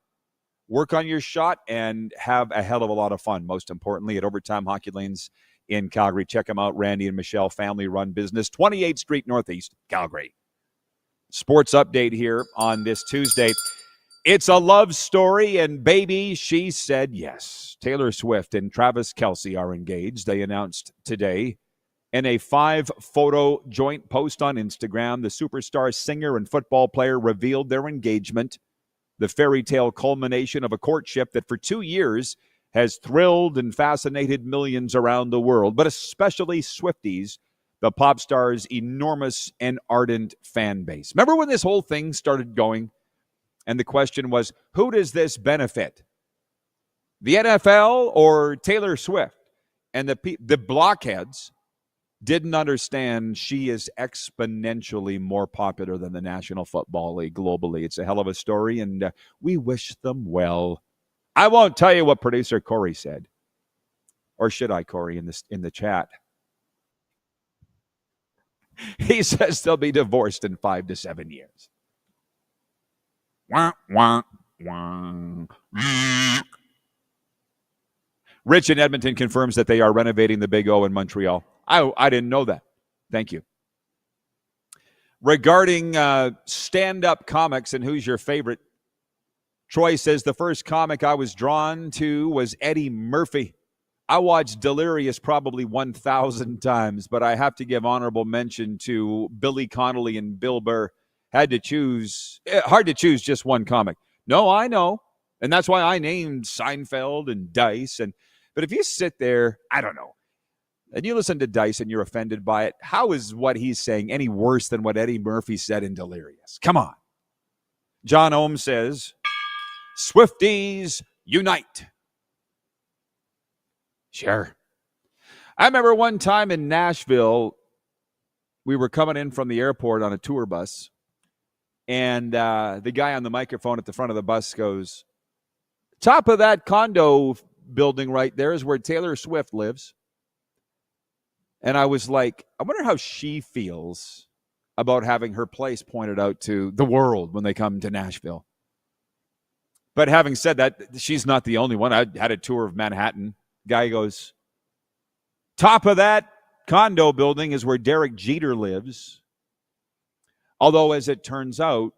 Work on your shot and have a hell of a lot of fun, most importantly, at Overtime Hockey Lanes in Calgary. Check them out, Randy and Michelle, family-run business, 28th Street Northeast, Calgary. Sports update here on this Tuesday. It's a love story, and baby, she said yes. Taylor Swift and Travis Kelce are engaged. They announced today in a 5-photo joint post on Instagram. The superstar singer and football player revealed their engagement, the fairy tale culmination of a courtship that for 2 years has thrilled and fascinated millions around the world, but especially Swifties, the pop star's enormous and ardent fan base. Remember when this whole thing started going? And the question was, who does this benefit? The NFL or Taylor Swift? And the blockheads didn't understand she is exponentially more popular than the National Football League globally. It's a hell of a story, and we wish them well. I won't tell you what producer Corey said. Or should I, Corey, in the chat? He says they'll be divorced in 5 to 7 years. Wah, wah, wah. Rich in Edmonton confirms that they are renovating the Big O in Montreal. I didn't know that. Thank you. Regarding stand-up comics and who's your favorite, Troy says the first comic I was drawn to was Eddie Murphy. I watched Delirious probably 1,000 times, but I have to give honorable mention to Billy Connolly and Bill Burr. Hard to choose just one comic. No, I know. And that's why I named Seinfeld and Dice. But if you sit there, I don't know, and you listen to Dice and you're offended by it, how is what he's saying any worse than what Eddie Murphy said in Delirious? Come on. John Ohm says, Swifties unite. Sure. I remember one time in Nashville, we were coming in from the airport on a tour bus, and the guy on the microphone at the front of the bus goes, top of that condo building right there is where Taylor Swift lives. And I was like, I wonder how she feels about having her place pointed out to the world when they come to Nashville. But having said that, she's not the only one. I had a tour of Manhattan. Guy goes, top of that condo building is where Derek Jeter lives. Although, as it turns out,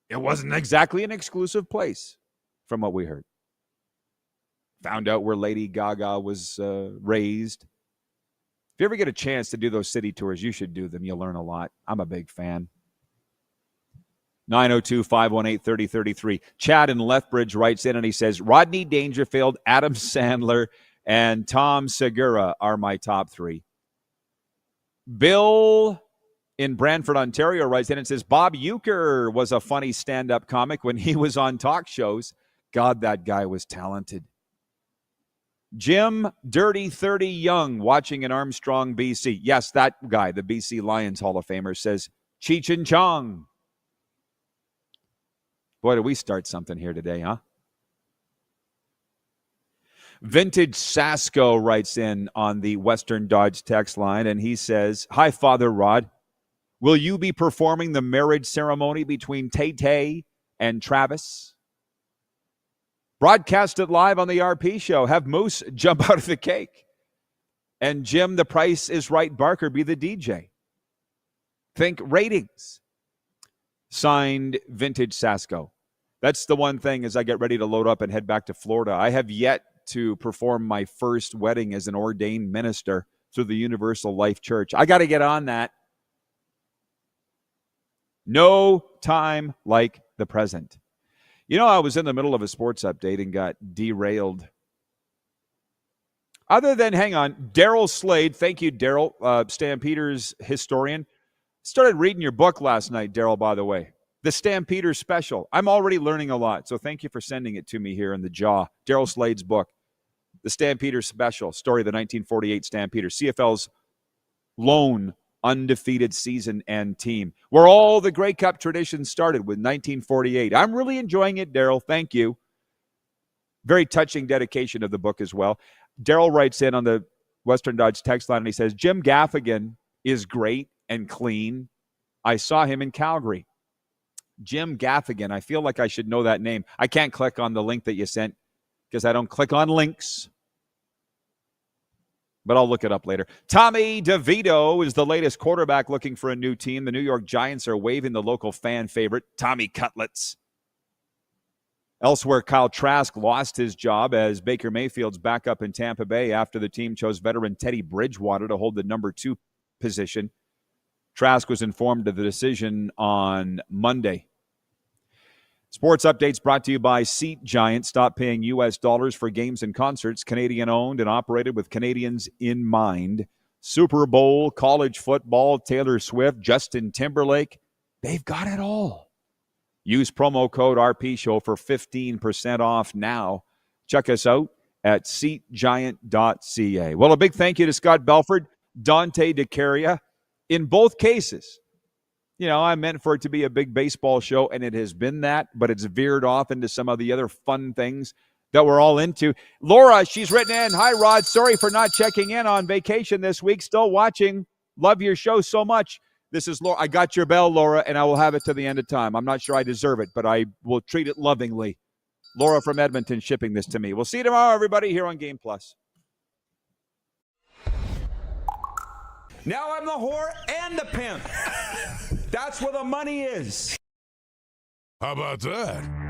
it wasn't exactly an exclusive place from what we heard. Found out where Lady Gaga was raised. If you ever get a chance to do those city tours, you should do them. You'll learn a lot. I'm a big fan. 902-518-3033. Chad in Lethbridge writes in and he says, Rodney Dangerfield, Adam Sandler, and Tom Segura are my top three. Bill in Brantford, Ontario writes in and says, Bob Uecker was a funny stand-up comic when he was on talk shows. God, that guy was talented. Jim Dirty 30 Young watching in Armstrong, BC. Yes, that guy, the BC Lions Hall of Famer, says Cheech and Chong. Boy, did we start something here today, huh? Vintage Sasko writes in on the Western Dodge text line, and he says, Hi, Father Rod. Will you be performing the marriage ceremony between Tay-Tay and Travis? Broadcast it live on the RP show. Have Moose jump out of the cake. And Jim, the Price is Right Barker be the DJ. Think ratings. Signed, Vintage Sasko. That's the one thing as I get ready to load up and head back to Florida. I have yet to perform my first wedding as an ordained minister through the Universal Life Church. I got to get on that. No time like the present. You know, I was in the middle of a sports update and got derailed. Other than, hang on, Daryl Slade. Thank you, Daryl, Stampeders historian. Started reading your book last night, Daryl, by the way. The Stampeders Special. I'm already learning a lot, so thank you for sending it to me here in the jaw. Daryl Slade's book, The Stampeders Special, story of the 1948 Stampeders, CFL's lone undefeated season and team, where all the Grey Cup traditions started with 1948. I'm really enjoying it, Daryl. Thank you. Very touching dedication of the book as well. Daryl writes in on the Western Dodge text line, and he says, Jim Gaffigan is great and clean. I saw him in Calgary. Jim Gaffigan. I feel like I should know that name. I can't click on the link that you sent because I don't click on links. But I'll look it up later. Tommy DeVito is the latest quarterback looking for a new team. The New York Giants are waiving the local fan favorite, Tommy Cutlets. Elsewhere, Kyle Trask lost his job as Baker Mayfield's backup in Tampa Bay after the team chose veteran Teddy Bridgewater to hold the number 2 position. Trask was informed of the decision on Monday. Sports updates brought to you by Seat Giant. Stop paying U.S. dollars for games and concerts. Canadian-owned and operated with Canadians in mind. Super Bowl, college football, Taylor Swift, Justin Timberlake. They've got it all. Use promo code RPShow for 15% off now. Check us out at seatgiant.ca. Well, a big thank you to Scott Belford, Dante DeCaria. In both cases, you know, I meant for it to be a big baseball show, and it has been that, but it's veered off into some of the other fun things that we're all into. Laura, she's written in, Hi, Rod. Sorry for not checking in on vacation this week. Still watching. Love your show so much. This is Laura. I got your bell, Laura, and I will have it to the end of time. I'm not sure I deserve it, but I will treat it lovingly. Laura from Edmonton shipping this to me. We'll see you tomorrow, everybody, here on Game Plus. Now I'm the whore and the pimp. That's where the money is. How about that?